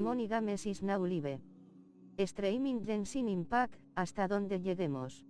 Money Games is now live. Streaming Dancing Impact, hasta donde lleguemos.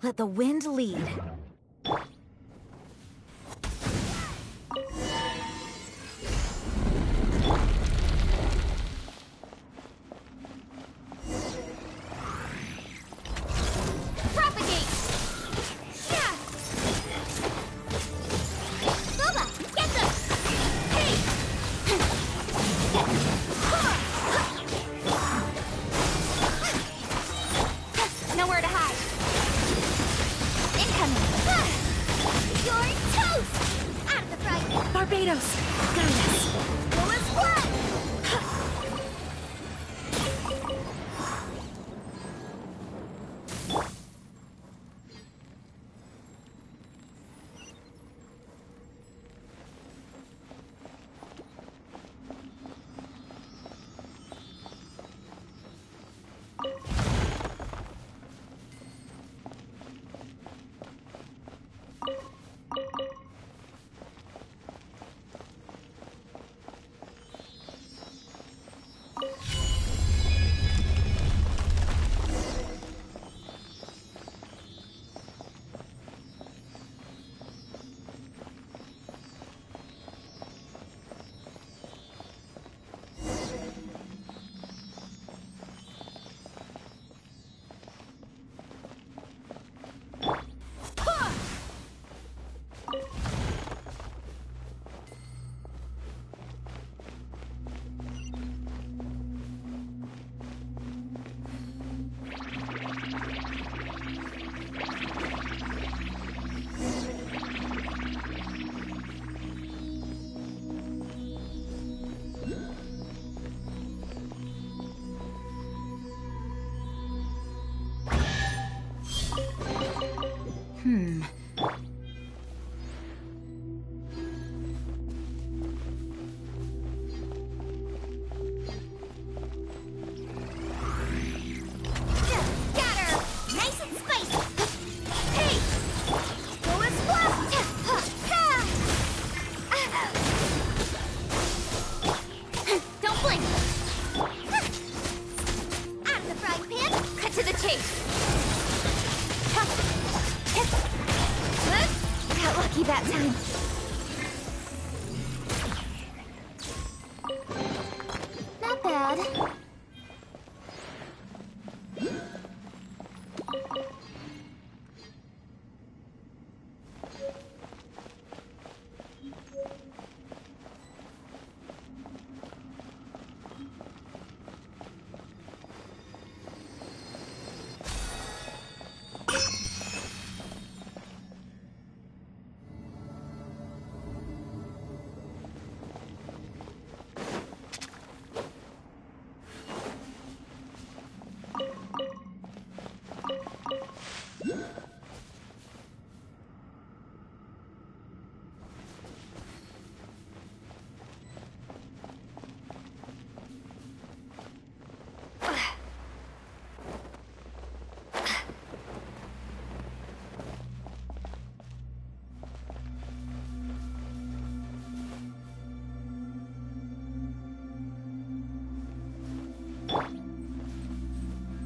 Let the wind lead. Propagate! Yeah! Boba, get them! Hey! Nowhere to hide. Incoming! You're toast! Out of the frying pan! Barbados, guide us. Go as one! Scatter! Nice and spicy! Hey! Go as one! Don't blink! Out of the frying pan! Cut to the chase! Got lucky that time. Not bad.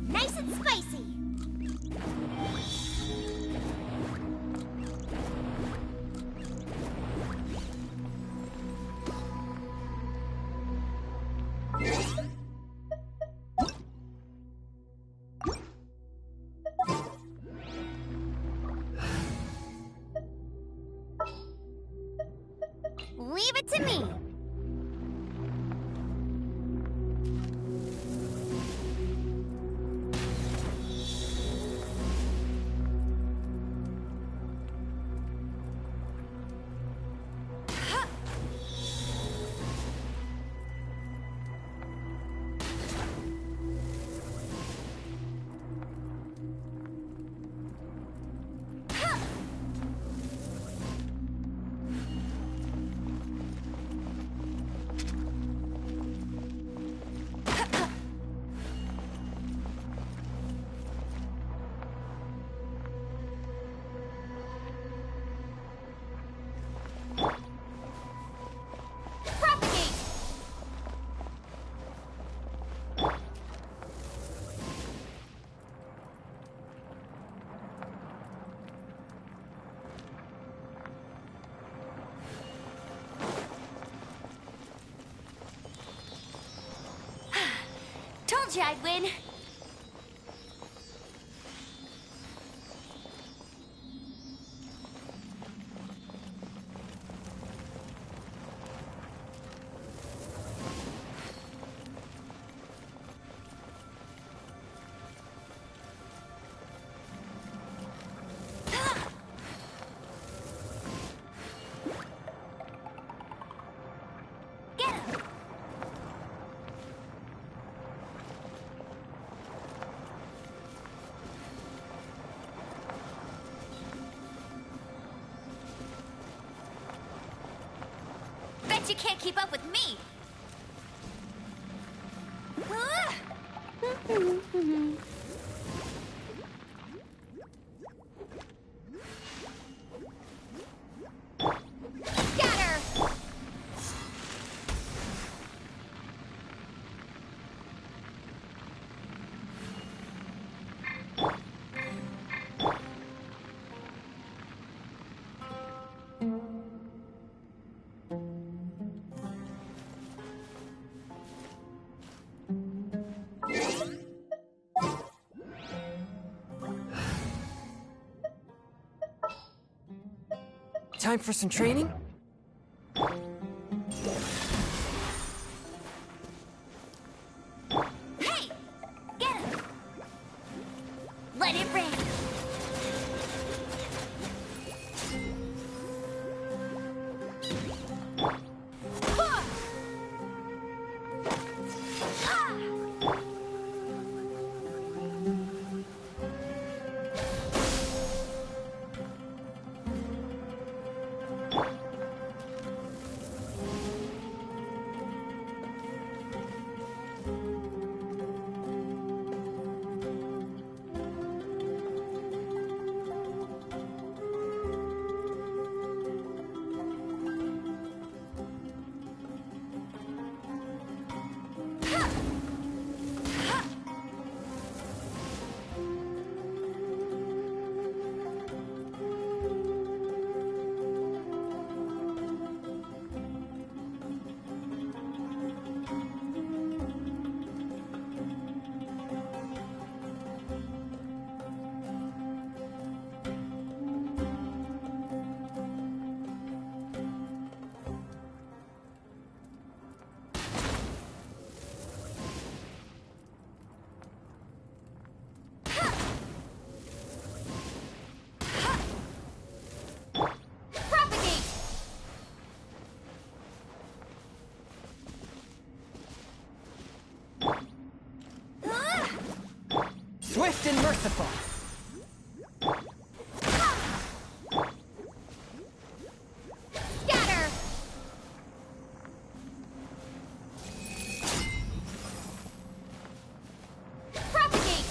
Nice and spicy. Leave it to me. Told you I'd win. Bet you can't keep up with me. Scatter! Time for some training? Hey! Get him! Let it rain! Huh! Ah! Propagate! Swift and merciful. Scatter! Propagate!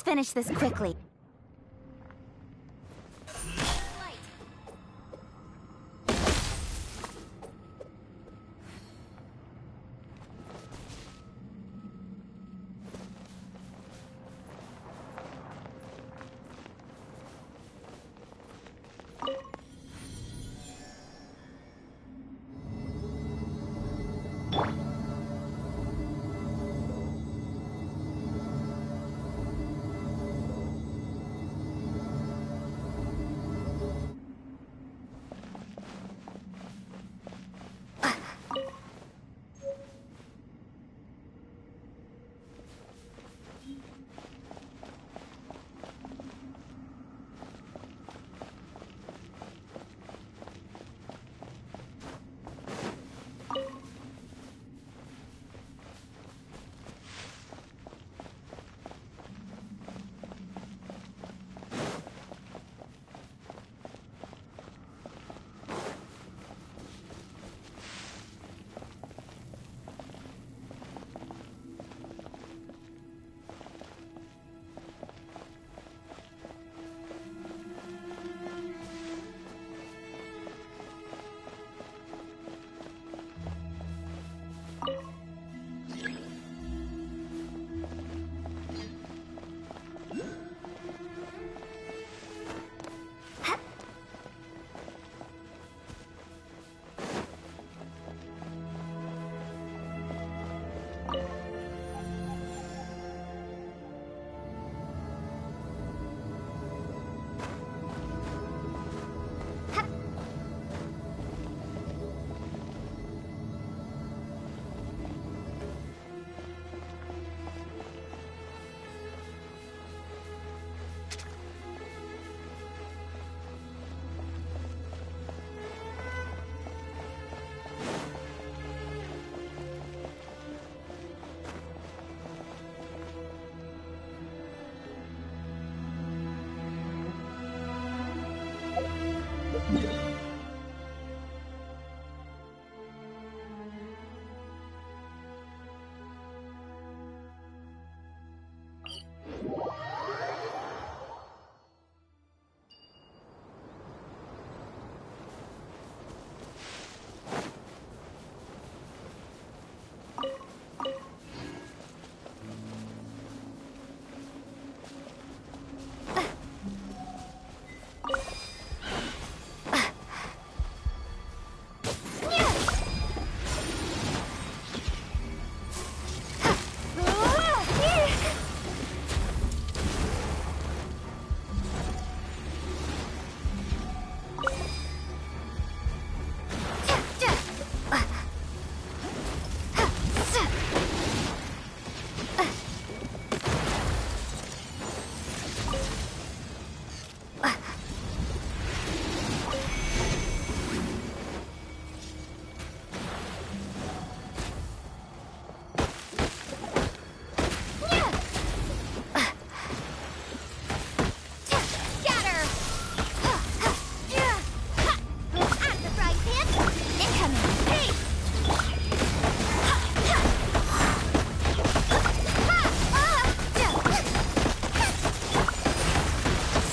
finish this quickly.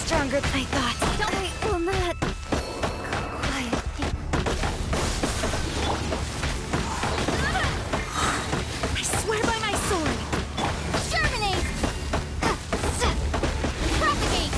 Stronger than I thought. I will not. Quiet. I swear by my sword. Germinate! Propagate!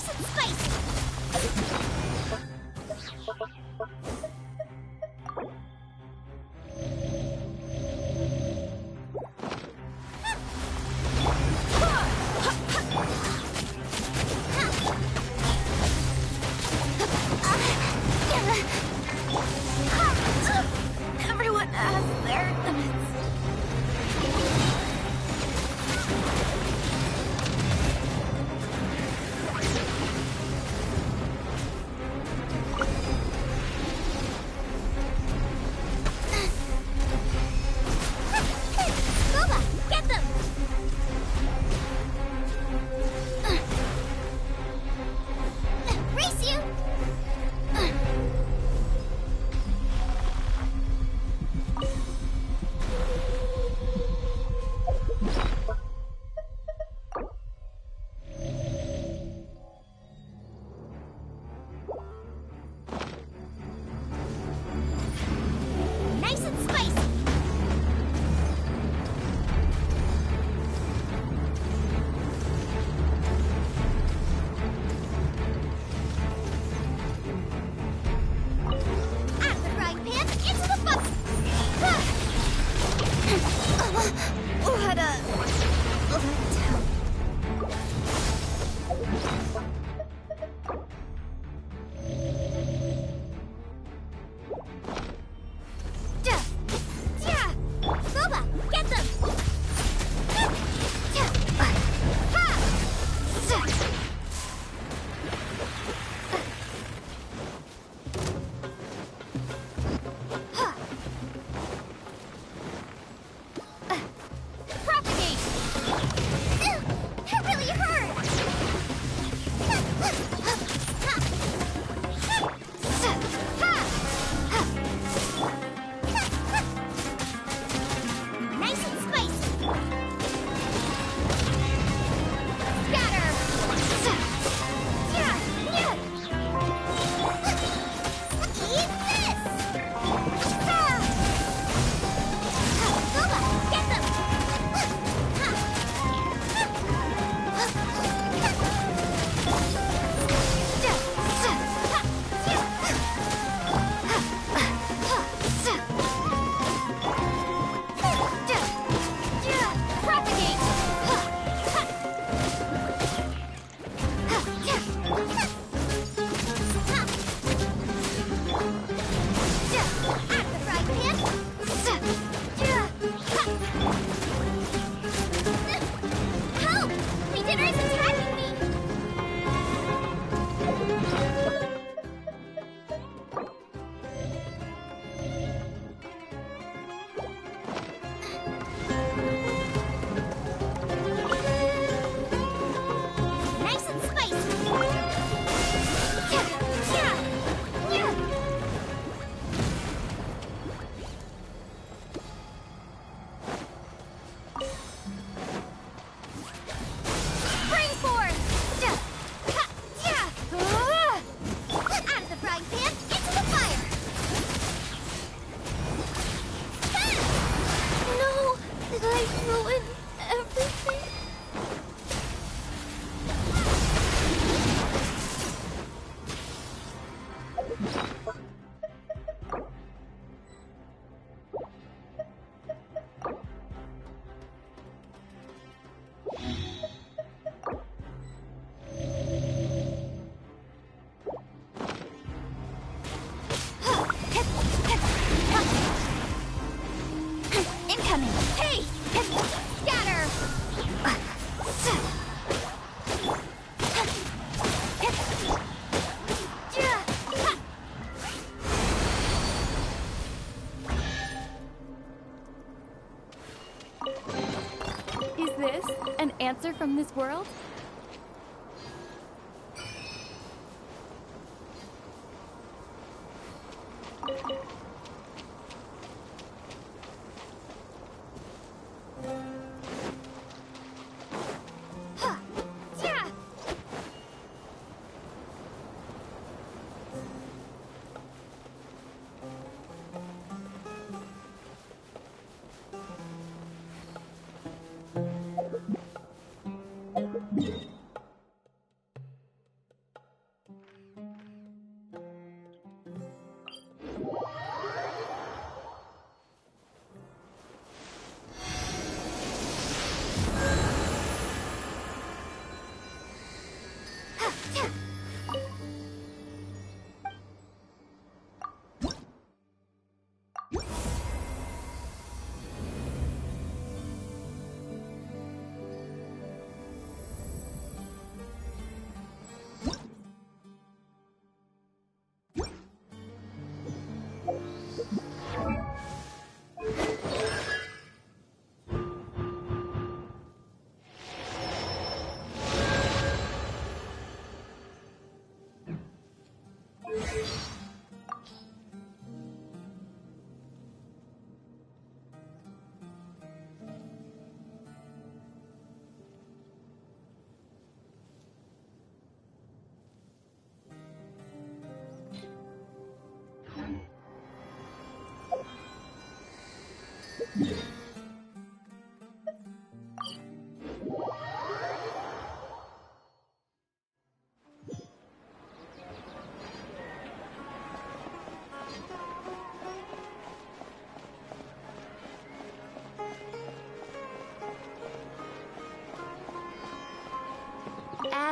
Nice and spicy. Everyone has their limits. Boba, get them! Race you! Nice and spicy. Out of the frying pan, into the bucket. What a letdown. Boba, get them! Propagate! It really hurt! Nice and spicy! Scatter! Eat this! Boba, get them! Propagate! At the frying pan! Help! My dinner is attacking me! Nice and spicy! Spring force! Out of the frying pan, into the fire! No! Did I ruin everything? Incoming! Hey! Scatter! Is this an answer from this world?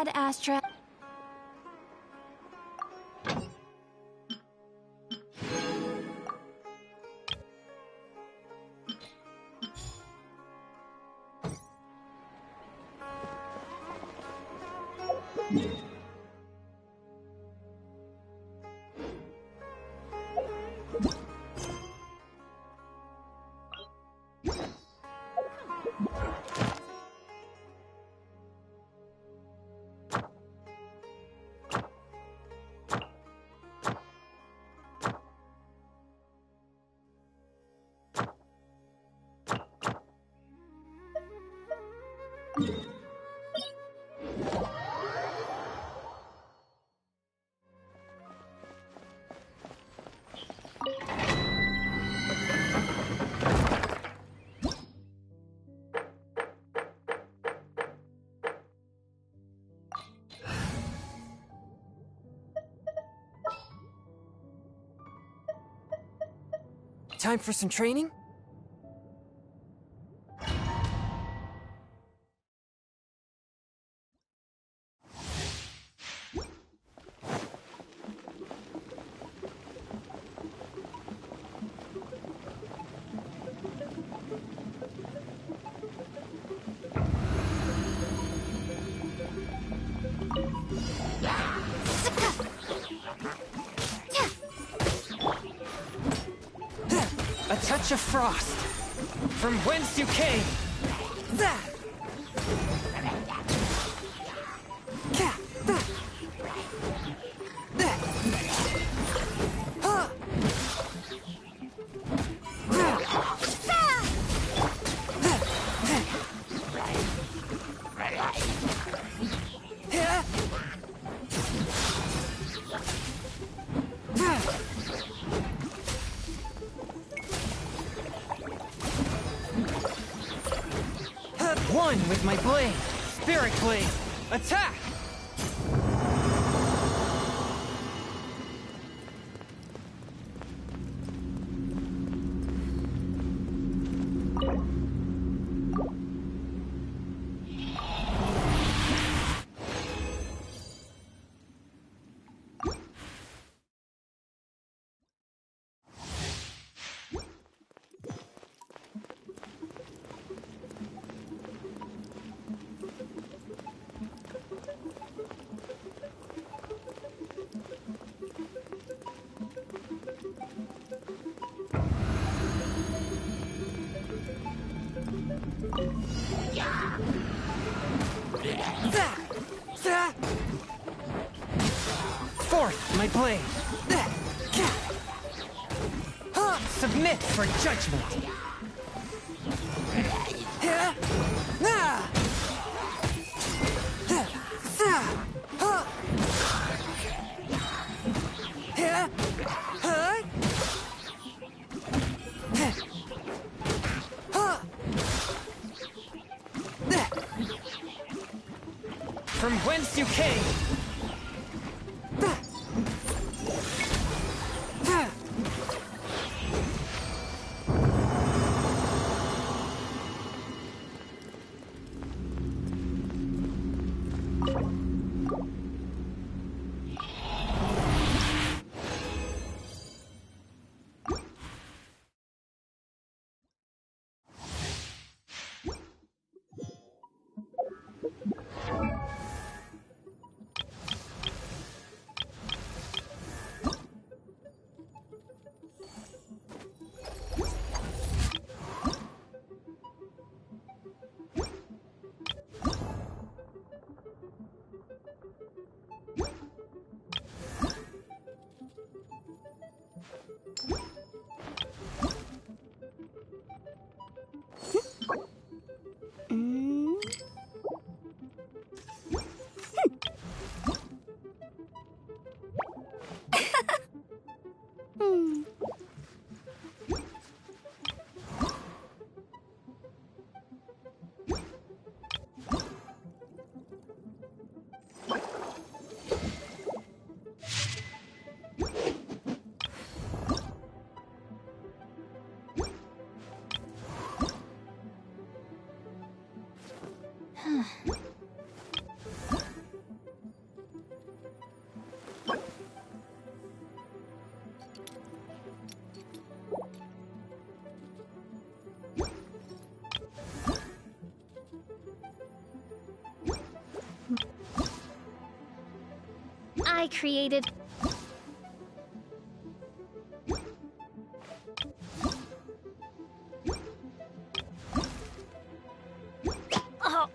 bad, Astra. Time for some training? A touch of frost. From whence you came. That. One with my blade. Spirit blade. Attack! Fourth, my blade. Submit for judgment. From whence you came. I created... Oh.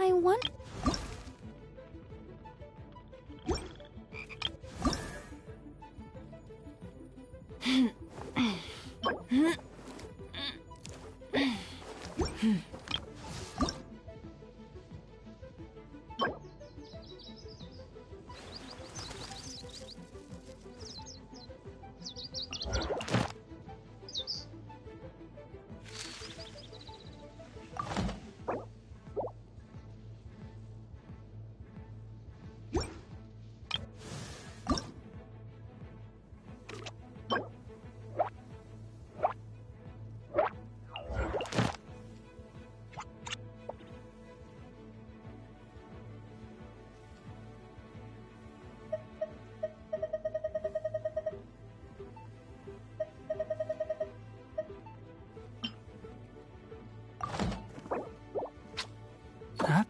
I want... Huh?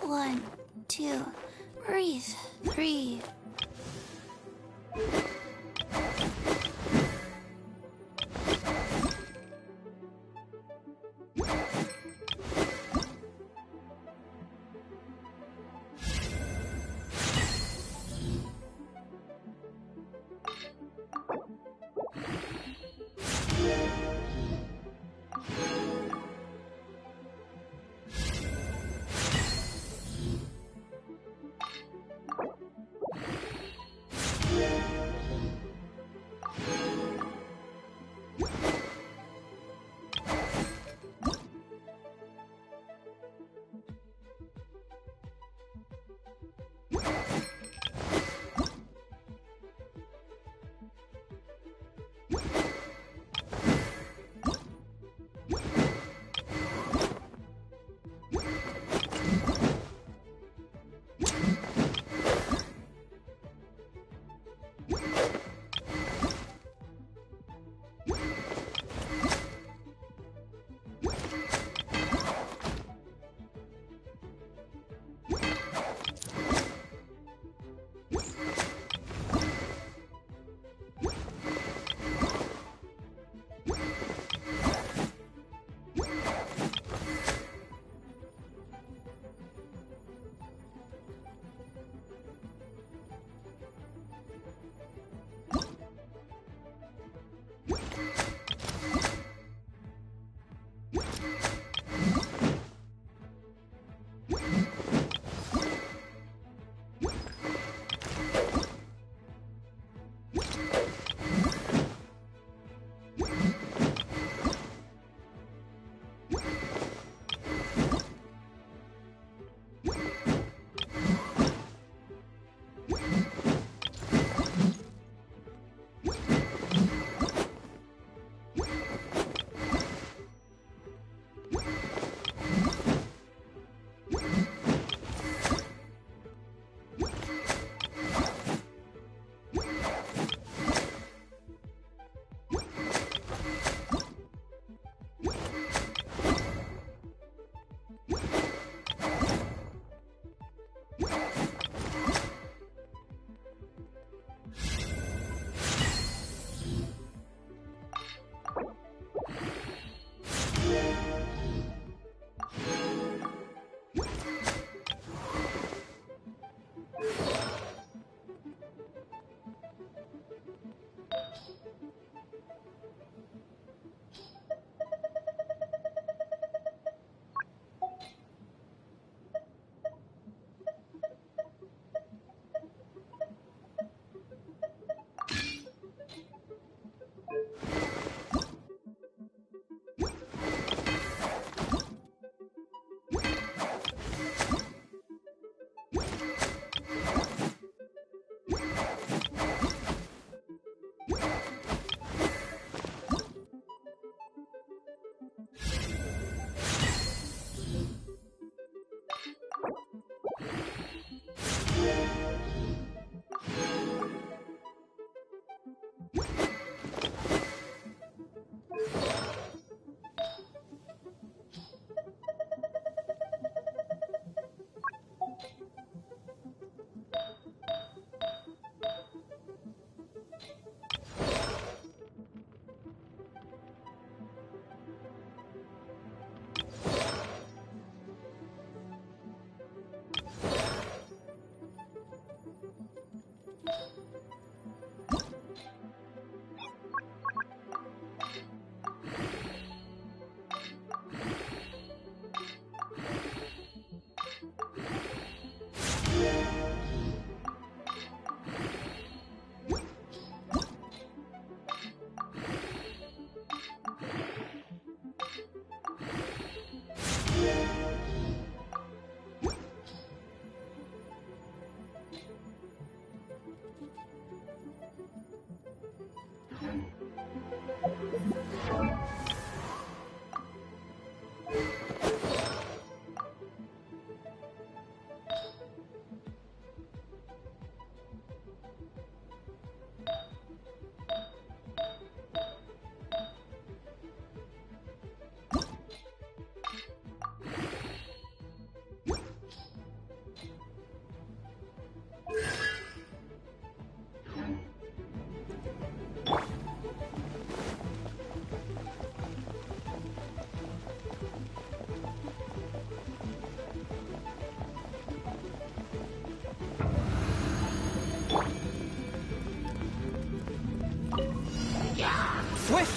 One, two, breathe, three.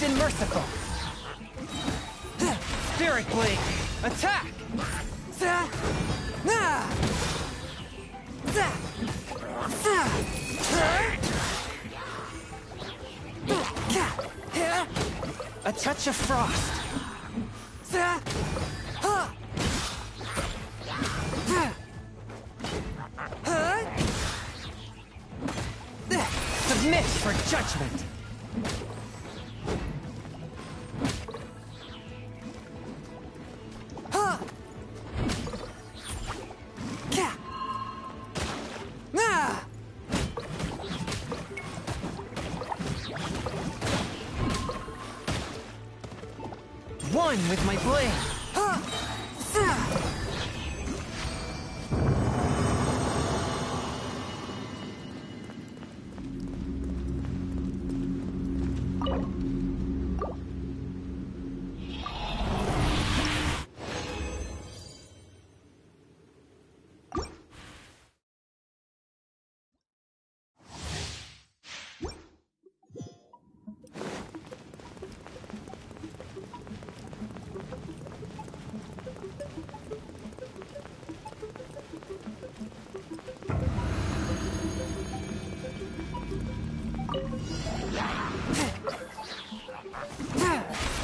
and merciful. Spirit Blade, attack! A touch of frost. Submit for judgment. One with my blade.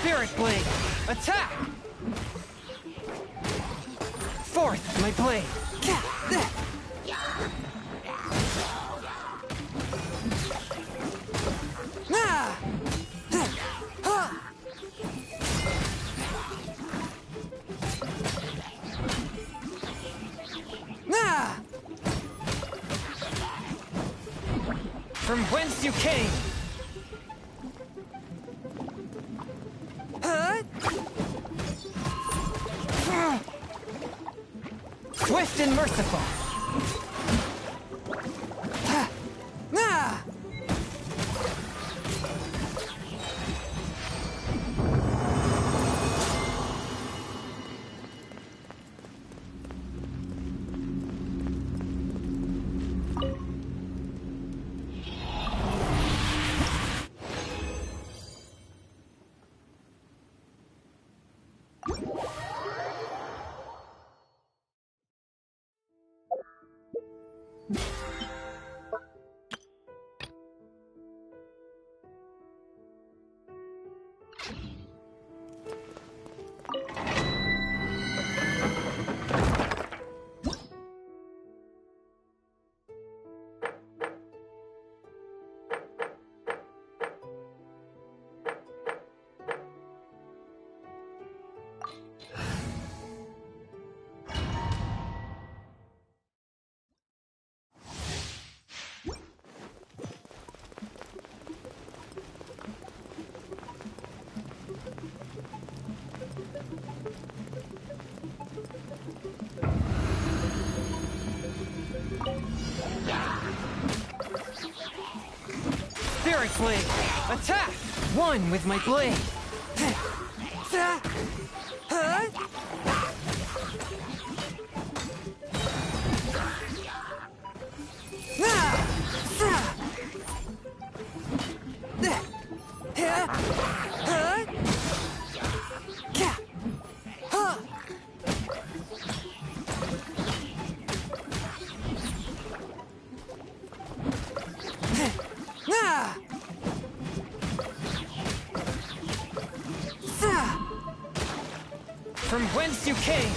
Spirit Blade, attack! Forth, my blade. From whence you came! Swift and merciful! Spirit Blade, attack! One with my blade. From whence you came!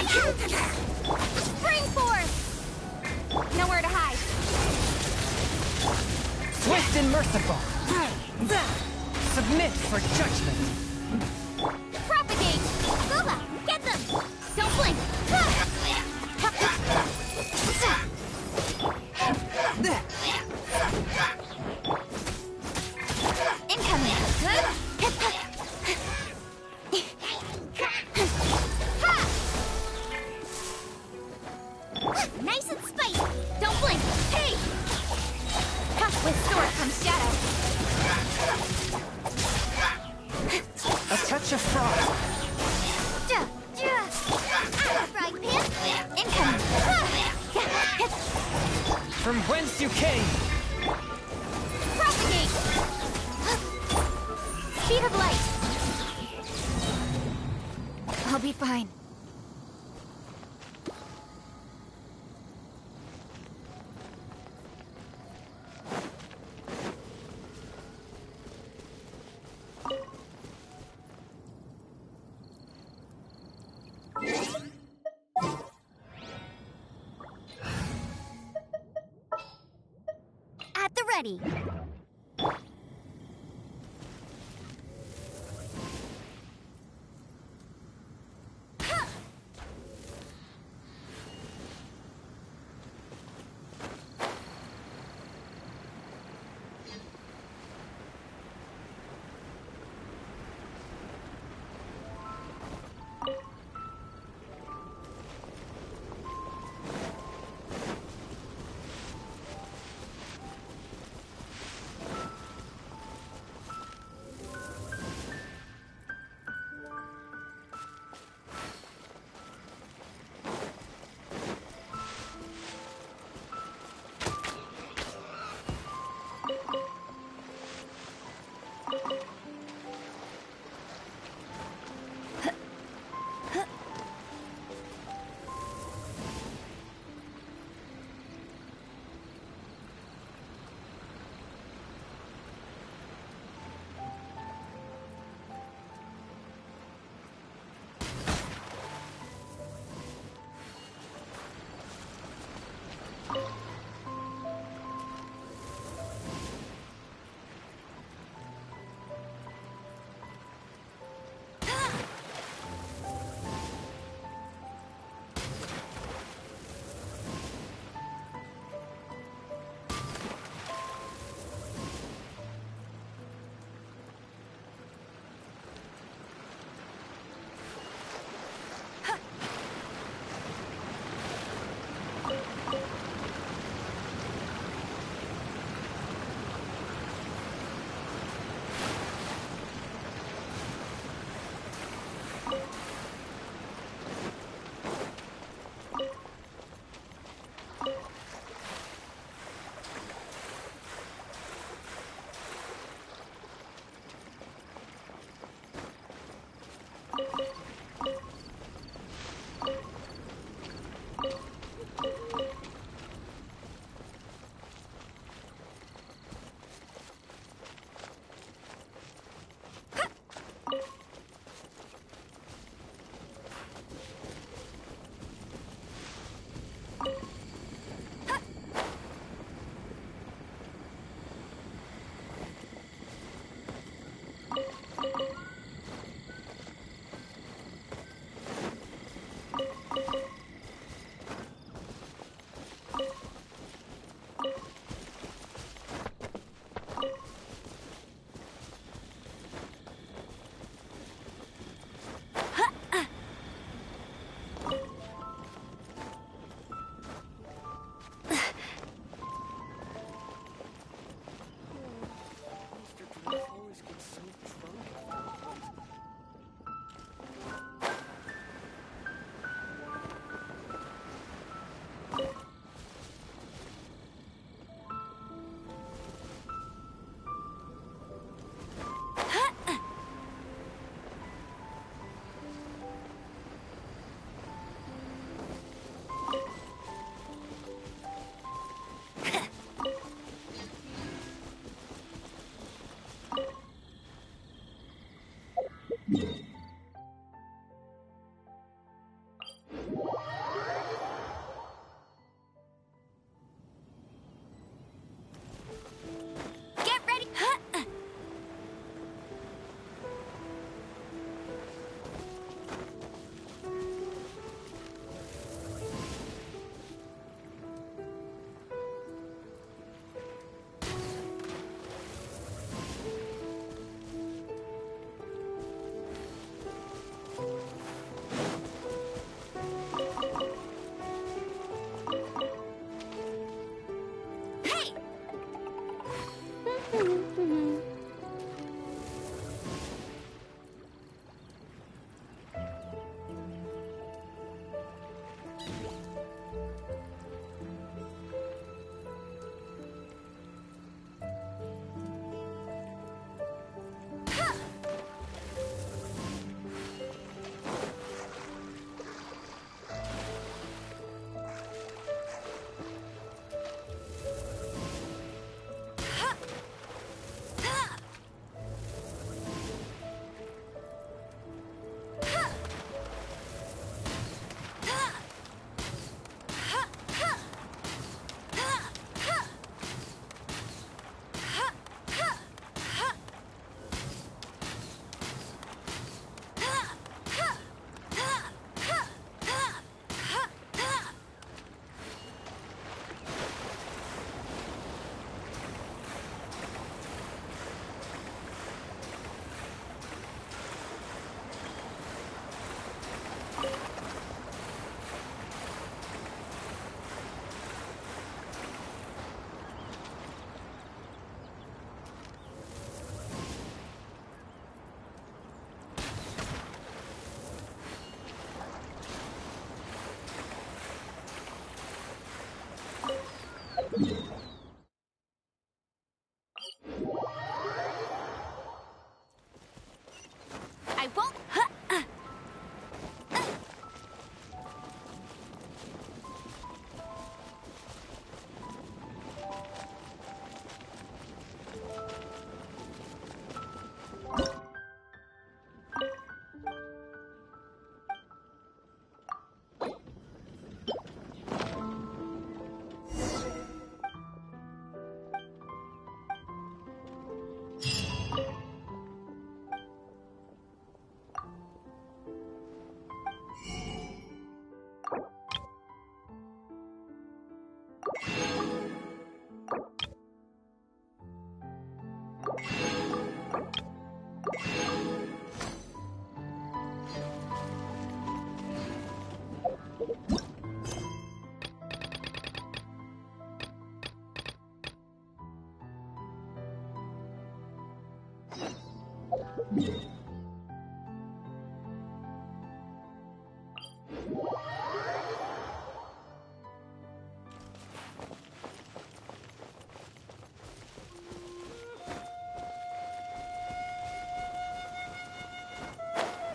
Spring force! Nowhere to hide. Swift and merciful. Submit for judgment. Propagate! Booba, get them! Don't blink! Incoming! Nice and spicy! Don't blink! Hey! With sword comes shadow. A touch of frost. Frying pan! Incoming! From whence you came. Propagate! Speed of light! I'll be fine. At the ready!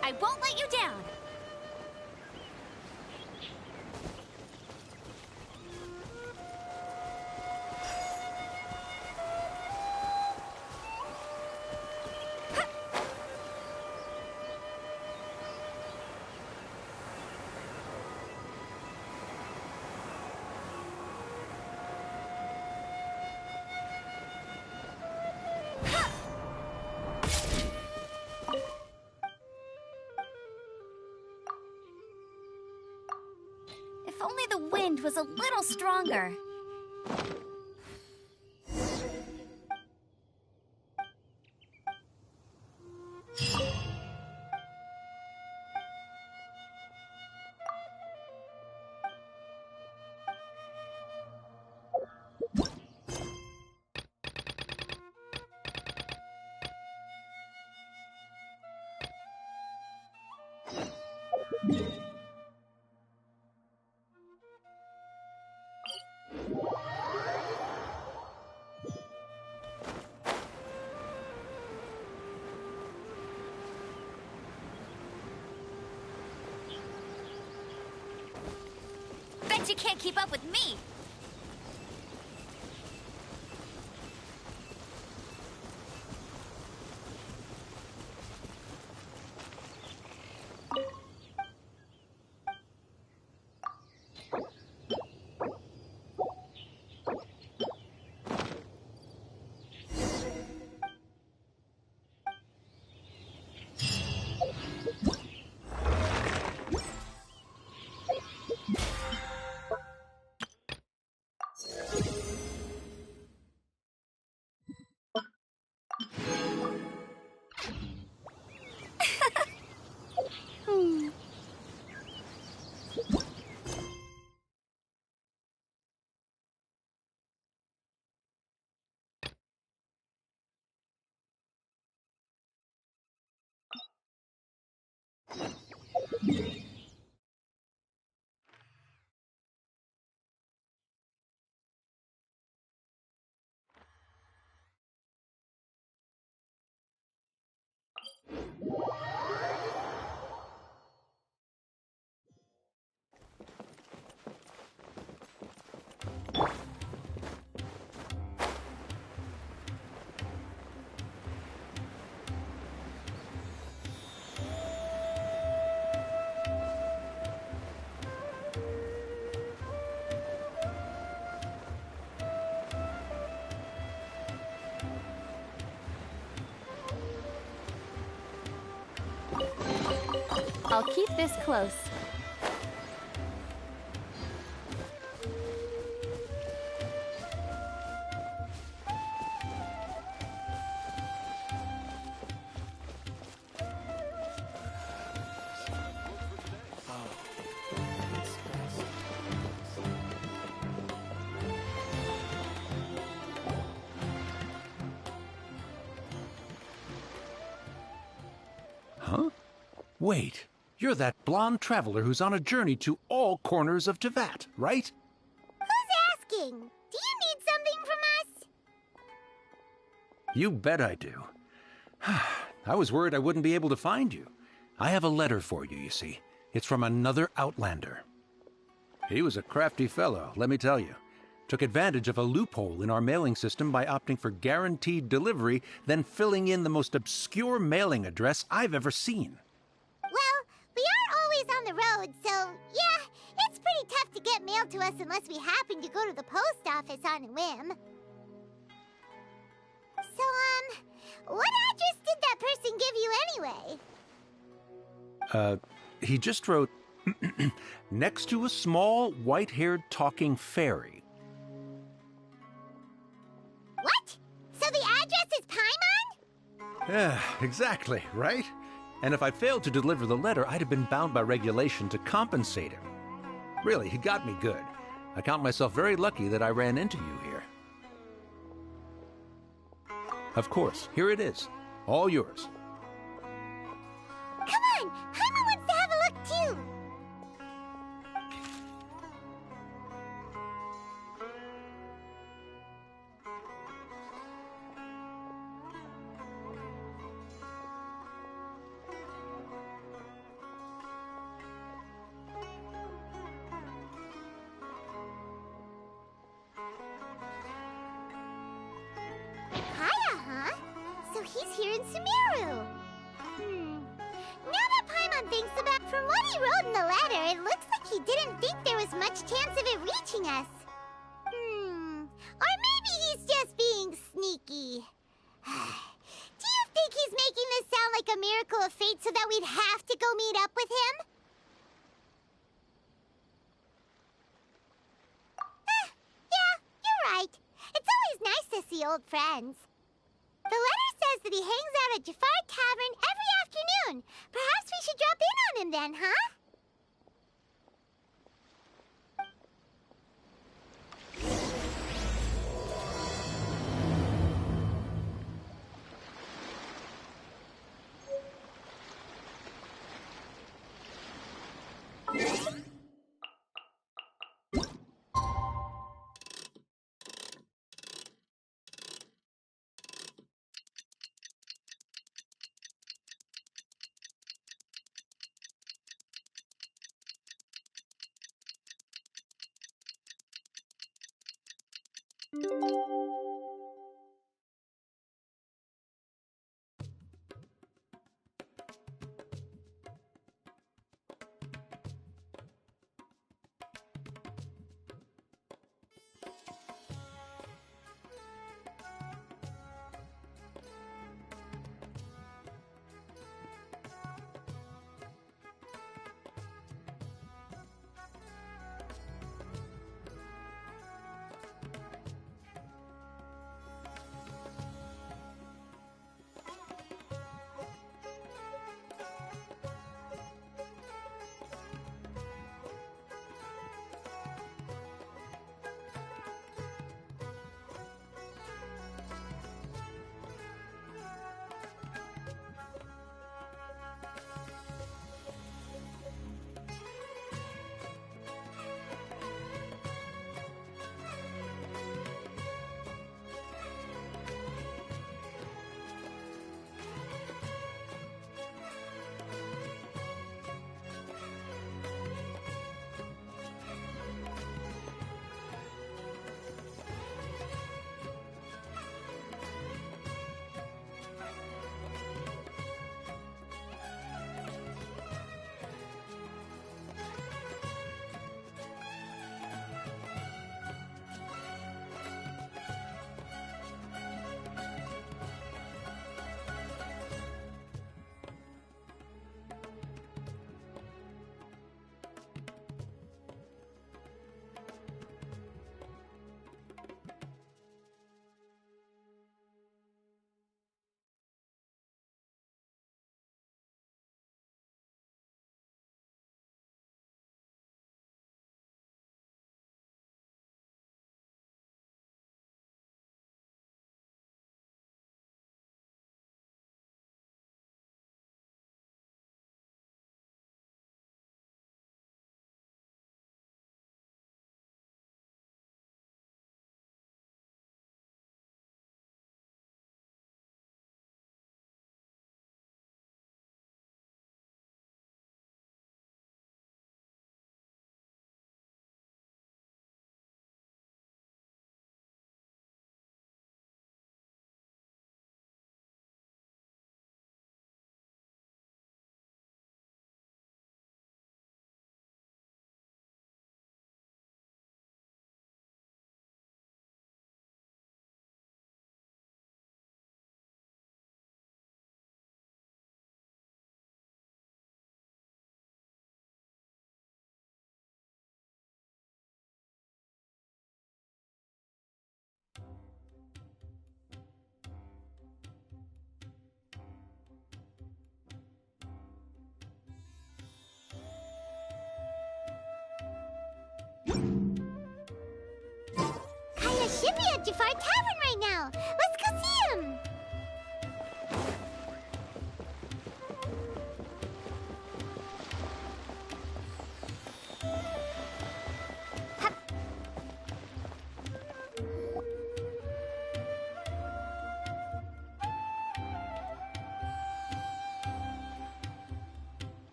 I won't let you down. If only the wind was a little stronger. Bet you can't keep up with me. I'll keep this close. Huh? Wait, you're that blonde traveler who's on a journey to all corners of Tevat, right? Who's asking? Do you need something from us? You bet I do. I was worried I wouldn't be able to find you. I have a letter for you, you see. It's from another Outlander. He was a crafty fellow, let me tell you. Took advantage of a loophole in our mailing system by opting for guaranteed delivery, then filling in the most obscure mailing address I've ever seen. Well, we aren't always on the road, so yeah, it's pretty tough to get mail to us unless we happen to go to the post office on a whim. So, what address did that person give you anyway? He just wrote, next to a small, white-haired talking fairy. What? So the address is Paimon? Yeah, exactly, right? And if I failed to deliver the letter, I'd have been bound by regulation to compensate him. Really, he got me good. I count myself very lucky that I ran into you here. Of course, here it is. All yours. here in Sumeru. Now that Paimon thinks about from what he wrote in the letter, it looks like he didn't think there was much chance of it reaching us. Or maybe he's just being sneaky. Do you think he's making this sound like a miracle of fate so that we'd have to go meet up with him? Yeah, you're right. It's always nice to see old friends. The letter says that he hangs out at Jafar Tavern every afternoon. Perhaps we should drop in on him then, huh? Should be at Jafar Tavern right now. Let's go see him.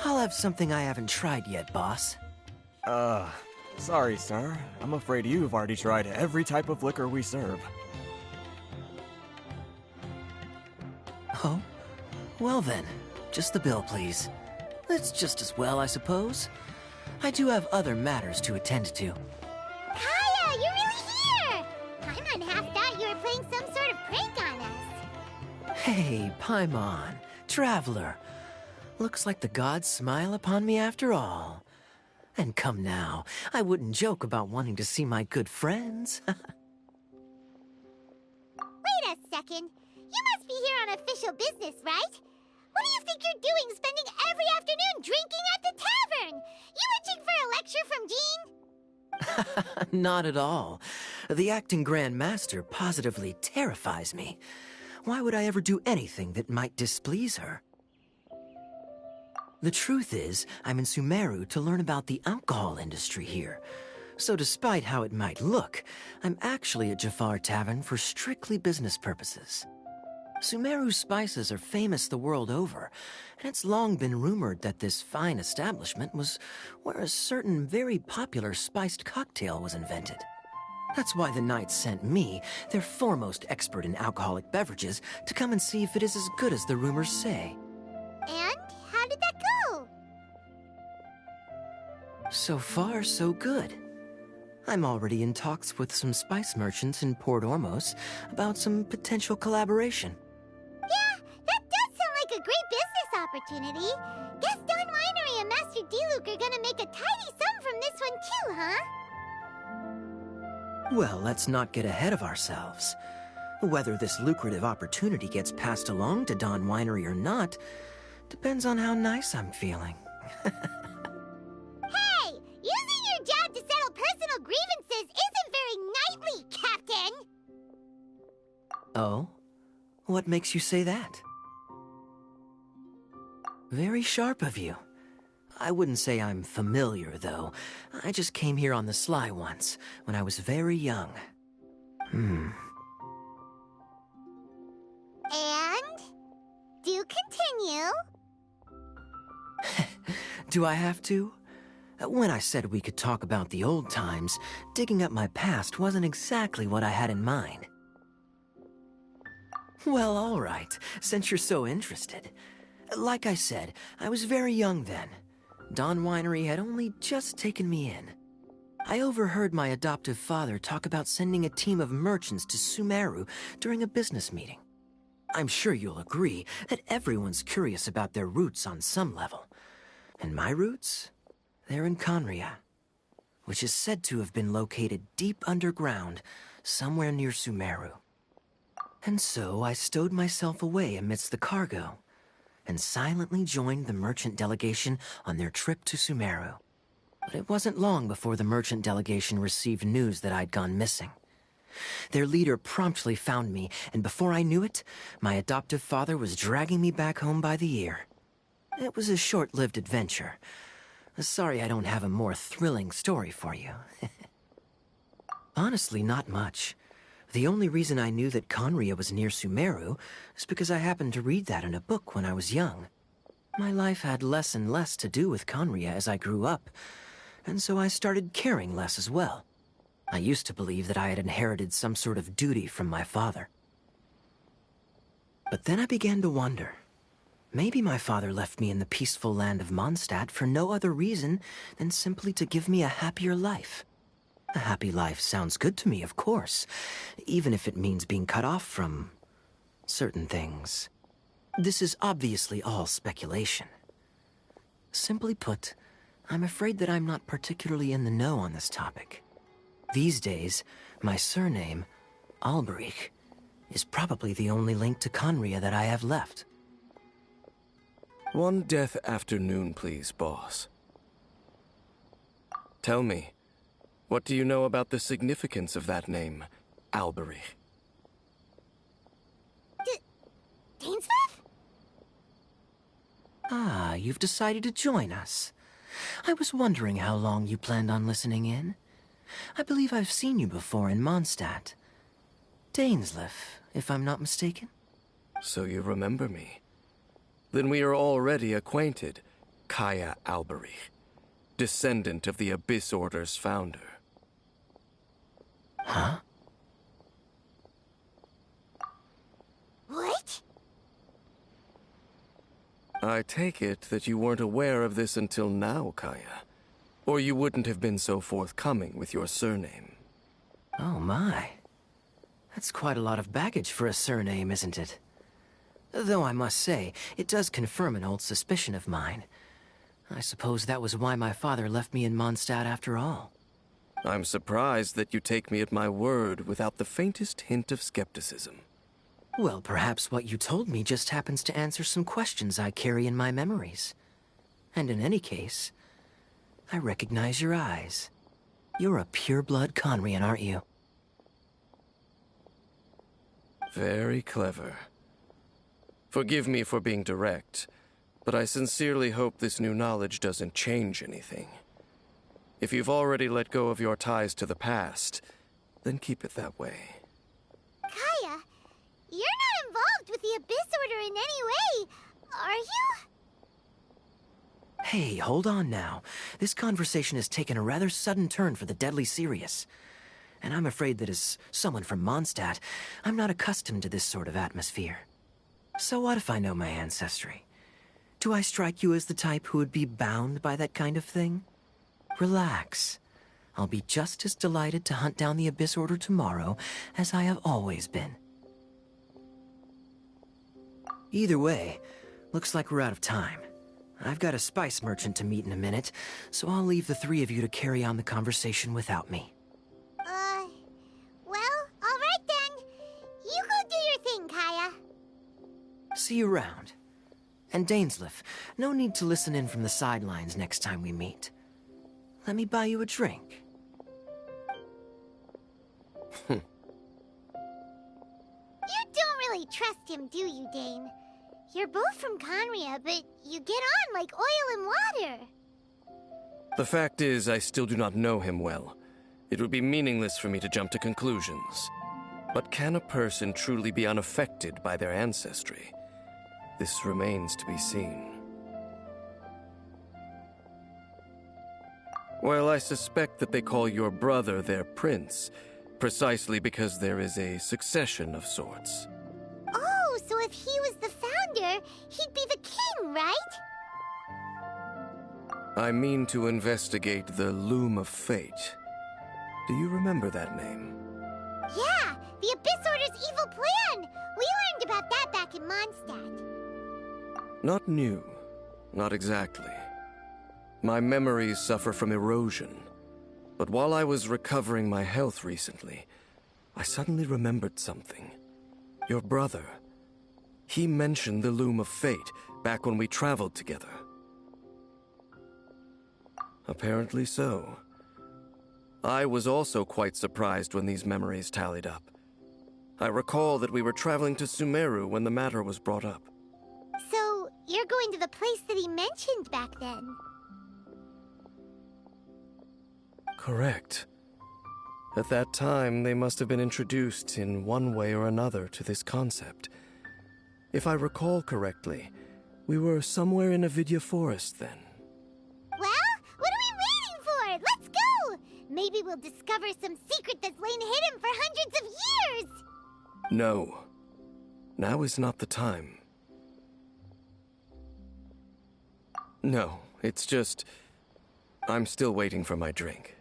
I'll have something I haven't tried yet, boss. Sorry, sir. I'm afraid you've already tried every type of liquor we serve. Well then, just the bill, please. That's just as well, I suppose. I do have other matters to attend to. Kaya, you're really here! Paimon half thought you were playing some sort of prank on us. Hey, Paimon, traveler. Looks like the gods smile upon me after all. And come now, I wouldn't joke about wanting to see my good friends. Wait a second. You must be here on official business, right? What do you think you're doing spending every afternoon drinking at the tavern? You itching for a lecture from Jean? Not at all. The acting Grand Master positively terrifies me. Why would I ever do anything that might displease her? The truth is, I'm in Sumeru to learn about the alcohol industry here. So despite how it might look, I'm actually at Jafar Tavern for strictly business purposes. Sumeru spices are famous the world over, and it's long been rumored that this fine establishment was where a certain very popular spiced cocktail was invented. That's why the Knights sent me, their foremost expert in alcoholic beverages, to come and see if it is as good as the rumors say. And how did that go? So far, so good. I'm already in talks with some spice merchants in Port Ormos about some potential collaboration. Yeah, that does sound like a great business opportunity. Guess Don Winery and Master D-Luke are gonna make a tidy sum from this one too, huh? Well, let's not get ahead of ourselves. Whether this lucrative opportunity gets passed along to Don Winery or not depends on how nice I'm feeling. Hey, using your job to settle personal grievances isn't very knightly, Captain! Oh? What makes you say that? Very sharp of you. I wouldn't say I'm familiar, though. I just came here on the sly once, when I was very young. And? Do continue. Do I have to? When I said we could talk about the old times, digging up my past wasn't exactly what I had in mind. Well, all right, since you're so interested. Like I said, I was very young then. Don Winery had only just taken me in. I overheard my adoptive father talk about sending a team of merchants to Sumeru during a business meeting. I'm sure you'll agree that everyone's curious about their roots on some level. And my roots? They're in Conria, which is said to have been located deep underground, somewhere near Sumeru. And so I stowed myself away amidst the cargo, and silently joined the merchant delegation on their trip to Sumeru. But it wasn't long before the merchant delegation received news that I'd gone missing. Their leader promptly found me, and before I knew it, my adoptive father was dragging me back home by the ear. It was a short-lived adventure. Sorry I don't have a more thrilling story for you. Honestly, not much. The only reason I knew that Conria was near Sumeru is because I happened to read that in a book when I was young. My life had less and less to do with Conria as I grew up, and so I started caring less as well. I used to believe that I had inherited some sort of duty from my father. But then I began to wonder. Maybe my father left me in the peaceful land of Mondstadt for no other reason than simply to give me a happier life. A happy life sounds good to me, of course, even if it means being cut off from certain things. This is obviously all speculation. Simply put, I'm afraid that I'm not particularly in the know on this topic. These days, my surname, Alberich, is probably the only link to Conria that I have left. One death afternoon, please, boss. Tell me, what do you know about the significance of that name, Alberich? Dainsmith? Ah, you've decided to join us. I was wondering how long you planned on listening in. I believe I've seen you before in Mondstadt. Dainsleif, if I'm not mistaken. So you remember me. Then we are already acquainted, Kaya Alberich, descendant of the Abyss Order's founder. Huh? What? I take it that you weren't aware of this until now, Kaya. Or you wouldn't have been so forthcoming with your surname. Oh my. That's quite a lot of baggage for a surname, isn't it? Though I must say, it does confirm an old suspicion of mine. I suppose that was why my father left me in Mondstadt after all. I'm surprised that you take me at my word without the faintest hint of skepticism. Well, perhaps what you told me just happens to answer some questions I carry in my memories. And in any case, I recognize your eyes. You're a pure-blood Conrian, aren't you? Very clever. Forgive me for being direct, but I sincerely hope this new knowledge doesn't change anything. If you've already let go of your ties to the past, then keep it that way. Kaya, you're not involved with the Abyss Order in any way, are you? Hey, hold on now. This conversation has taken a rather sudden turn for the deadly serious. And I'm afraid that as someone from Mondstadt, I'm not accustomed to this sort of atmosphere. So what if I know my ancestry? Do I strike you as the type who would be bound by that kind of thing? Relax. I'll be just as delighted to hunt down the Abyss Order tomorrow as I have always been. Either way, looks like we're out of time. I've got a spice merchant to meet in a minute, so I'll leave the three of you to carry on the conversation without me. Well, all right then. You go do your thing, Kaya. See you around. And Dainsleif, no need to listen in from the sidelines next time we meet. Let me buy you a drink. You don't really trust him, do you, Dane? You're both from Conria, but you get on like oil and water. The fact is, I still do not know him well. It would be meaningless for me to jump to conclusions. But can a person truly be unaffected by their ancestry? This remains to be seen. Well, I suspect that they call your brother their prince, precisely because there is a succession of sorts. Oh, so if he was the founder, he'd be the king, right? I mean to investigate the Loom of Fate. Do you remember that name? Yeah, the Abyss Order's evil plan! We learned about that back in Mondstadt. Not new. Not exactly. My memories suffer from erosion. But while I was recovering my health recently, I suddenly remembered something. Your brother. He mentioned the Loom of Fate back when we traveled together. Apparently so. I was also quite surprised when these memories tallied up. I recall that we were traveling to Sumeru when the matter was brought up. So, you're going to the place that he mentioned back then? Correct. At that time, they must have been introduced in one way or another to this concept. If I recall correctly, we were somewhere in Avidya Forest then. Well, what are we waiting for? Let's go! Maybe we'll discover some secret that's lain hidden for hundreds of years! No. Now is not the time. No, it's just... I'm still waiting for my drink.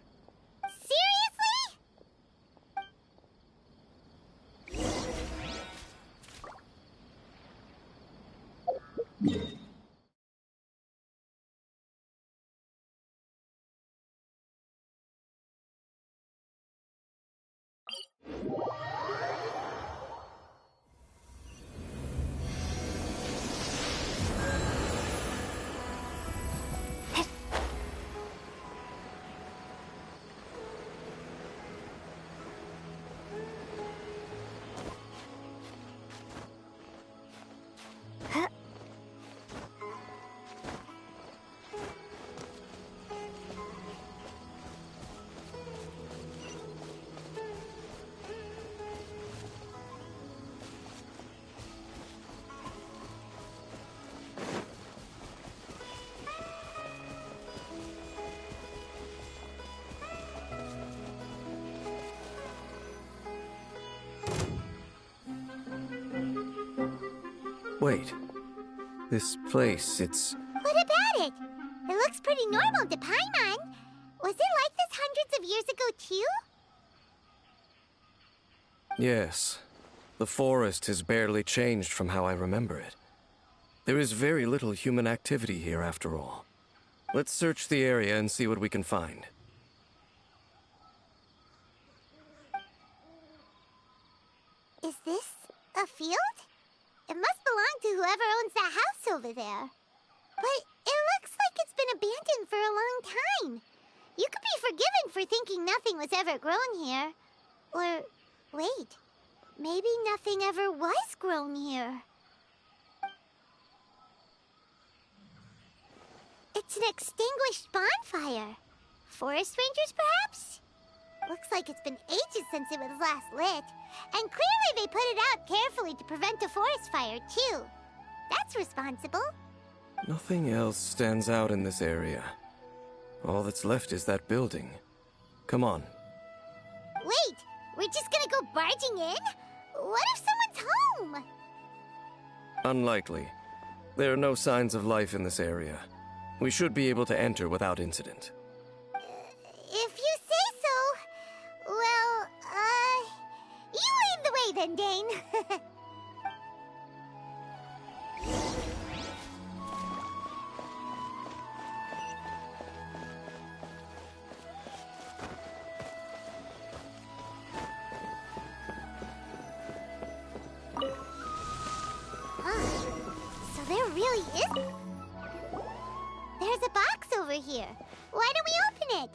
Wait. This place, it's... What about it? It looks pretty normal to Paimon. Was it like this hundreds of years ago, too? Yes. The forest has barely changed from how I remember it. There is very little human activity here, after all. Let's search the area and see what we can find. Is this a field? It must belong to whoever owns that house over there. But it looks like it's been abandoned for a long time. You could be forgiven for thinking nothing was ever grown here. Or, wait, maybe nothing ever was grown here. It's an extinguished bonfire. Forest rangers, perhaps? Looks like it's been ages since it was last lit. And clearly they put it out carefully to prevent a forest fire, too. That's responsible. Nothing else stands out in this area. All that's left is that building. Come on. Wait, we're just gonna go barging in? What if someone's home? Unlikely. There are no signs of life in this area. We should be able to enter without incident. If you say so. Well, you lead the way then, Dane. So there really is... There's a box over here. Why don't we open it?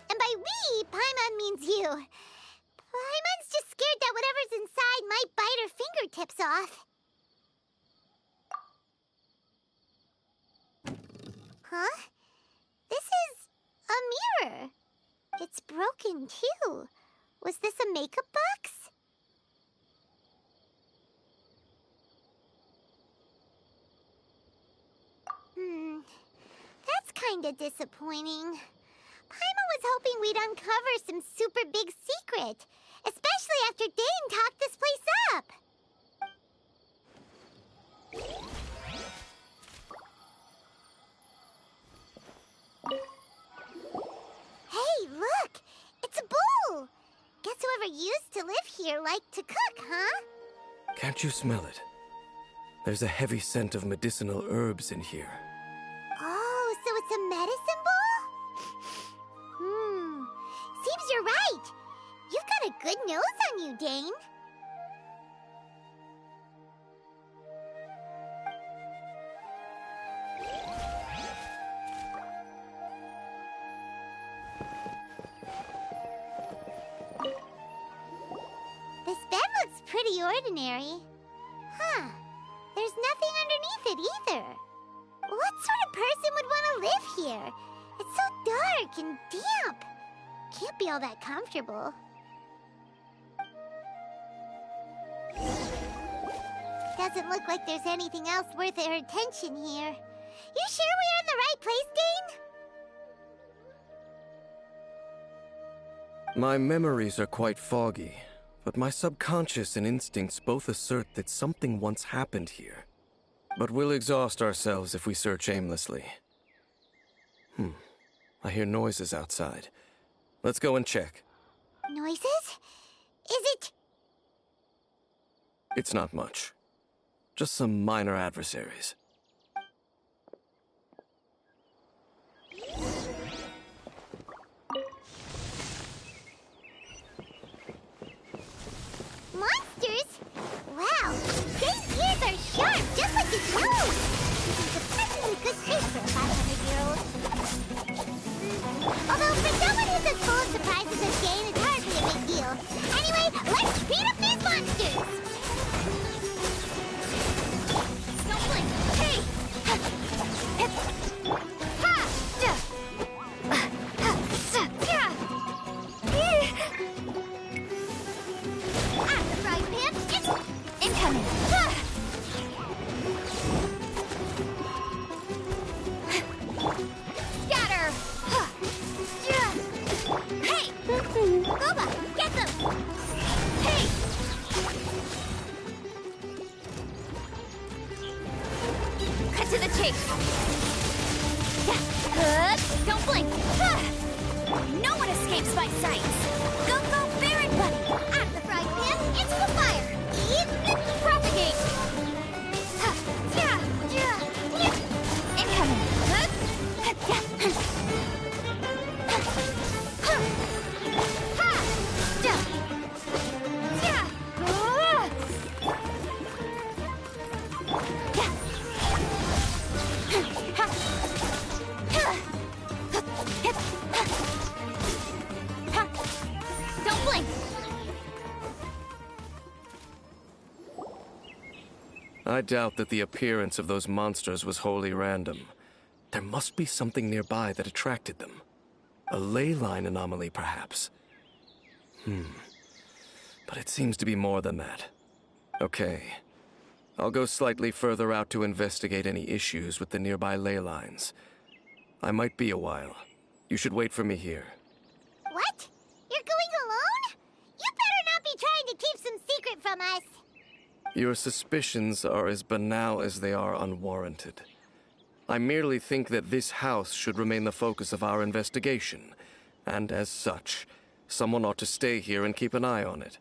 And by we, Paimon means you. Paimon's just scared that whatever's inside might bite her fingertips off. Huh? This is a mirror. It's broken, too. Was this a makeup box? That's kinda disappointing. Paimon was hoping we'd uncover some super big secret, especially after Dane talked this place up. Hey, look! It's a bowl! Guess whoever used to live here liked to cook, huh? Can't you smell it? There's a heavy scent of medicinal herbs in here. Oh, so it's a medicine bowl? Seems you're right. You've got a good nose on you, Dane. This bed looks pretty ordinary. Huh. There's nothing underneath it either. What sort of person would want to live here? It's so dark and damp. Can't be all that comfortable. Doesn't look like there's anything else worth our attention here. You sure we're in the right place, Dane? My memories are quite foggy, but my subconscious and instincts both assert that something once happened here. But we'll exhaust ourselves if we search aimlessly. I hear noises outside. Let's go and check. Noises? Is it... It's not much. Just some minor adversaries. Monsters? Wow, Dane's ears are sharp, just like his nose. He's surprisingly good shape for a 500-year-old. Although for someone who's as full of surprises as Dane, it's hardly a big deal. Anyway, let's beat up these monsters! Stumbling! Hey! Ha! At the frying pan! Incoming! cut to the chase. Don't blink. No one escapes my sight. Go, go, Baron Bunny. Out of the frying pan, into the fire. Eat, propagate. Incoming. Don't blink. I doubt that the appearance of those monsters was wholly random. There must be something nearby that attracted them. A ley line anomaly, perhaps. But it seems to be more than that. Okay. I'll go slightly further out to investigate any issues with the nearby ley lines. I might be a while. You should wait for me here. What? You're going alone? You better not be trying to keep some secret from us. Your suspicions are as banal as they are unwarranted. I merely think that this house should remain the focus of our investigation, and as such, someone ought to stay here and keep an eye on it.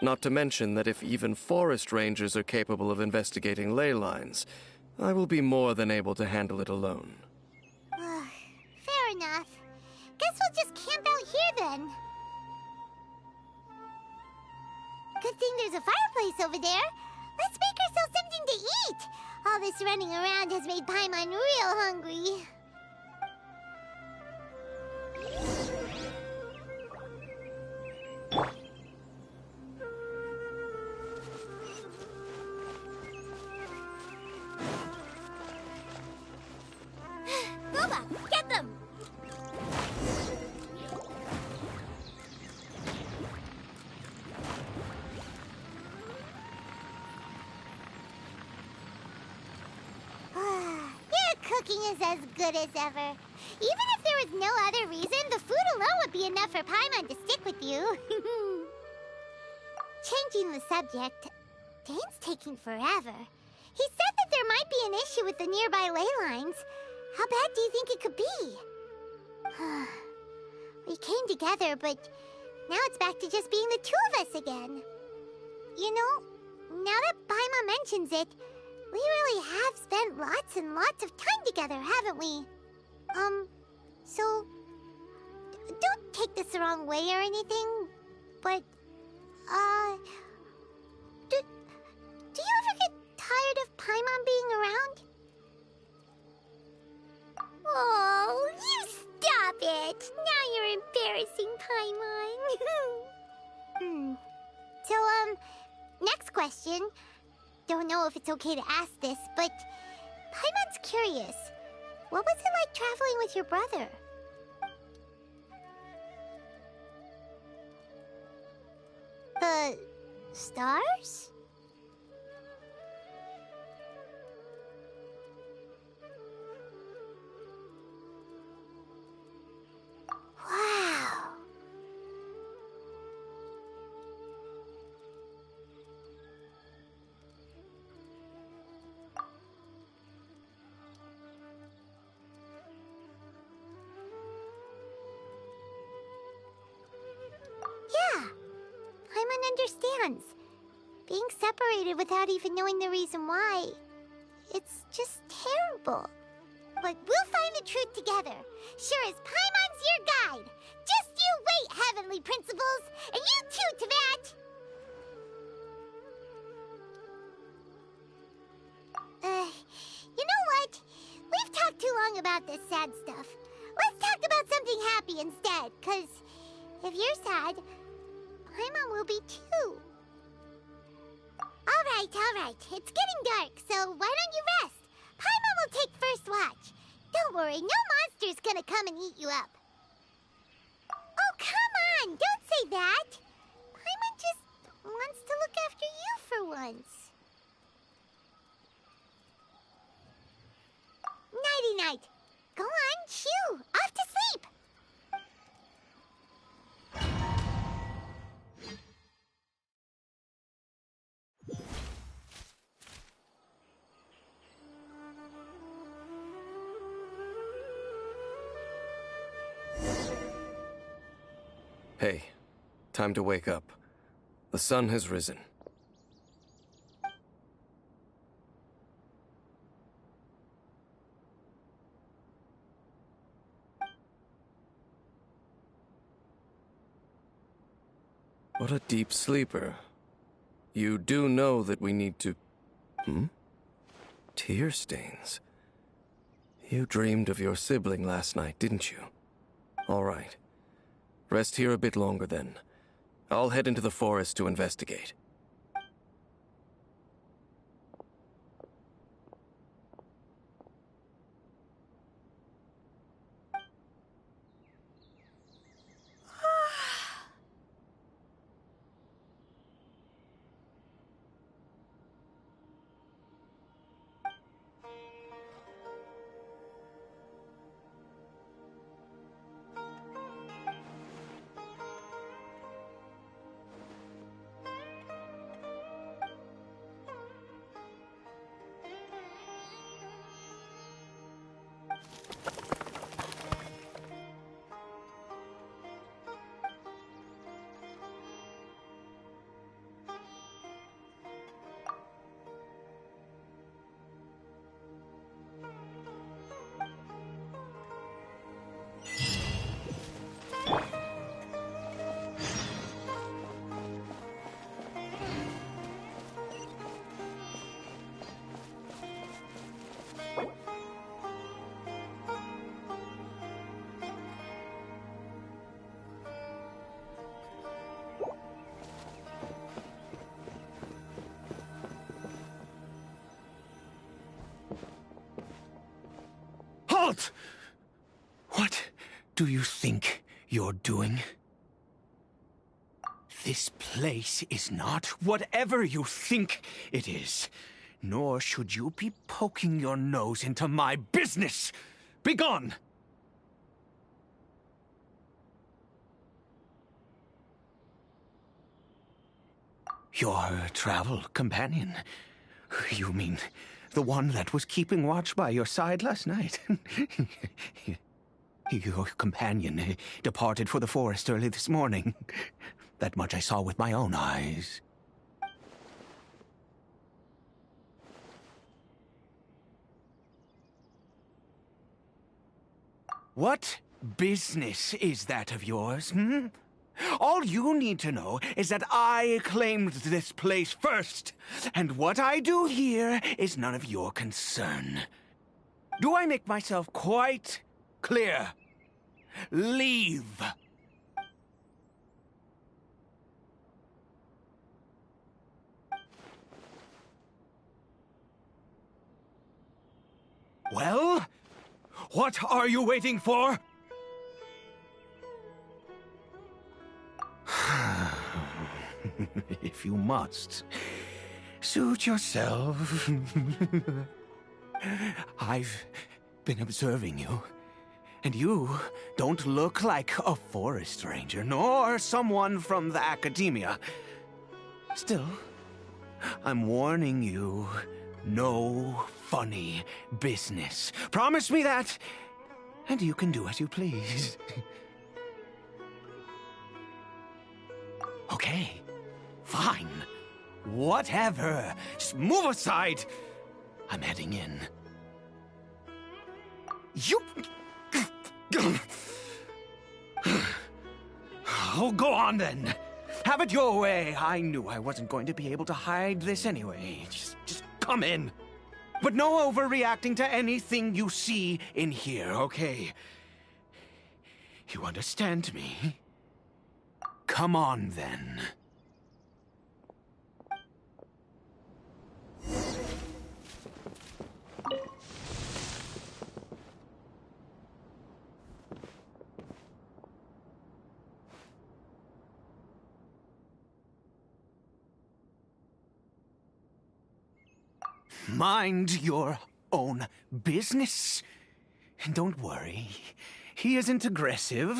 Not to mention that if even forest rangers are capable of investigating ley lines, I will be more than able to handle it alone. Fair enough. Guess we'll just camp out here then. Good thing there's a fireplace over there. Let's make ourselves something to eat. All this running around has made Paimon real hungry. Booba, get them! Your cooking is as good as ever. Even if there was no other reason, the food alone would be enough for Paimon to stick with you. Changing the subject, Dane's taking forever. He said that there might be an issue with the nearby ley lines. How bad do you think it could be? We came together, but now it's back to just being the two of us again. You know, now that Paimon mentions it, we really have spent lots and lots of time together, haven't we? So, don't take this the wrong way or anything, but, do you ever get tired of Paimon being around? Oh, you stop it! Now you're embarrassing, Paimon. So, next question. Don't know if it's okay to ask this, but Paimon's curious. What was it like traveling with your brother? The stars? Wow. Yeah, Paimon understands. Being separated without even knowing the reason why, it's just terrible. But we'll find the truth together. Sure as Paimon's your guide. Just you wait, Heavenly Principles, and you too, Teyvat. You know what? We've talked too long about this sad stuff. Let's talk about something happy instead, 'cause if you're sad, Paimon will be too. All right. It's getting dark, so why don't you rest? Paimon will take first watch. Don't worry, no monster's gonna come and eat you up. Oh, come on! Don't say that! Paimon just wants to look after you for once. Nighty-night. Go on, shoo! Off to sleep! Hey, time to wake up. The sun has risen. What a deep sleeper. You do know that we need to... Tear stains. You dreamed of your sibling last night, didn't you? All right. Rest here a bit longer then. I'll head into the forest to investigate. Halt! What do you think you're doing? This place is not whatever you think it is. Nor should you be poking your nose into my business. Begone! Your travel companion? You mean the one that was keeping watch by your side last night? Your companion departed for the forest early this morning. That much I saw with my own eyes. What business is that of yours, All you need to know is that I claimed this place first, and what I do here is none of your concern. Do I make myself quite clear? Leave. Well, what are you waiting for? If you must, suit yourself. I've been observing you, and you don't look like a forest ranger, nor someone from the academia. Still, I'm warning you, no funny business. Promise me that, and you can do as you please. Okay, fine. Whatever. Just move aside. I'm heading in. You... Oh, go on then. Have it your way. I knew I wasn't going to be able to hide this anyway. Just come in. But no overreacting to anything you see in here, okay? You understand me? Come on, then. Mind your own business. And don't worry, he isn't aggressive.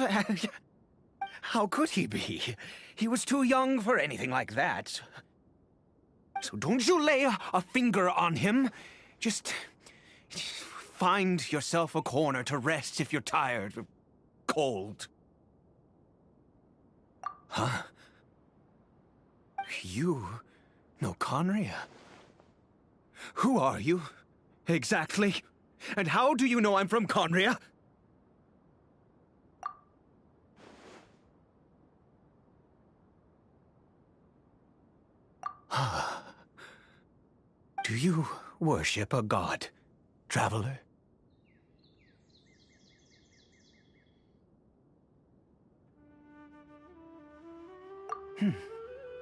How could he be? He was too young for anything like that. So don't you lay a finger on him. Just find yourself a corner to rest if you're tired or cold. Huh? You know Conria? Who are you, exactly? And how do you know I'm from Conria? Do you worship a god, traveler?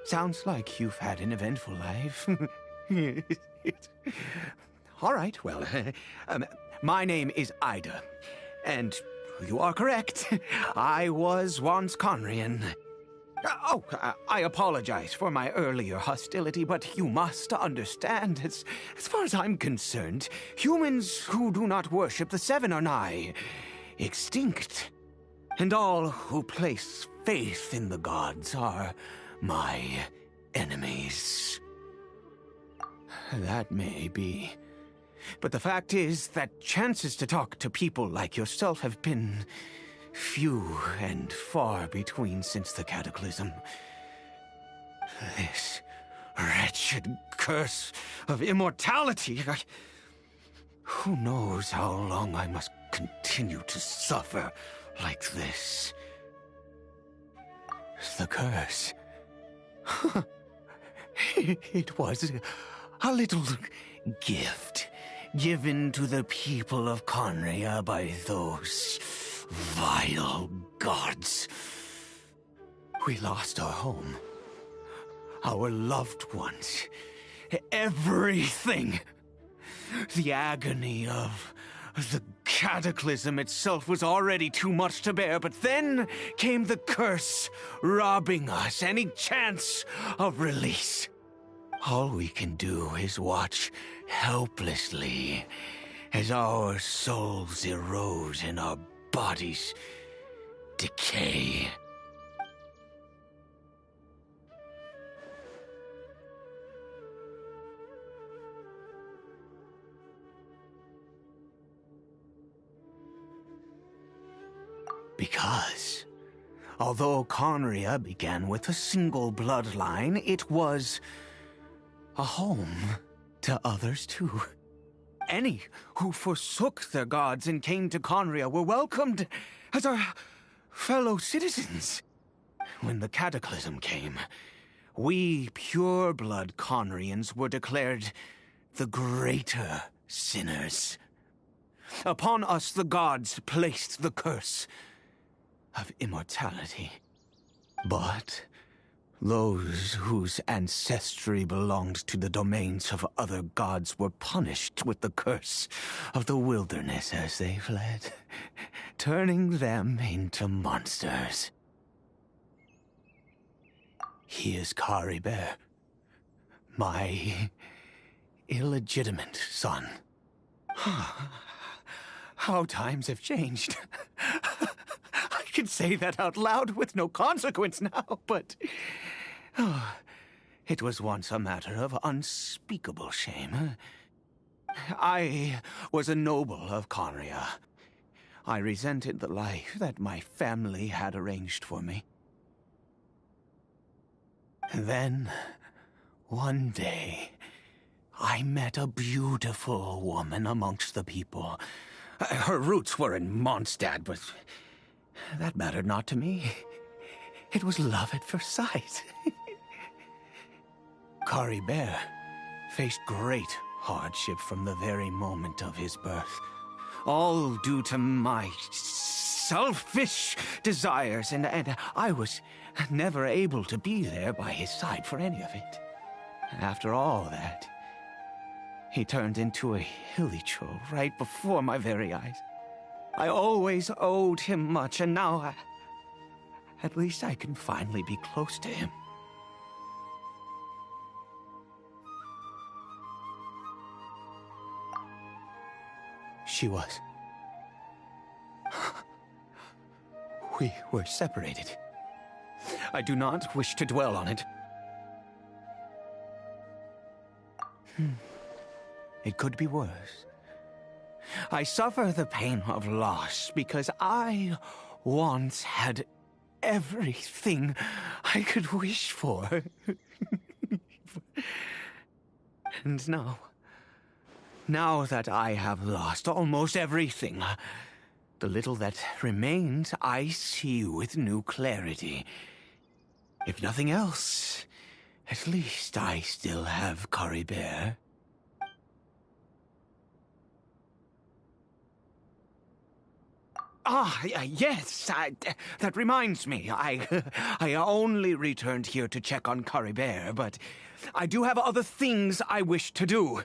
Sounds like you've had an eventful life. All right, well, my name is Ida, and you are correct. I was once Conrian. I apologize for my earlier hostility, but you must understand, as far as I'm concerned, humans who do not worship the Seven are nigh extinct. And all who place faith in the gods are my enemies. That may be. But the fact is that chances to talk to people like yourself have been few and far between since the cataclysm. This wretched curse of immortality. Who knows how long I must continue to suffer like this? The curse. It was a little gift given to the people of Conria by those vile gods. We lost our home, our loved ones, everything. The agony of the cataclysm itself was already too much to bear, but then came the curse, robbing us any chance of release. All we can do is watch helplessly as our souls erode and our bodies decay. Because, although Conria began with a single bloodline, it was a home to others too. Any who forsook their gods and came to Conria were welcomed as our fellow citizens. When the cataclysm came, we pure-blood Conrians were declared the greater sinners. Upon us the gods placed the curse of immortality. But those whose ancestry belonged to the domains of other gods were punished with the curse of the wilderness as they fled, turning them into monsters. He is Kari Bear, my illegitimate son. How times have changed. I can say that out loud with no consequence now, but it was once a matter of unspeakable shame. I was a noble of Conria. I resented the life that my family had arranged for me. Then, one day, I met a beautiful woman amongst the people. Her roots were in Mondstadt, but that mattered not to me. It was love at first sight. Kari Bear faced great hardship from the very moment of his birth. All due to my selfish desires, and I was never able to be there by his side for any of it. After all that, he turned into a hilly troll right before my very eyes. I always owed him much, and now at least I can finally be close to him. She was. We were separated. I do not wish to dwell on it. It could be worse. I suffer the pain of loss because I once had everything I could wish for. And now that I have lost almost everything, the little that remains I see with new clarity. If nothing else, at least I still have Caribert. Yes, that reminds me. I only returned here to check on Caribert, but I do have other things I wish to do.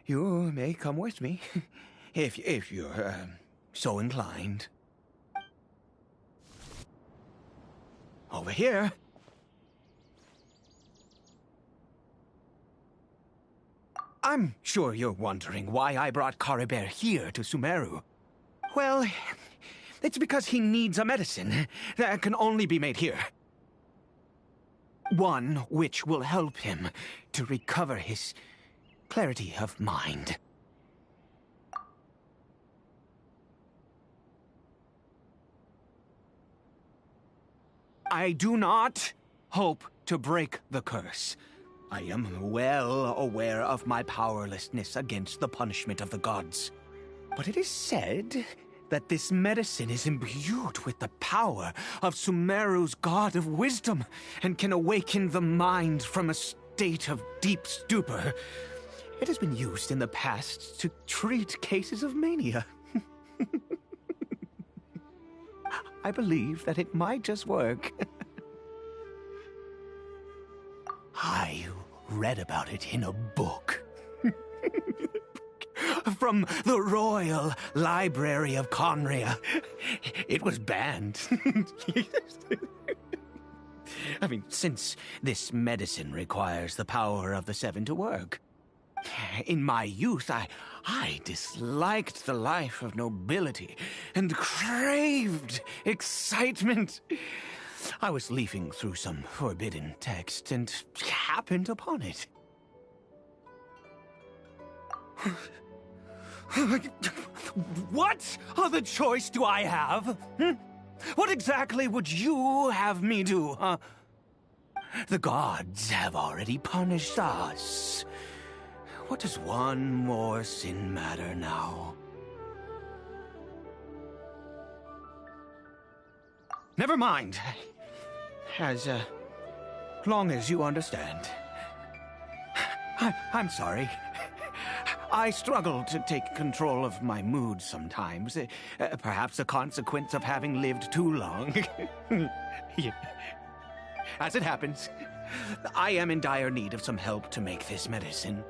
You may come with me, if you're so inclined. Over here. I'm sure you're wondering why I brought Caribert here to Sumeru. Well, it's because he needs a medicine that can only be made here. One which will help him to recover his clarity of mind. I do not hope to break the curse. I am well aware of my powerlessness against the punishment of the gods. But it is said that this medicine is imbued with the power of Sumeru's god of wisdom and can awaken the mind from a state of deep stupor. It has been used in the past to treat cases of mania. I believe that it might just work. I read about it in a book. From the Royal Library of Conria. It was banned. I mean, since this medicine requires the power of the Seven to work. In my youth, I disliked the life of nobility and craved excitement. I was leafing through some forbidden text and happened upon it. What other choice do I have? What exactly would you have me do, huh? The gods have already punished us. What does one more sin matter now? Never mind. As long as you understand. I'm sorry. I struggle to take control of my mood sometimes. Perhaps a consequence of having lived too long. As it happens, I am in dire need of some help to make this medicine.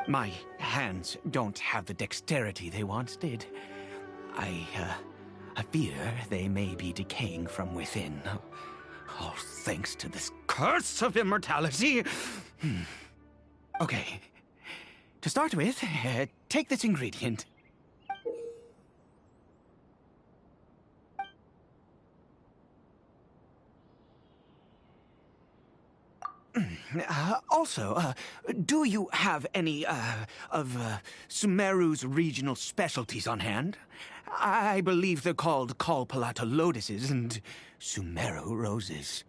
My hands don't have the dexterity they once did. I fear they may be decaying from within. All thanks to this curse of immortality. Okay. To start with, take this ingredient. Also, do you have any, of Sumeru's regional specialties on hand? I believe they're called Kalpalata lotuses and Sumeru roses.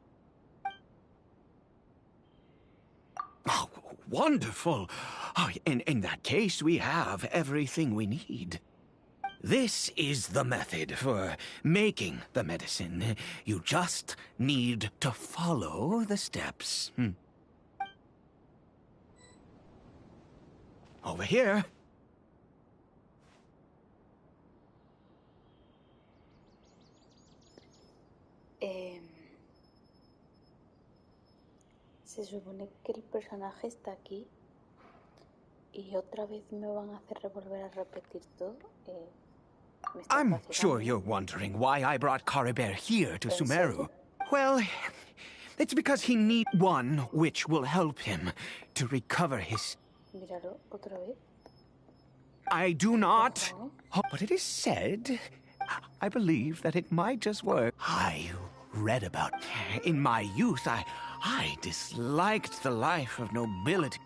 Oh, wonderful! Oh, in that case, we have everything we need. This is the method for making the medicine. You just need to follow the steps. Over here. Se supone que el personaje está aquí y otra vez me van a hacer volver a repetir todo. I'm sure you're wondering why I brought Caribert here to Sumeru. Well, it's because he needs one which will help him to recover his... Míralo, otra vez. I do not... But it is said, I believe that it might just work. I read about... In my youth, I disliked the life of nobility.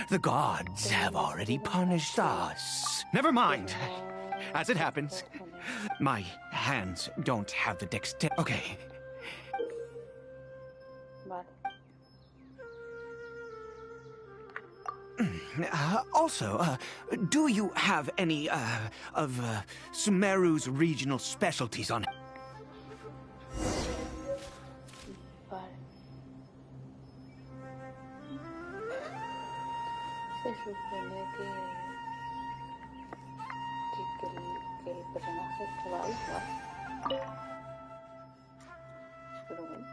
The gods have already punished us. Never mind. as it happens, my hands don't have the dexterity. Okay. Vale. Also, do you have any, of, Sumeru's regional specialties on? Vale. Se supone que el personaje estaba ahí, ¿vale? Pero bueno.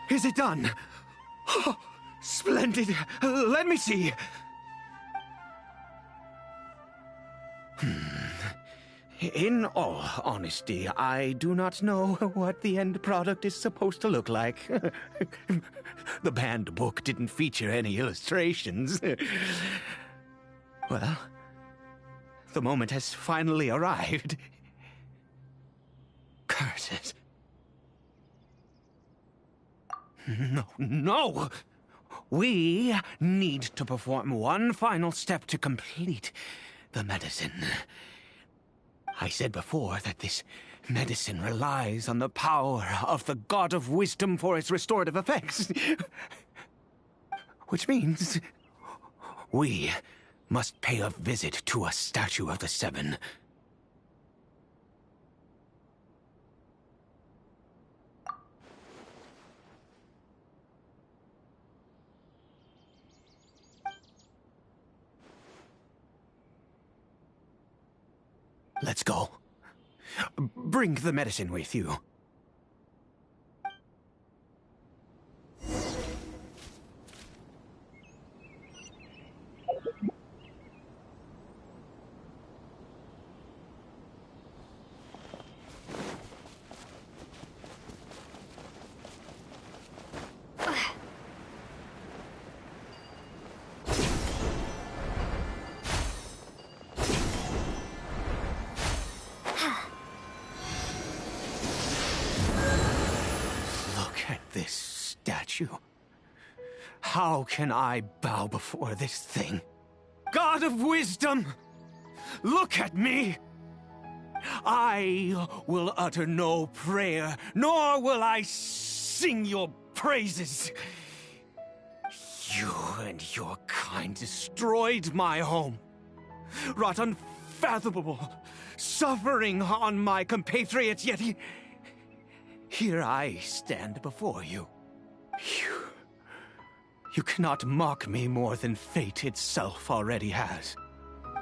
Is it done? Oh, splendid. Let me see. In all honesty, I do not know what the end product is supposed to look like. The banned book didn't feature any illustrations. Well, the moment has finally arrived. Curses. No! We need to perform one final step to complete the medicine. I said before that this medicine relies on the power of the God of Wisdom for its restorative effects. Which means we must pay a visit to a statue of the Seven. Let's go. Bring the medicine with you. How can I bow before this thing? God of Wisdom, look at me! I will utter no prayer, nor will I sing your praises. You and your kind destroyed my home, wrought unfathomable suffering on my compatriots, yet here I stand before you. You cannot mock me more than fate itself already has.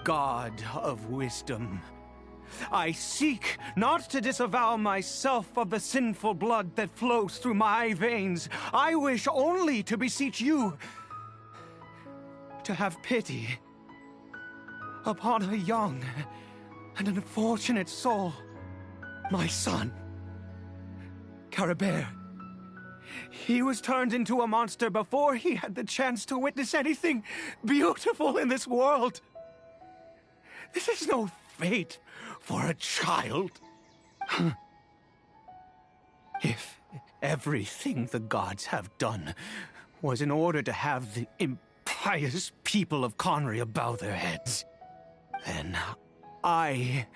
God of Wisdom, I seek not to disavow myself of the sinful blood that flows through my veins. I wish only to beseech you to have pity upon a young and unfortunate soul, my son, Caribert. He was turned into a monster before he had the chance to witness anything beautiful in this world. This is no fate for a child. If everything the gods have done was in order to have the impious people of Conria bow their heads, then I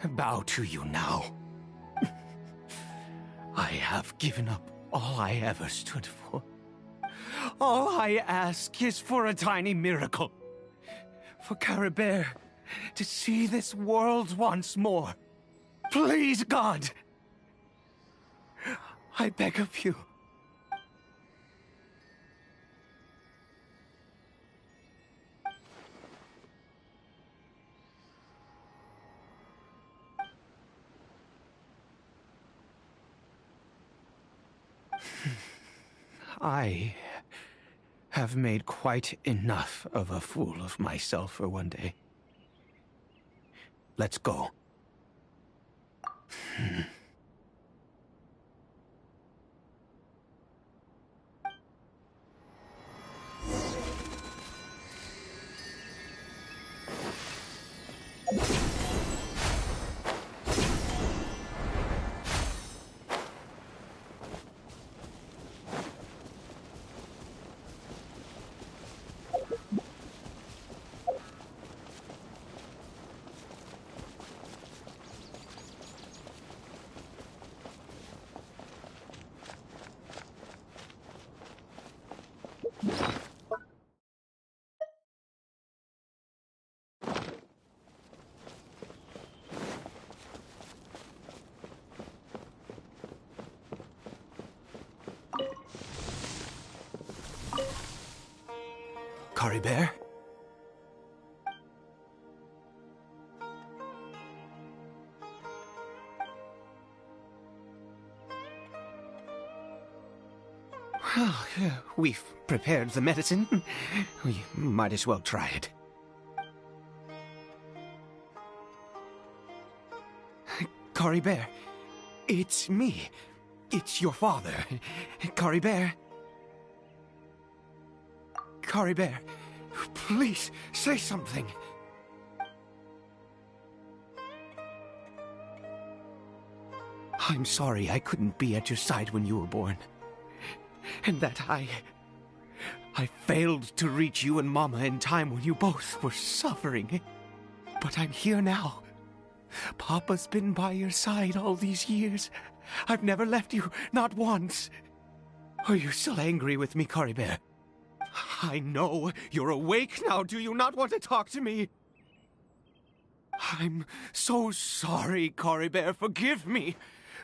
bow to you now. I have given up all I ever stood for. All I ask is for a tiny miracle. For Caribert to see this world once more. Please, God! I beg of you. I have made quite enough of a fool of myself for one day. Let's go. Curry Bear? Well, we've prepared the medicine. We might as well try it. Curry Bear, it's me. It's your father. Curry Bear. Curry Bear, please say something. I'm sorry I couldn't be at your side when you were born. And that I failed to reach you and Mama in time when you both were suffering. But I'm here now. Papa's been by your side all these years. I've never left you, not once. Are you still angry with me, Curry Bear? I know you're awake now. Do you not want to talk to me? I'm so sorry, Curry Bear. Forgive me.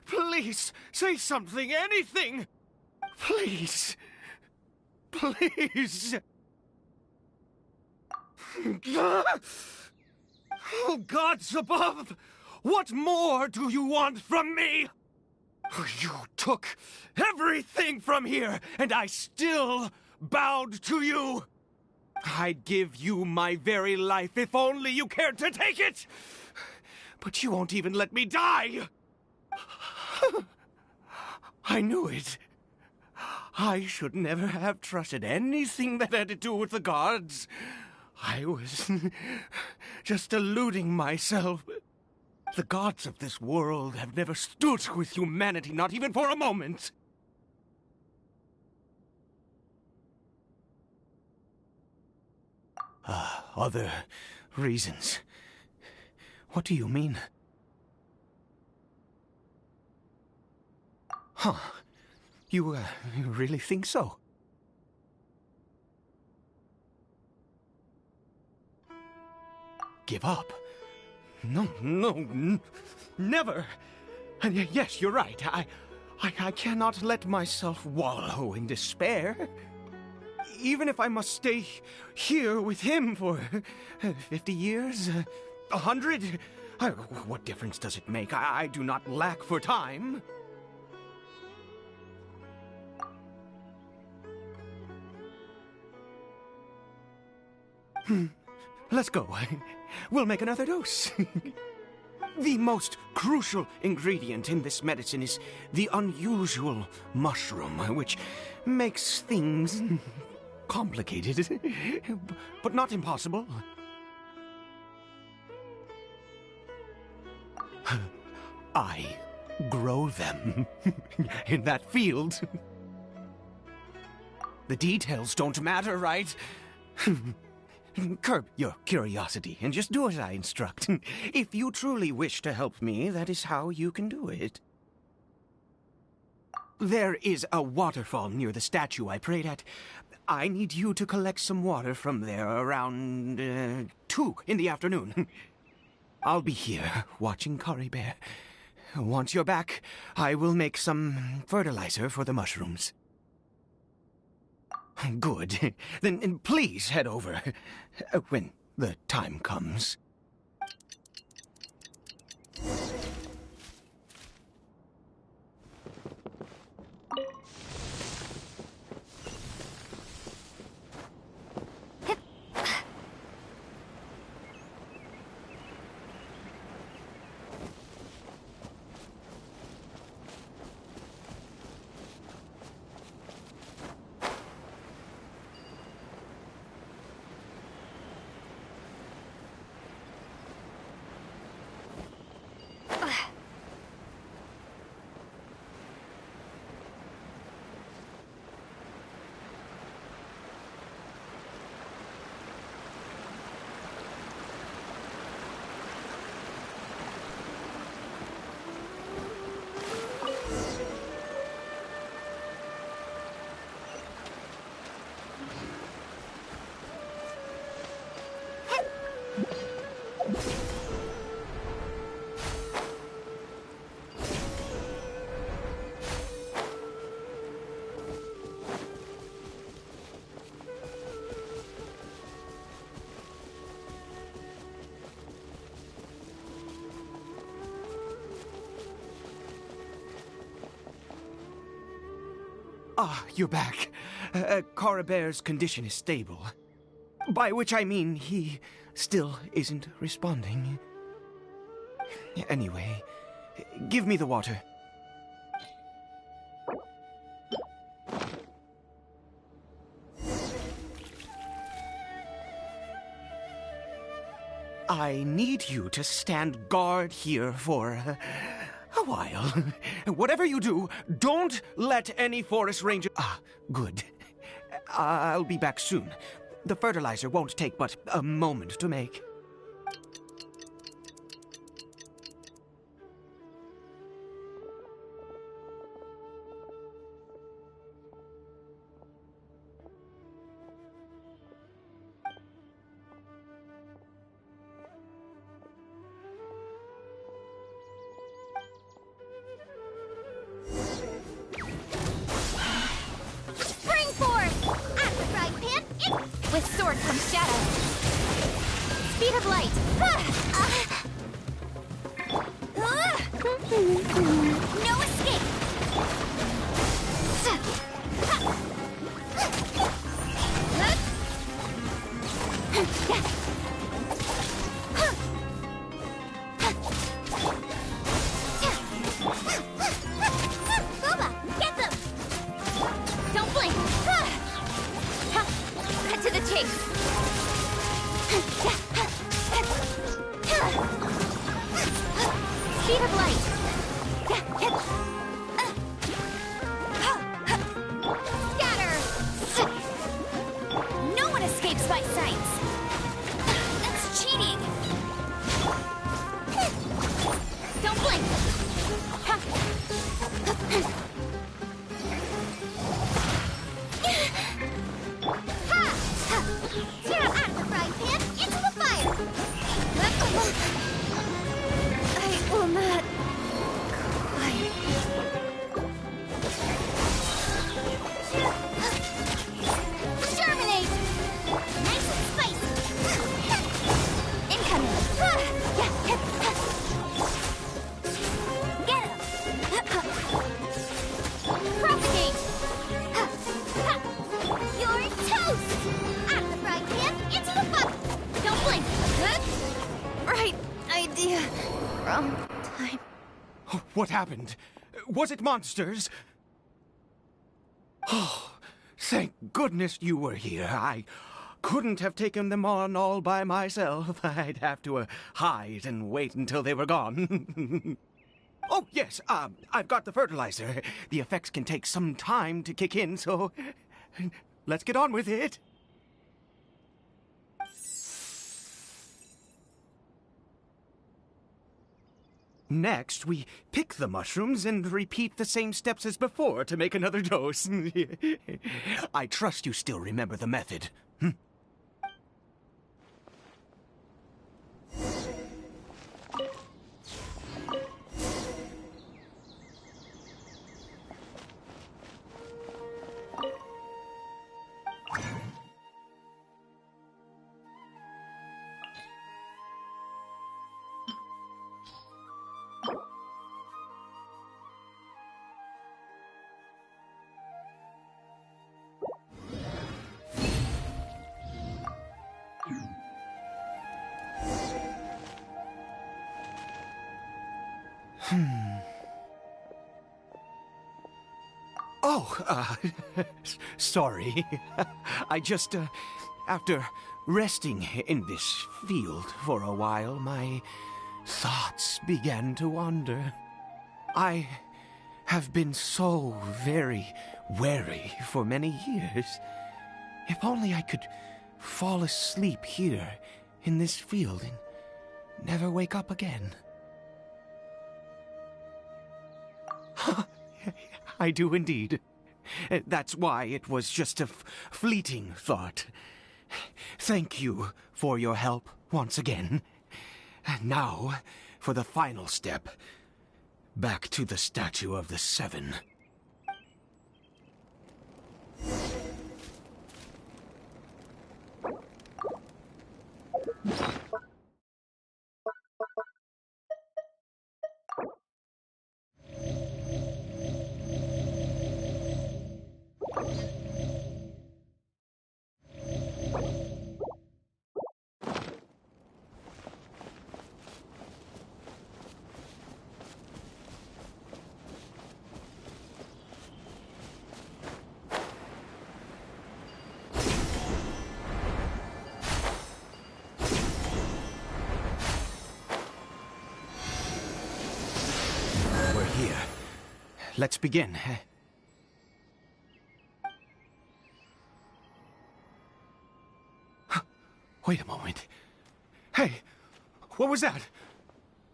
Please, say something, anything. Please. Please. Oh, gods above! What more do you want from me? You took everything from here, and I still bowed to you. I'd give you my very life if only you cared to take it. But you won't even let me die. I knew it. I should never have trusted anything that had to do with the gods. I was just deluding myself. The gods of this world have never stood with humanity, not even for a moment. Other reasons. What do you mean? Huh. You really think so? Give up? No, never. And yes, you're right. I cannot let myself wallow in despair. Even if I must stay here with him for 50 years, 100, what difference does it make? I do not lack for time. Let's go. We'll make another dose. The most crucial ingredient in this medicine is the unusual mushroom, which makes things complicated, but not impossible. I grow them in that field. The details don't matter, right? Curb your curiosity and just do as I instruct. If you truly wish to help me, that is how you can do it. There is a waterfall near the statue I prayed at. I need you to collect some water from there around 2 in the afternoon. I'll be here watching Curry Bear. Once you're back, I will make some fertilizer for the mushrooms. Good. Then please head over when the time comes. Ah, you're back. Coribere's condition is stable. By which I mean he still isn't responding. Anyway, give me the water. I need you to stand guard here for a while. Whatever you do, don't let any forest ranger... Ah, good. I'll be back soon. The fertilizer won't take but a moment to make. With sword comes shadow. Speed of light. No escape. Booba, get them. Don't blink. Cut to the chase. Speed of light. Scatter. No one escapes by sight. That's cheating. Don't blink. Out of the frying pan, into the fire! I will not quite. Germinate! Nice and spicy! Incoming! Get him! Propagate! You're toast! Out of the frying pan, into the fire! Don't blink! Right idea. Wrong time. What happened? Was it monsters? Oh, thank goodness you were here. I couldn't have taken them on all by myself. I'd have to hide and wait until they were gone. Oh, yes, I've got the fertilizer. The effects can take some time to kick in, so let's get on with it. Next, we pick the mushrooms and repeat the same steps as before to make another dose. I trust you still remember the method. Oh, sorry. I just, after resting in this field for a while, my thoughts began to wander. I have been so very wary for many years. If only I could fall asleep here in this field and never wake up again. I do indeed. That's why it was just a fleeting thought. Thank you for your help once again. And now, for the final step. Back to the Statue of the Seven. Here. Let's begin. Wait a moment. Hey, what was that?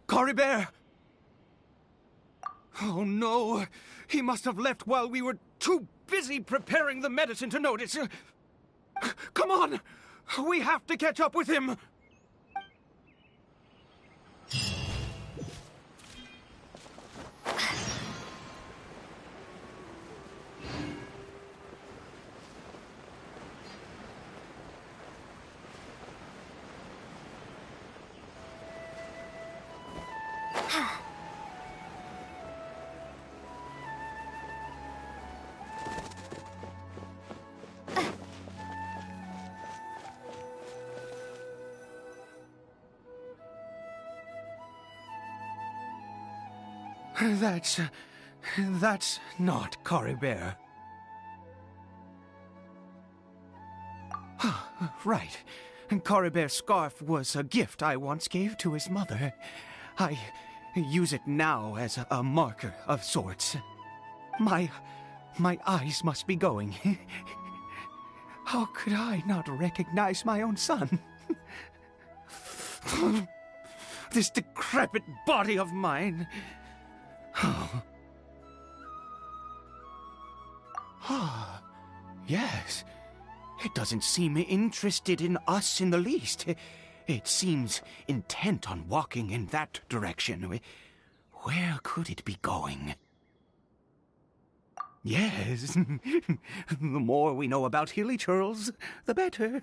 Cory Bear! Oh no, he must have left while we were too busy preparing the medicine to notice. Come on, we have to catch up with him. That's not Cory Bear. Right. Cory Bear's scarf was a gift I once gave to his mother. I use it now as a marker of sorts. My eyes must be going. How could I not recognize my own son? This decrepit body of mine. Yes. It doesn't seem interested in us in the least. It seems intent on walking in that direction. Where could it be going? Yes. The more we know about Hilly Churls, the better.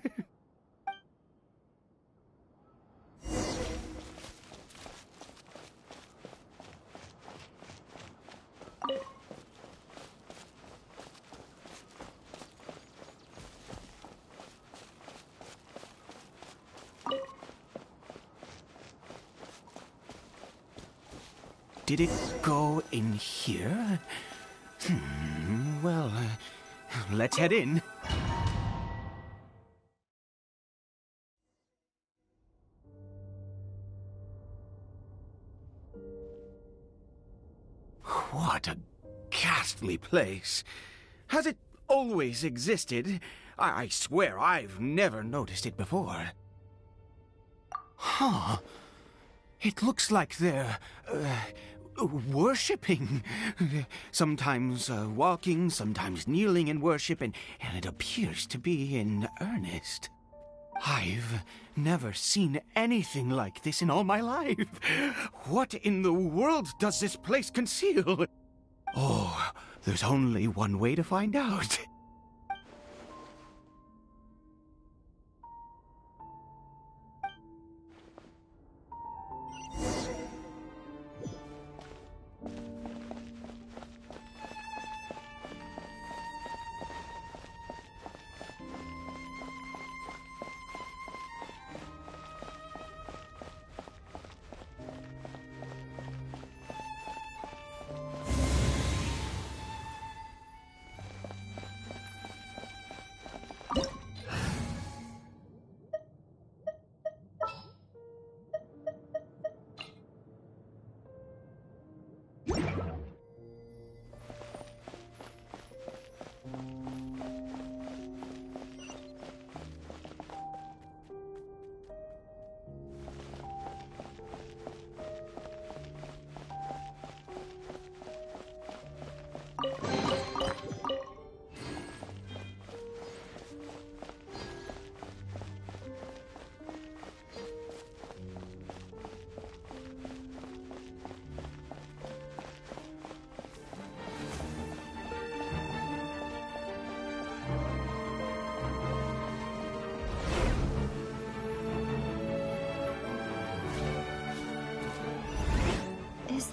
Did it go in here? Well, let's head in. What a ghastly place. Has it always existed? I swear I've never noticed it before. Huh. It looks like they're, worshipping. Sometimes walking, sometimes kneeling in worship, and it appears to be in earnest. I've never seen anything like this in all my life. What in the world does this place conceal? Oh, there's only one way to find out.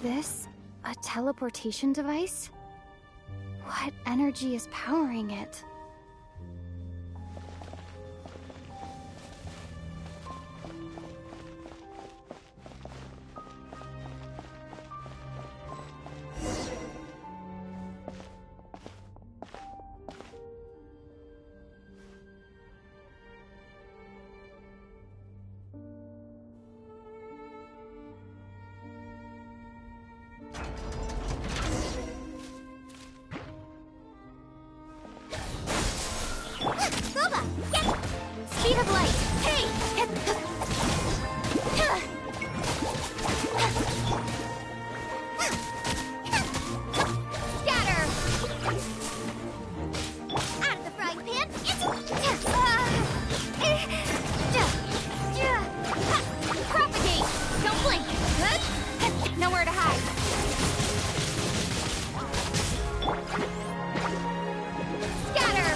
this a teleportation device? What energy is powering it? Boba, get speed of light. Hey! Scatter! Out of the frying pan, propagate! Don't blink! Nowhere to hide. Scatter!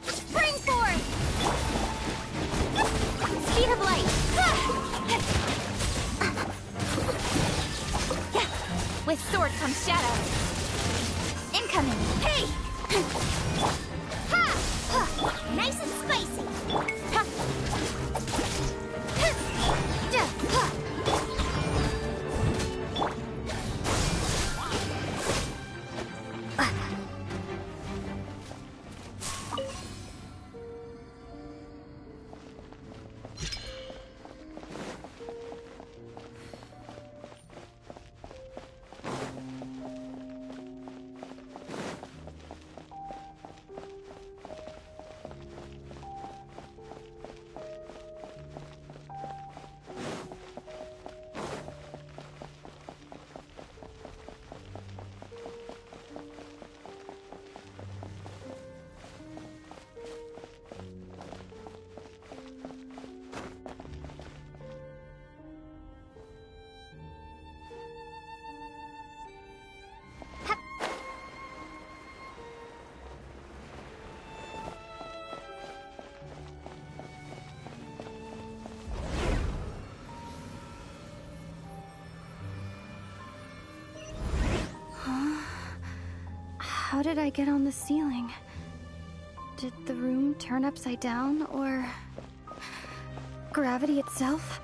Spring forth! Speed of light! With sword comes shadow. Incoming! Hey! Ha! Nice and spicy! Ha! How did I get on the ceiling? Did the room turn upside down, or gravity itself?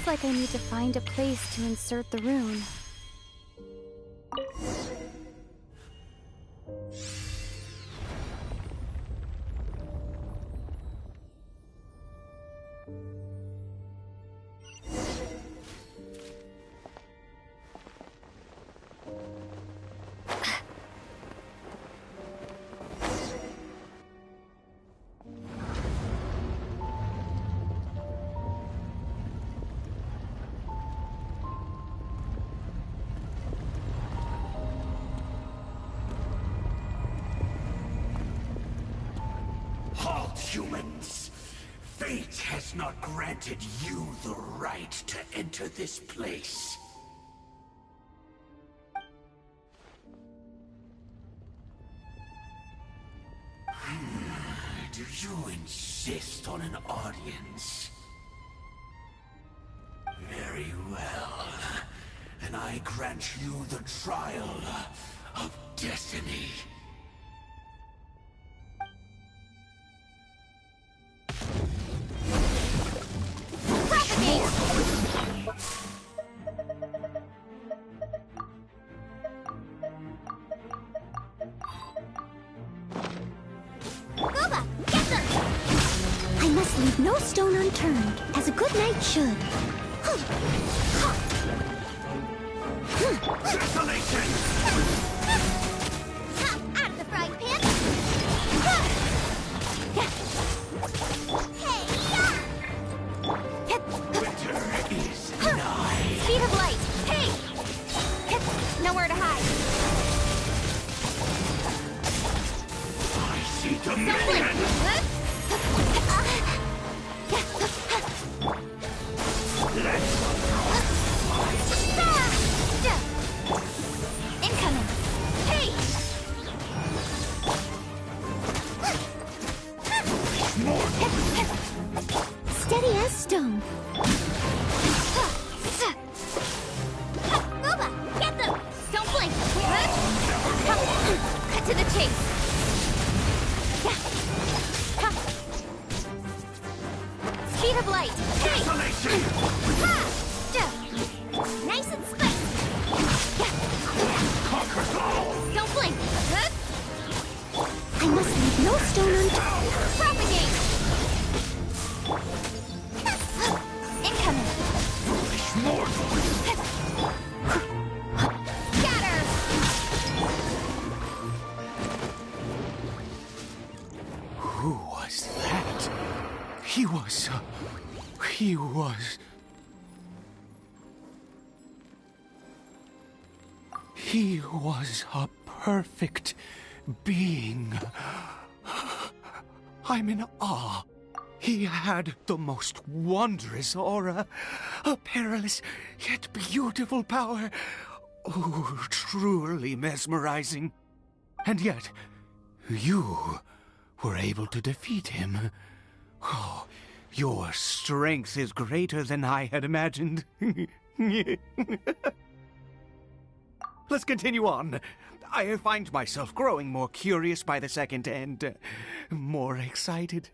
Looks like I need to find a place to insert the rune. Halt, humans! Fate has not granted you the right to enter this place. Do you insist on an audience? Very well. Then I grant you the trial of destiny. Boba, get them! I must leave no stone unturned, as a good knight should. Desolation! Out of the frying pan! Winter is nigh. Speed of light! Hey! Nowhere to hide. I see dominion! Incoming! Hey! Steady as stone. Boba, get them! Don't blink! Cut to the chase! Speed of light! Hey! Desolation! Nice and spicy! Conquers all! Don't blink! I must leave no stone unturned. Propagate! Incoming! Foolish mortal! Scatter! Who was that? He was... He was a perfect being. I'm in awe. He had the most wondrous aura, a perilous yet beautiful power. Oh, truly mesmerizing. And yet, you were able to defeat him. Oh, your strength is greater than I had imagined. Let's continue on. I find myself growing more curious by the second and more excited.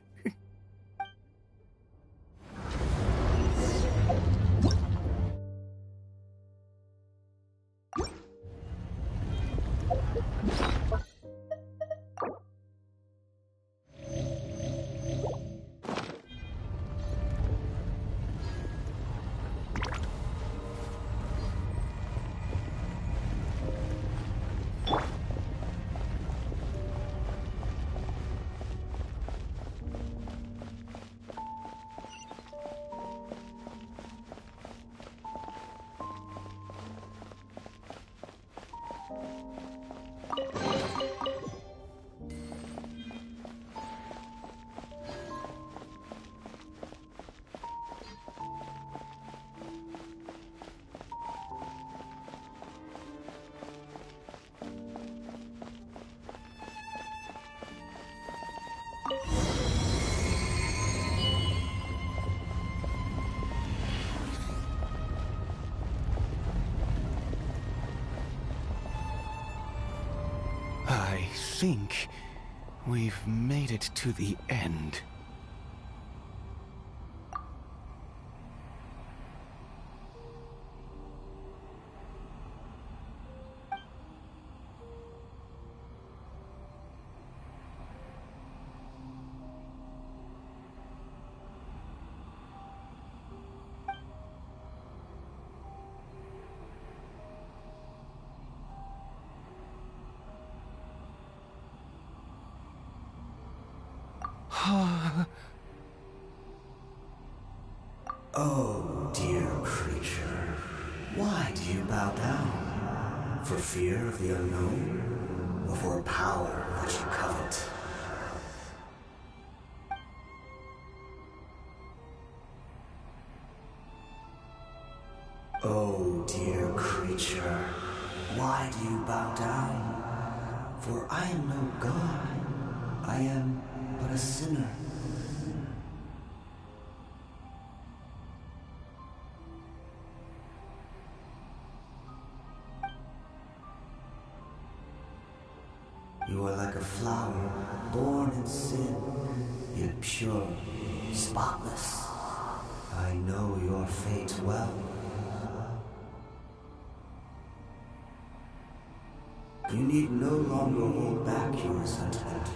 I think we've made it to the end. Oh, dear creature, why do you bow down? For fear of the unknown? Or for a power that you covet? Oh, dear creature, why do you bow down? For I am no god. I am but a sinner. You are like a flower, born in sin, yet pure, spotless. I know your fate well. You need no longer hold back your resentment,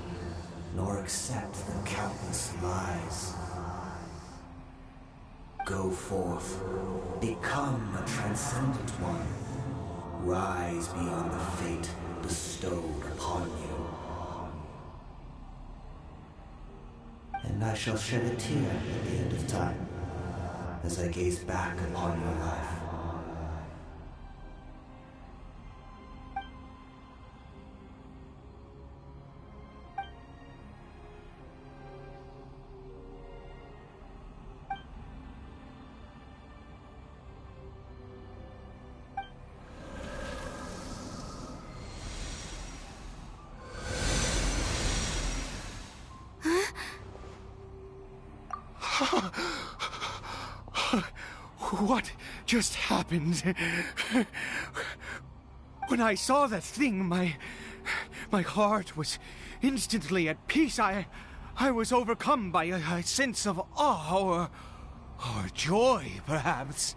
nor accept the countless lies. Go forth, become a transcendent one. Rise beyond the fate bestowed upon you. And I shall shed a tear at the end of time, as I gaze back upon your life. What just happened? When I saw that thing, my heart was instantly at peace. I was overcome by a sense of awe or joy, perhaps.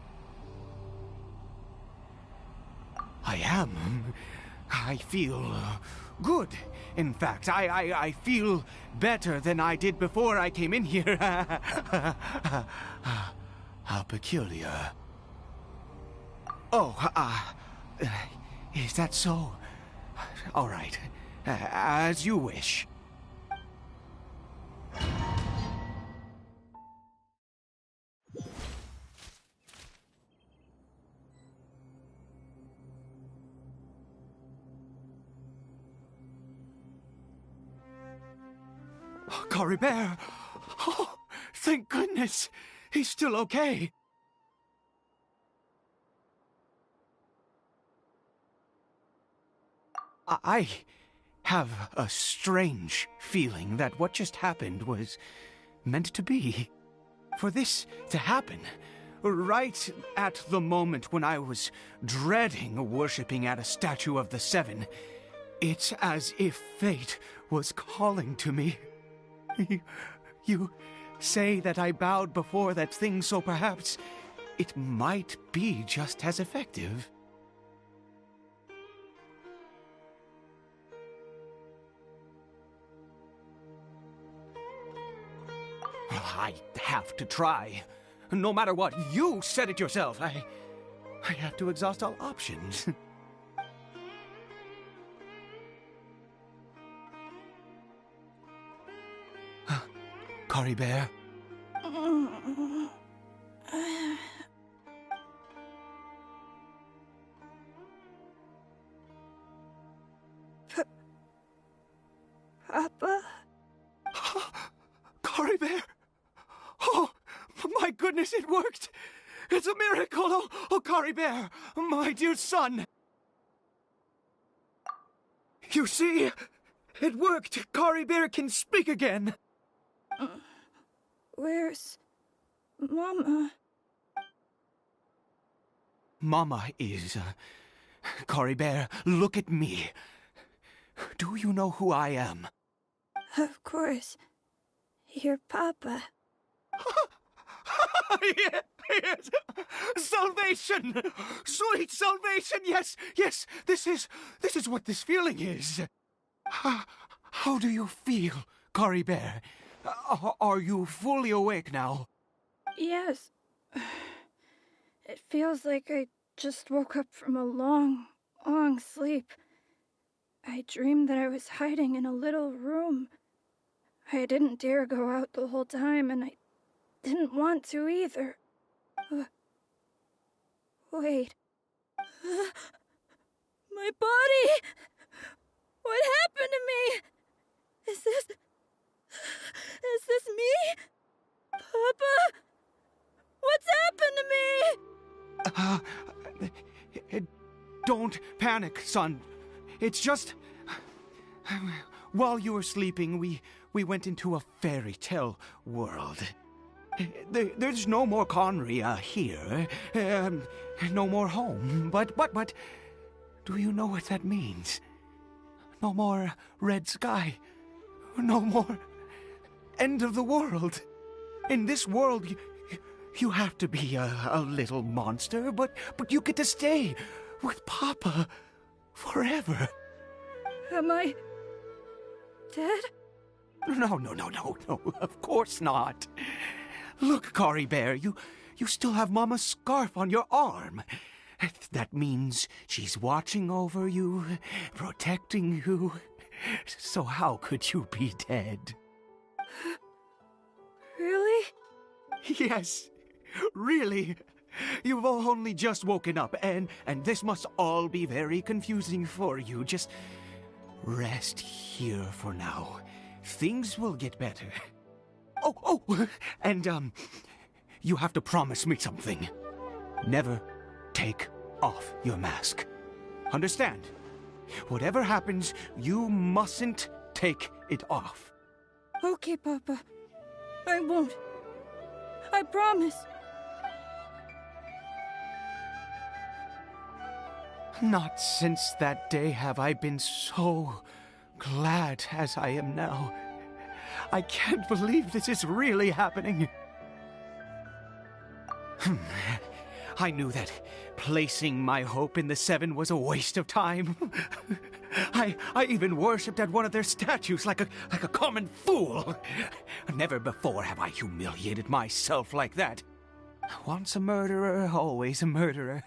I feel good. In fact, I feel better than I did before I came in here. How peculiar. Oh, is that so? All right, as you wish. Caribert! Oh, thank goodness! He's still okay. I have a strange feeling that what just happened was meant to be. For this to happen, right at the moment when I was dreading worshipping at a statue of the Seven, it's as if fate was calling to me. You say that I bowed before that thing, so perhaps it might be just as effective. I have to try. No matter what, you said it yourself. I have to exhaust all options. Caribert? Papa? Caribert? Oh, my goodness, it worked! It's a miracle! Oh, Caribert, my dear son! You see? It worked! Caribert can speak again! Where's Mama? Mama is... Caribert, look at me. Do you know who I am? Of course. Your Papa. Yes! Salvation! Sweet salvation! Yes, yes! This is what this feeling is. How do you feel, Caribert? Are you fully awake now? Yes. It feels like I just woke up from a long, long sleep. I dreamed that I was hiding in a little room. I didn't dare go out the whole time, and I didn't want to either. Wait. My body! What happened to me? Is this me? Papa? What's happened to me? Don't panic, son. It's just... While you were sleeping, we went into a fairy tale world. There's no more Conria here. No more home. But... Do you know what that means? No more red sky. No more end of the world. In this world, you have to be a little monster, but you get to stay with Papa forever. Am I dead? No, of course not. Look, Cory Bear, you still have Mama's scarf on your arm. That means she's watching over you, protecting you. So how could you be dead? Really? Yes, really. You've only just woken up, and this must all be very confusing for you. Just rest here for now. Things will get better. Oh, and, you have to promise me something. Never take off your mask. Understand? Whatever happens, you mustn't take it off. Okay, Papa. I won't. I promise. Not since that day have I been so glad as I am now. I can't believe this is really happening. I knew that placing my hope in the Seven was a waste of time. I even worshipped at one of their statues like a common fool. Never before have I humiliated myself like that. Once a murderer, always a murderer.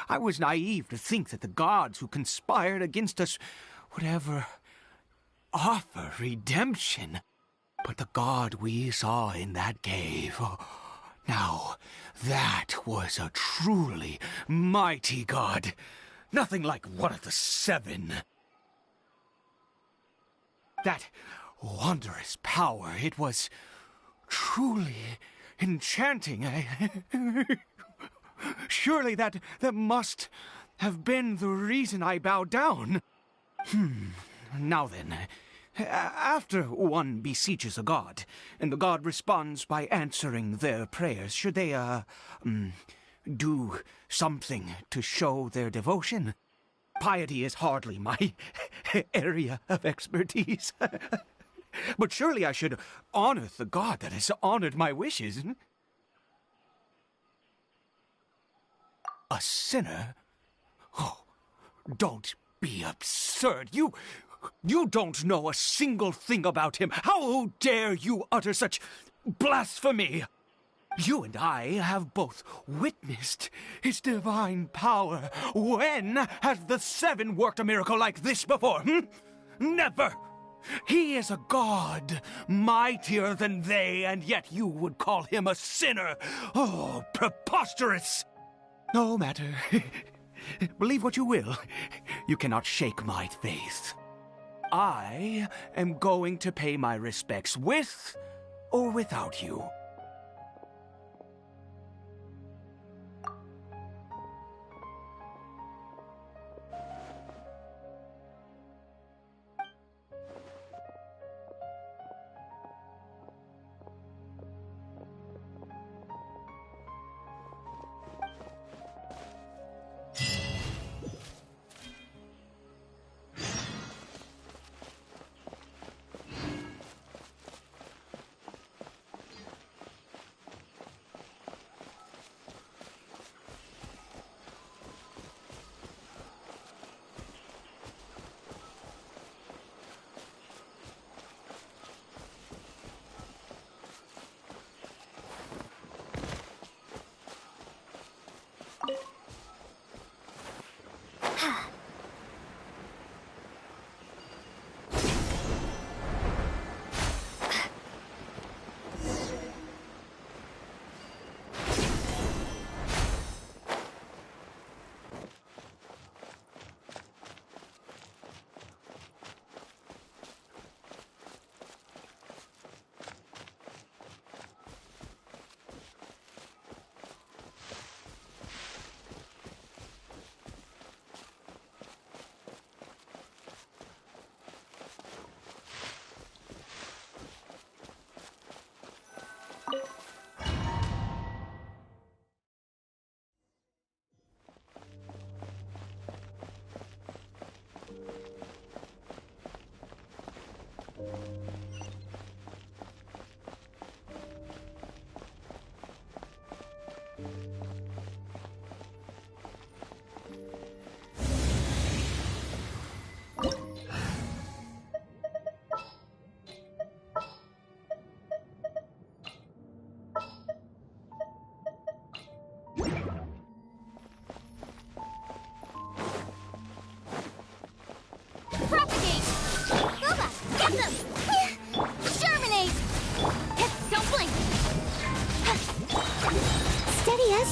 I was naive to think that the gods who conspired against us would ever offer redemption. But the god we saw in that cave... Now, that was a truly mighty god. Nothing like one of the Seven. That wondrous power, it was truly enchanting. Surely that must have been the reason I bowed down. Now then... After one beseeches a god, and the god responds by answering their prayers, should they, do something to show their devotion? Piety is hardly my area of expertise. But surely I should honor the god that has honored my wishes. A sinner? Oh, don't be absurd. You don't know a single thing about him. How dare you utter such blasphemy? You and I have both witnessed his divine power. When has the Seven worked a miracle like this before? Never! He is a god, mightier than they, and yet you would call him a sinner. Oh, preposterous! No matter. Believe what you will. You cannot shake my faith. I am going to pay my respects with or without you.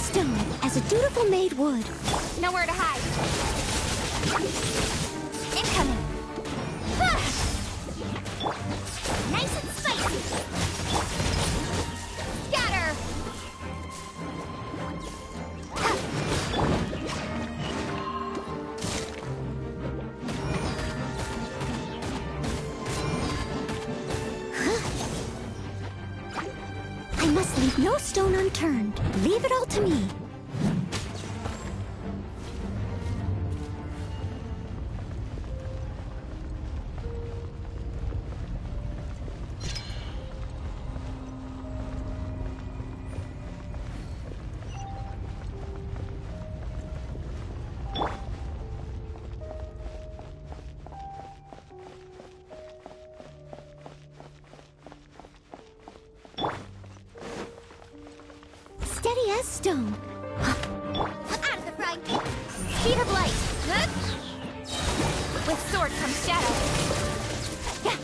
stone, as a dutiful maid would. Nowhere to hide. Incoming. Ah! Nice and spicy. Scatter. I must leave no stone unturned. Leave it all to me. Steady as stone. Out of the frying pan. Speed of light. Huh? With sword comes shadow. Yeah.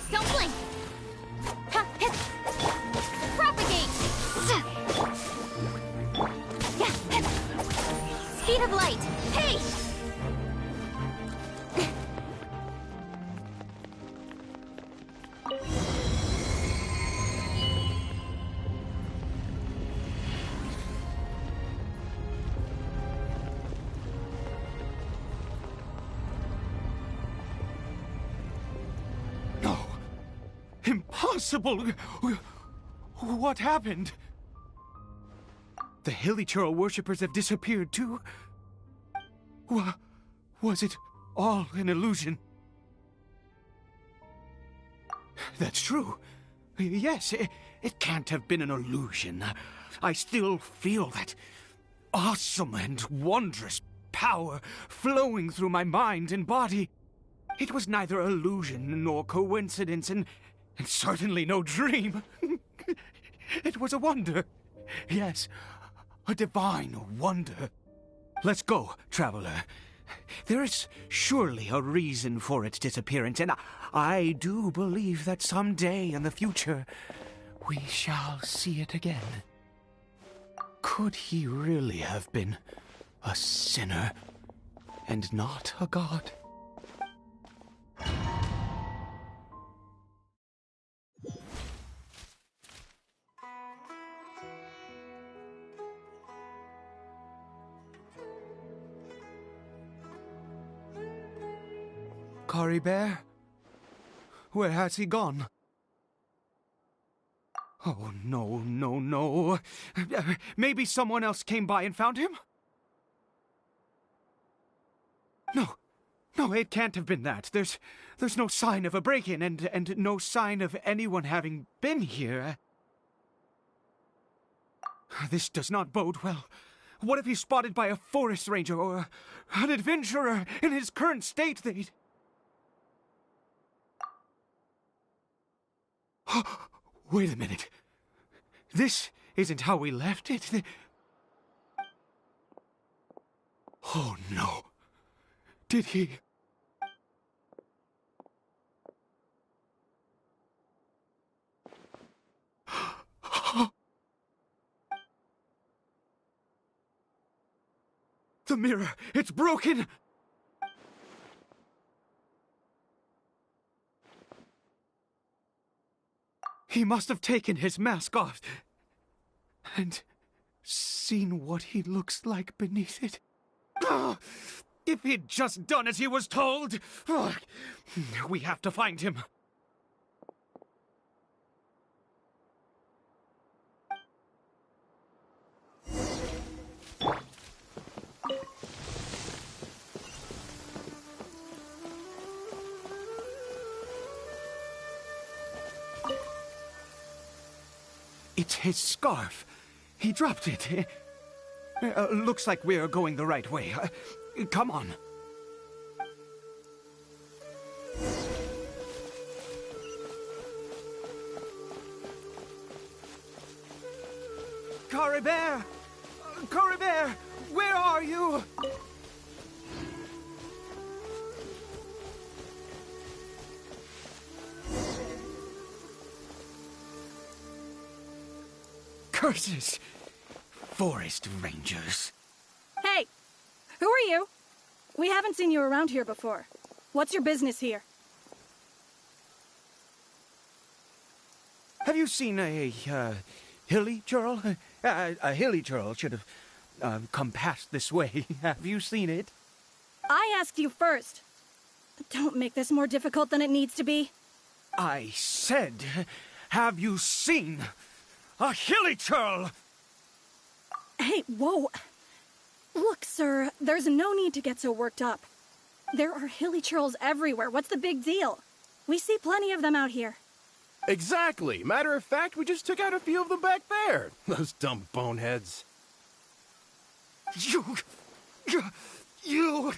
Don't blink! Ha, hit. Propagate! Yeah. Speed of light! Hey! Impossible! What happened? The Hilly worshippers have disappeared too? Was it all an illusion? That's true. Yes, it can't have been an illusion. I still feel that awesome and wondrous power flowing through my mind and body. It was neither illusion nor coincidence, and certainly no dream. It was a wonder. Yes, a divine wonder. Let's go, traveler. There is surely a reason for its disappearance, and I do believe that someday in the future we shall see it again. Could he really have been a sinner and not a god? Cory Bear? Where has he gone? Oh, no, no, no. Maybe someone else came by and found him? No, it can't have been that. There's no sign of a break-in and no sign of anyone having been here. This does not bode well. What if he's spotted by a forest ranger or an adventurer in his current state? They'd... Wait a minute. This isn't how we left it. Oh, no. Did he... The mirror! It's broken! He must have taken his mask off and seen what he looks like beneath it. If he'd just done as he was told! Ugh. We have to find him. It's his scarf. He dropped it. Looks like we're going the right way. Come on. Caribert! Caribert! Where are you? Curses! Forest Rangers. Hey! Who are you? We haven't seen you around here before. What's your business here? Have you seen a hilly churl? A hilly churl should have come past this way. Have you seen it? I asked you first. Don't make this more difficult than it needs to be. I said, have you seen a hilly churl? Hey, whoa. Look, sir, there's no need to get so worked up. There are hilly churls everywhere. What's the big deal? We see plenty of them out here. Exactly. Matter of fact, we just took out a few of them back there. Those dumb boneheads. You...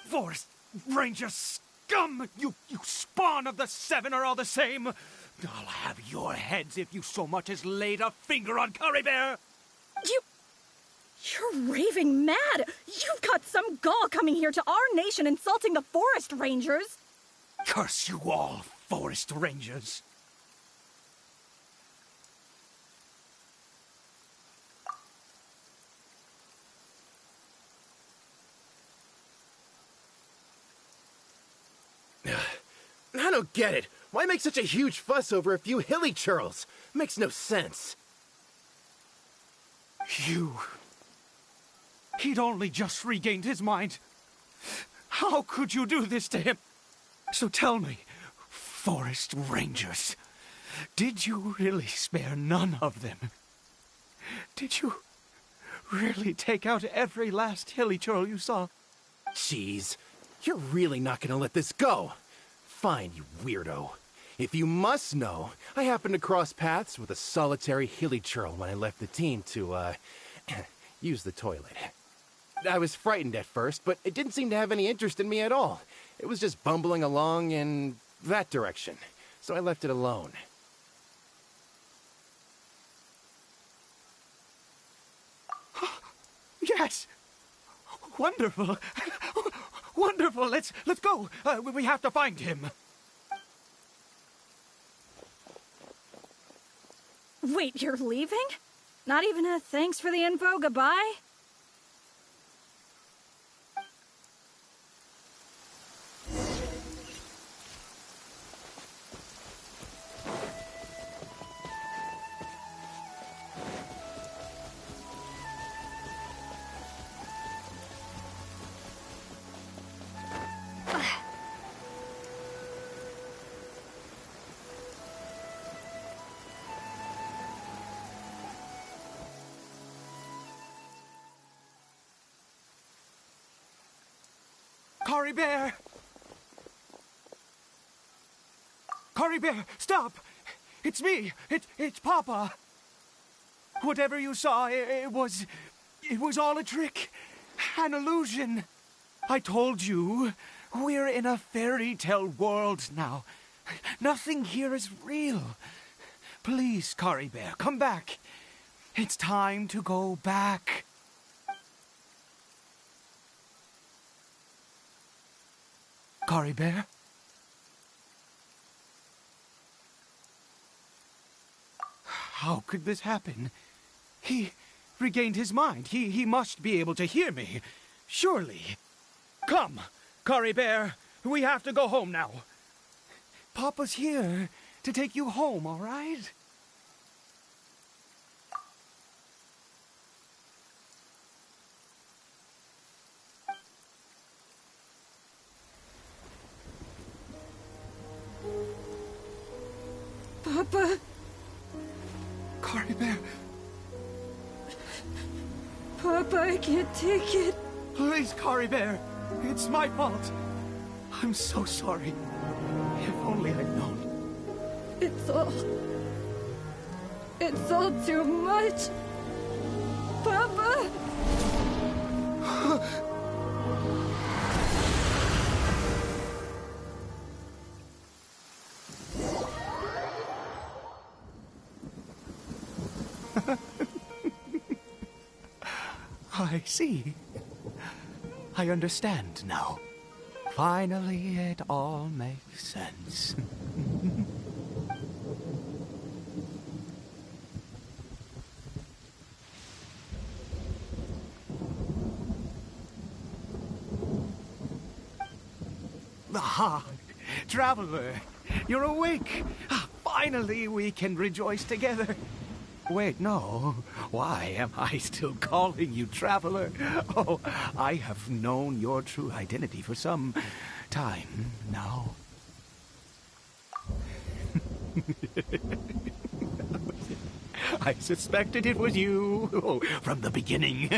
Forest Ranger scum! You spawn of the Seven are all the same! I'll have your heads if you so much as laid a finger on Caribert! You're raving mad! You've got some gall coming here to our nation insulting the Forest Rangers! Curse you all, Forest Rangers! I don't get it. Why make such a huge fuss over a few hilly churls? Makes no sense. He'd only just regained his mind. How could you do this to him? So tell me, Forest Rangers, did you really spare none of them? Did you really take out every last hilly churl you saw? Jeez, you're really not gonna let this go. Fine, you weirdo. If you must know, I happened to cross paths with a solitary hilly churl when I left the team to, use the toilet. I was frightened at first, but it didn't seem to have any interest in me at all. It was just bumbling along in that direction, so I left it alone. Yes! Wonderful! Wonderful! Let's go! We have to find him! Wait, you're leaving? Not even a thanks for the info, goodbye? Caribert! Caribert, stop! It's me! It's Papa! Whatever you saw, it was all a trick. An illusion. I told you, we're in a fairy tale world now. Nothing here is real. Please, Caribert, come back. It's time to go back. Caribert? How could this happen? He regained his mind. He must be able to hear me. Surely. Come, Caribert. We have to go home now. Papa's here to take you home, all right? Papa? Cory Bear, Papa, I can't take it. please, Cory Bear. It's my fault. I'm so sorry. If only I'd known. It's all too much. Papa! I see. I understand now. Finally, it all makes sense. Ah, Traveler, you're awake. Finally, we can rejoice together. Wait, no. Why am I still calling you Traveler? Oh, I have known your true identity for some time now. I suspected it was you from the beginning.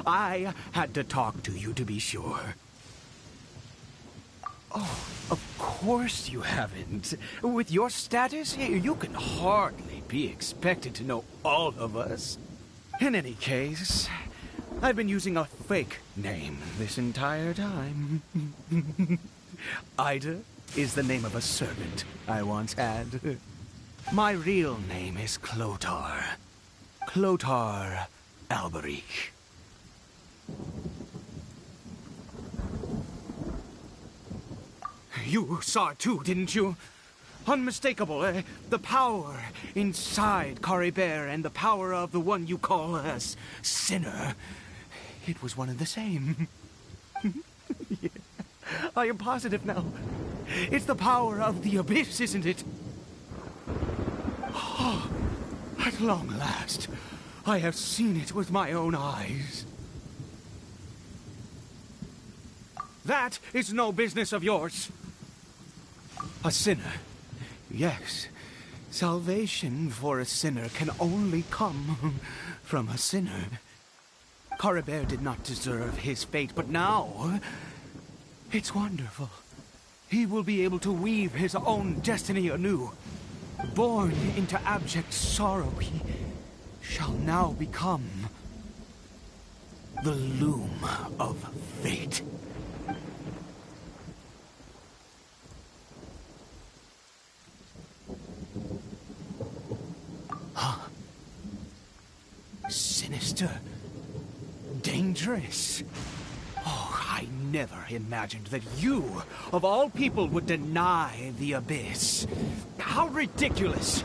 I had to talk to you to be sure. Oh, of course you haven't. With your status, you can hardly be expected to know all of us. In any case, I've been using a fake name this entire time. Ida is the name of a servant I once had. My real name is Clotar. Clotar Alberich. You saw it too, didn't you? Unmistakable, eh? The power inside Cory Bear and the power of the one you call a sinner. It was one and the same. Yeah. I am positive now. It's the power of the abyss, isn't it? Oh, at long last, I have seen it with my own eyes. That is no business of yours. A sinner. Yes. Salvation for a sinner can only come from a sinner. Cory Bear did not deserve his fate, but now it's wonderful. He will be able to weave his own destiny anew. Born into abject sorrow, he shall now become the loom of fate. Sinister. Dangerous. Oh, I never imagined that you, of all people, would deny the abyss. How ridiculous.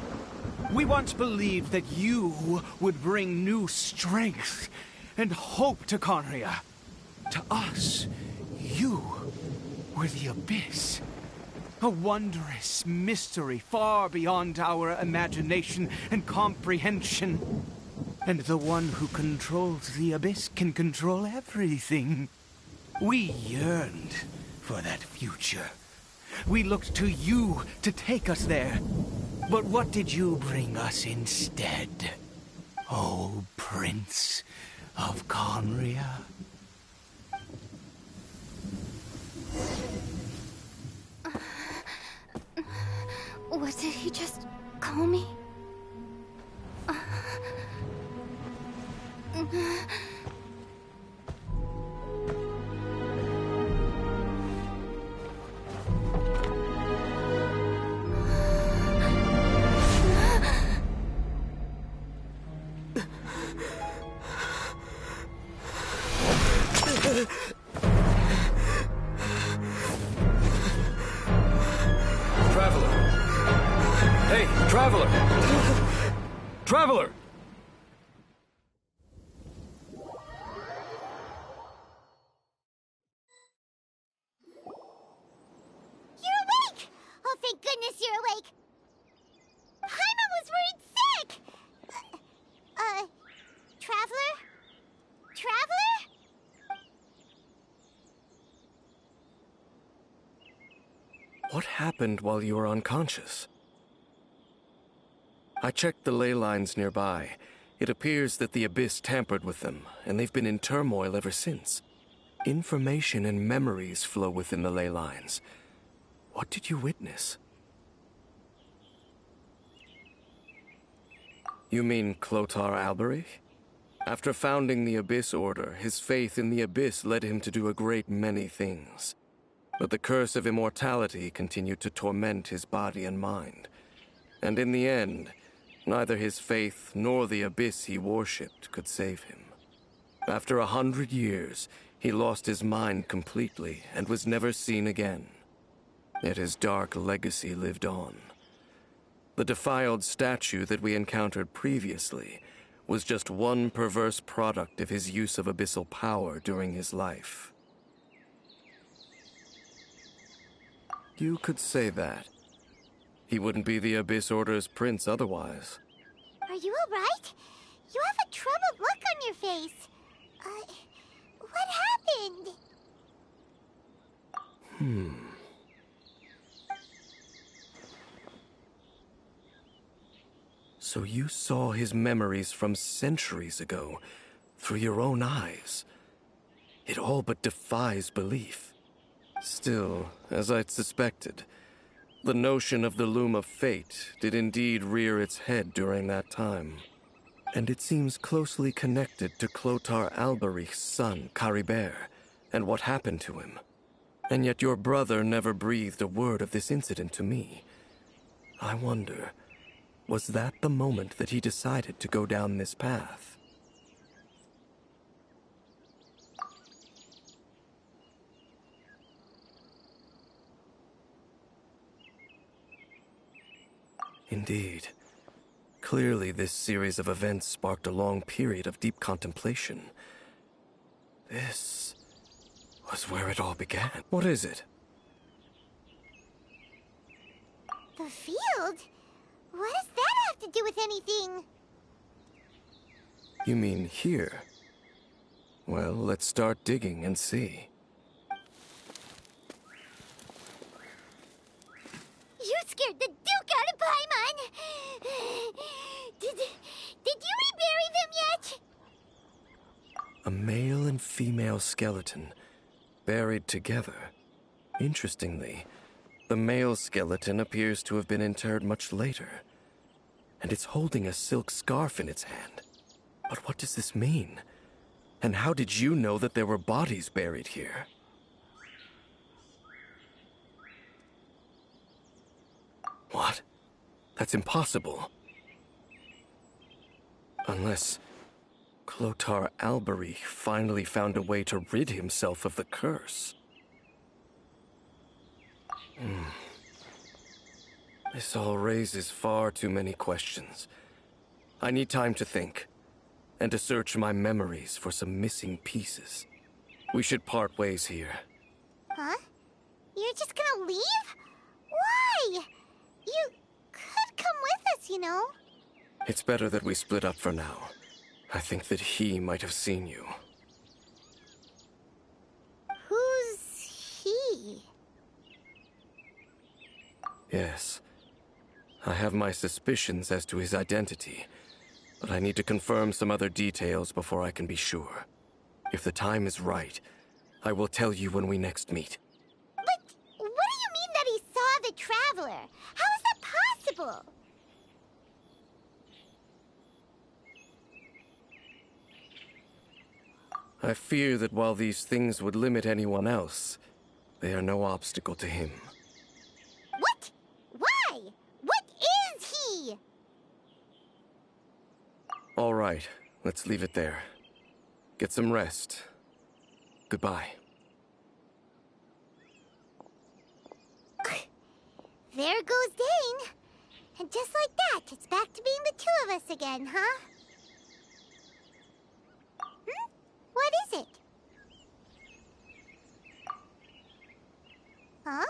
We once believed that you would bring new strength and hope to Conria. To us, you were the abyss. A wondrous mystery far beyond our imagination and comprehension. And the one who controls the abyss can control everything. We yearned for that future. We looked to you to take us there. But what did you bring us instead? Oh, Prince of Conria. What did he just call me? Traveler! Hey, Traveler! Traveler! You're awake! Oh, thank goodness you're awake! Paimon was worried sick! Traveler? Traveler? What happened while you were unconscious? I checked the ley lines nearby. It appears that the Abyss tampered with them, and they've been in turmoil ever since. Information and memories flow within the ley lines. What did you witness? You mean Clotar Alberich? After founding the Abyss Order, his faith in the Abyss led him to do a great many things. But the curse of immortality continued to torment his body and mind. And in the end, neither his faith nor the Abyss he worshipped could save him. After 100 years, he lost his mind completely and was never seen again. Yet his dark legacy lived on. The defiled statue that we encountered previously was just one perverse product of his use of abyssal power during his life. You could say that. He wouldn't be the Abyss Order's prince otherwise. Are you alright? You have a troubled look on your face. What happened? So you saw his memories from centuries ago through your own eyes. It all but defies belief. Still, as I'd suspected, the notion of the Loom of Fate did indeed rear its head during that time. And it seems closely connected to Clotar Alberich's son, Caribert, and what happened to him. And yet your brother never breathed a word of this incident to me. I wonder, was that the moment that he decided to go down this path? Indeed. Clearly, this series of events sparked a long period of deep contemplation. This was where it all began. What is it? The field? What does that have to do with anything? You mean here? Well, let's start digging and see. You scared the Duke out of Paimon! Did you rebury them yet? A male and female skeleton, buried together. Interestingly, the male skeleton appears to have been interred much later, and it's holding a silk scarf in its hand. But what does this mean? And how did you know that there were bodies buried here? What? That's impossible. Unless Clotar Alberich finally found a way to rid himself of the curse. This all raises far too many questions. I need time to think, and to search my memories for some missing pieces. We should part ways here. Huh? You're just gonna leave? Why? You could come with us, you know. It's better that we split up for now. I think that he might have seen you. Who's he? Yes. I have my suspicions as to his identity, but I need to confirm some other details before I can be sure. If the time is right, I will tell you when we next meet. But what do you mean that he saw the Traveler? How is that possible? I fear that while these things would limit anyone else, they are no obstacle to him. What? Why? What is he? All right, let's leave it there. Get some rest. Goodbye. There goes Dane. And just like that, it's back to being the two of us again, huh? What is it? Huh?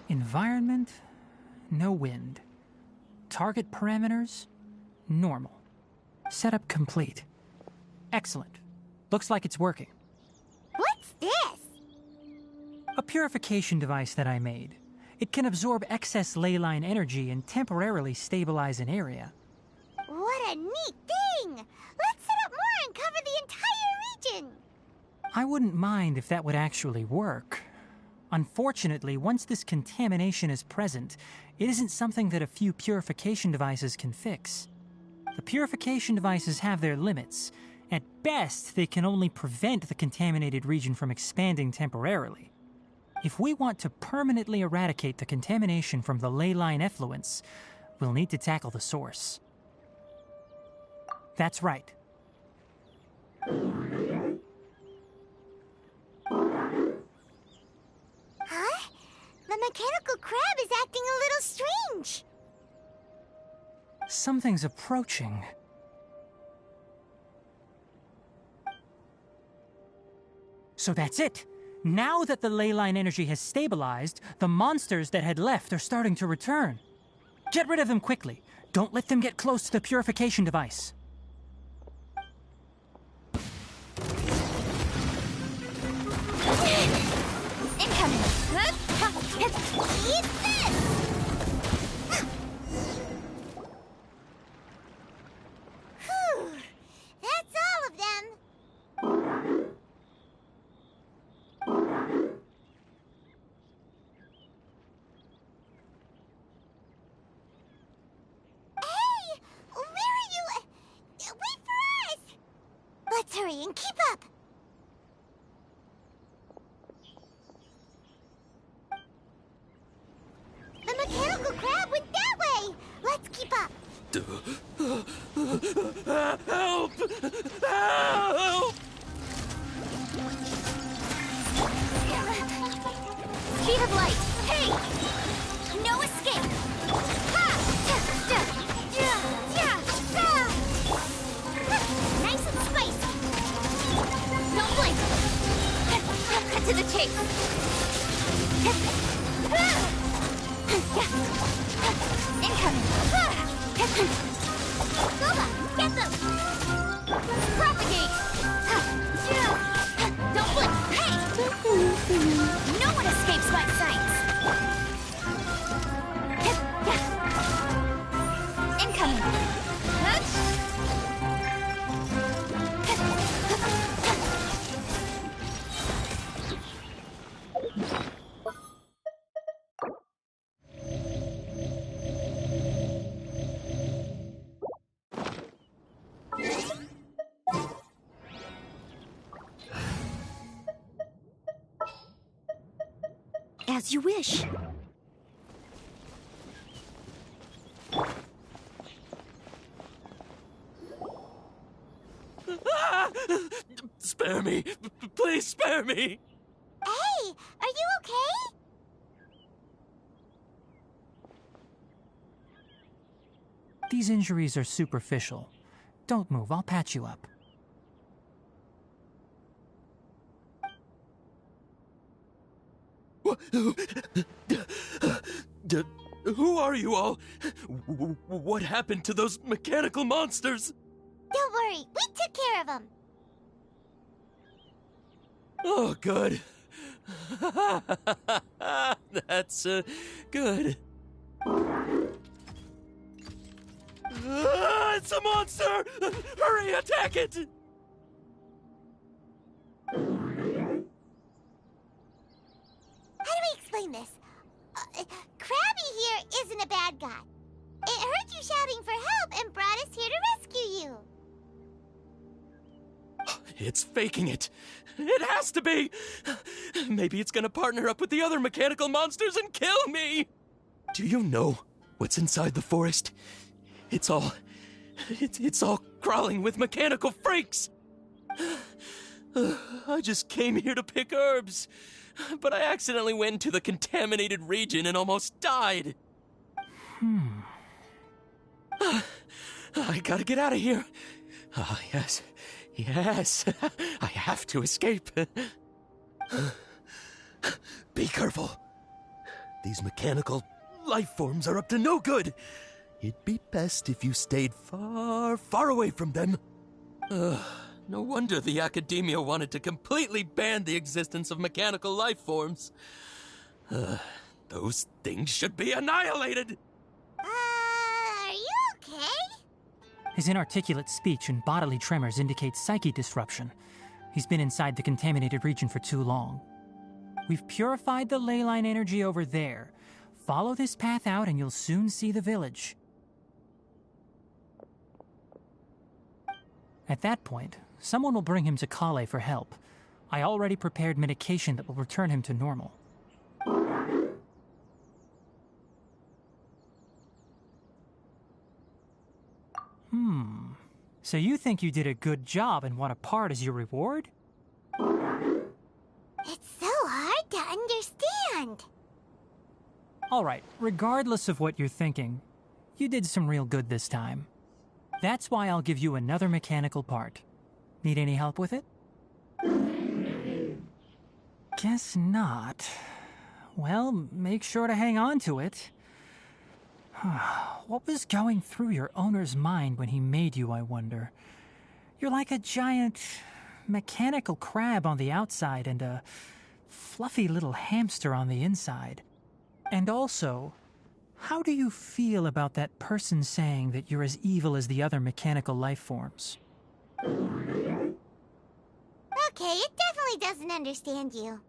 Environment, no wind. Target parameters, normal. Setup complete. Excellent. Looks like it's working. What's this? A purification device that I made. It can absorb excess ley line energy and temporarily stabilize an area. What a neat thing! Let's set up more and cover the entire region! I wouldn't mind if that would actually work. Unfortunately, once this contamination is present, it isn't something that a few purification devices can fix. The purification devices have their limits. At best, they can only prevent the contaminated region from expanding temporarily. If we want to permanently eradicate the contamination from the ley line effluents, we'll need to tackle the source. That's right. Huh? The mechanical crab is acting a little strange. Something's approaching. So that's it. Now that the ley line energy has stabilized, the monsters that had left are starting to return. Get rid of them quickly. Don't let them get close to the purification device. Incoming! Eat this! Whew! That's all of them. Hey! Where are you? Wait for us! Let's hurry and keep up. The mechanical crab went that way! Let's keep up! Help! Help! Speed of light! Hey! No escape! Ha! Nice and spicy! Don't blink! Cut to the chase! Incoming! Boba, get them! Propagate! Don't blink! Hey! No one escapes my sights! Incoming! As you wish. Spare me! Please spare me! Hey! Are you okay? These injuries are superficial. Don't move, I'll patch you up. Who are you all? What happened to those mechanical monsters? Don't worry, we took care of them. Oh, good. That's good. It's a monster! Hurry, attack it! How do we explain this? Krabby here isn't a bad guy. It heard you shouting for help and brought us here to rescue you. It's faking it. It has to be. Maybe it's gonna partner up with the other mechanical monsters and kill me! Do you know what's inside the forest? It's all crawling with mechanical freaks! I just came here to pick herbs, but I accidentally went into the contaminated region and almost died. I gotta get out of here. Oh, yes. I have to escape. Be careful. These mechanical life forms are up to no good. It'd be best if you stayed far, far away from them. No wonder the academia wanted to completely ban the existence of mechanical life forms. Those things should be annihilated. Are you okay? His inarticulate speech and bodily tremors indicate psyche disruption. He's been inside the contaminated region for too long. We've purified the ley line energy over there. Follow this path out and you'll soon see the village. At that point, someone will bring him to Kale for help. I already prepared medication that will return him to normal. So you think you did a good job and want a part as your reward? It's so hard to understand. Alright, regardless of what you're thinking, you did some real good this time. That's why I'll give you another mechanical part. Need any help with it? Guess not. Well, make sure to hang on to it. What was going through your owner's mind when he made you, I wonder? You're like a giant mechanical crab on the outside and a fluffy little hamster on the inside. And also, how do you feel about that person saying that you're as evil as the other mechanical life forms? Okay, it definitely doesn't understand you.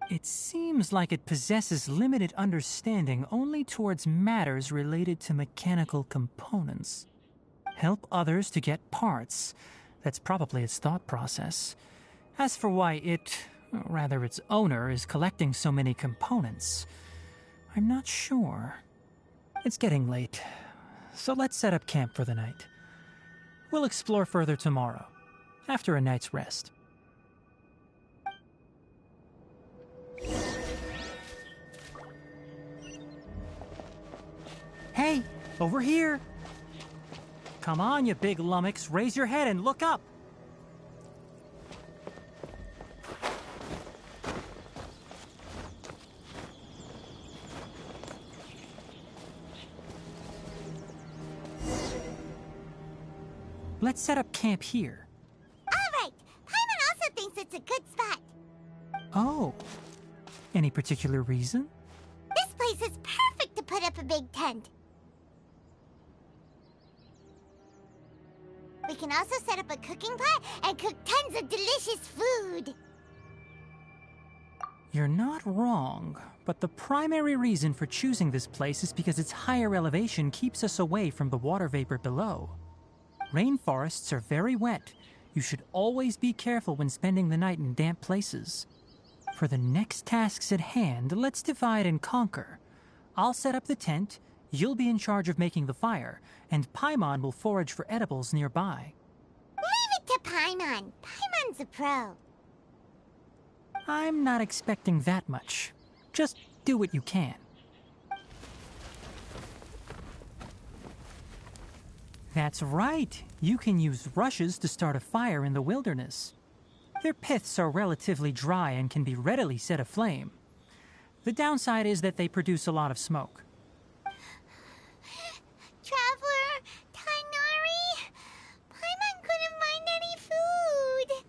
It seems like it possesses limited understanding only towards matters related to mechanical components. Help others to get parts. That's probably its thought process. As for why its owner is collecting so many components, I'm not sure. It's getting late, so let's set up camp for the night. We'll explore further tomorrow, after a night's rest. Hey, over here! Come on, you big lummox, raise your head and look up! Let's set up camp here. All right. Paimon also thinks it's a good spot. Oh. Any particular reason? This place is perfect to put up a big tent. We can also set up a cooking pot and cook tons of delicious food. You're not wrong, but the primary reason for choosing this place is because its higher elevation keeps us away from the water vapor below. Rainforests are very wet. You should always be careful when spending the night in damp places. For the next tasks at hand, let's divide and conquer. I'll set up the tent, you'll be in charge of making the fire, and Paimon will forage for edibles nearby. Leave it to Paimon. Paimon's a pro. I'm not expecting that much. Just do what you can. That's right. You can use rushes to start a fire in the wilderness. Their piths are relatively dry and can be readily set aflame. The downside is that they produce a lot of smoke. Traveler, Tainari, Paimon couldn't find any food.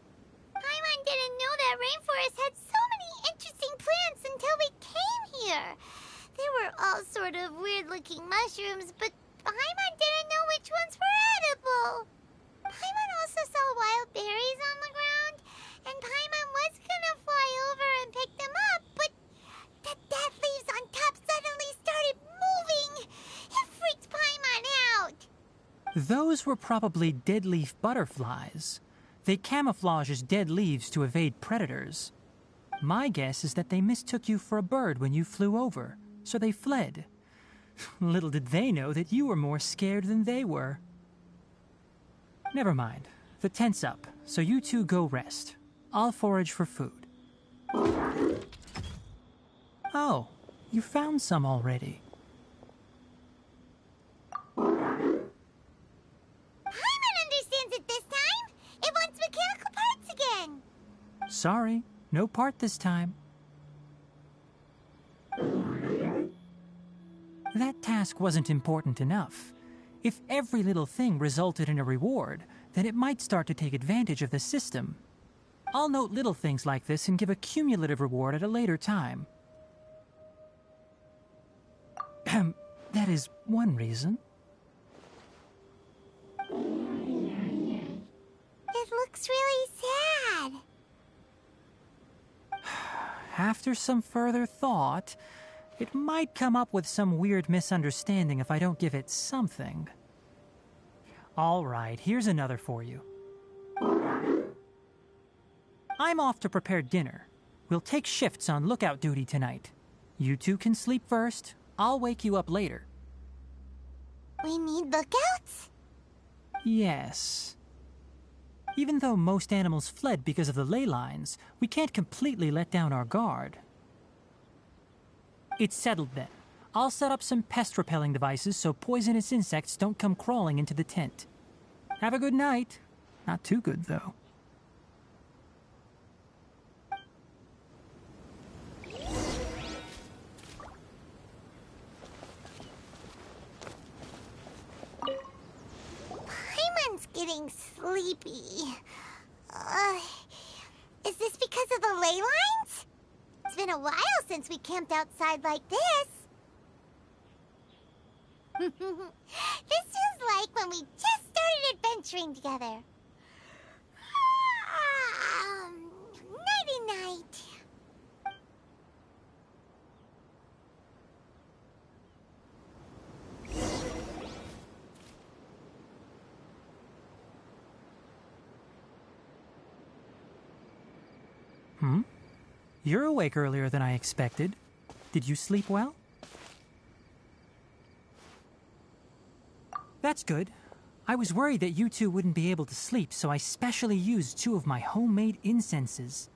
Paimon didn't know that rainforest had so many interesting plants until we came here. They were all sort of weird-looking mushrooms, but Paimon didn't know which ones were edible. Paimon also saw wild berries on the ground, and Paimon was gonna fly over and pick them up, but the dead leaves on top suddenly started moving. It freaked Paimon out. Those were probably dead leaf butterflies. They camouflage as dead leaves to evade predators. My guess is that they mistook you for a bird when you flew over, so they fled. Little did they know that you were more scared than they were. Never mind. The tent's up, so you two go rest. I'll forage for food. Oh, you found some already. Paimon understands it this time! It wants mechanical parts again! Sorry, no part this time. That task wasn't important enough. If every little thing resulted in a reward, then it might start to take advantage of the system. I'll note little things like this and give a cumulative reward at a later time. That is one reason. It looks really sad. After some further thought, it might come up with some weird misunderstanding if I don't give it something. All right, here's another for you. I'm off to prepare dinner. We'll take shifts on lookout duty tonight. You two can sleep first. I'll wake you up later. We need lookouts? Yes. Even though most animals fled because of the ley lines, we can't completely let down our guard. It's settled then. I'll set up some pest-repelling devices so poisonous insects don't come crawling into the tent. Have a good night. Not too good, though. Paimon's getting sleepy. Is this because of the ley lines? It's been a while since we camped outside like this. This feels like when we just started adventuring together. Nighty-night. You're awake earlier than I expected. Did you sleep well? That's good. I was worried that you two wouldn't be able to sleep, so I specially used 2 of my homemade incenses.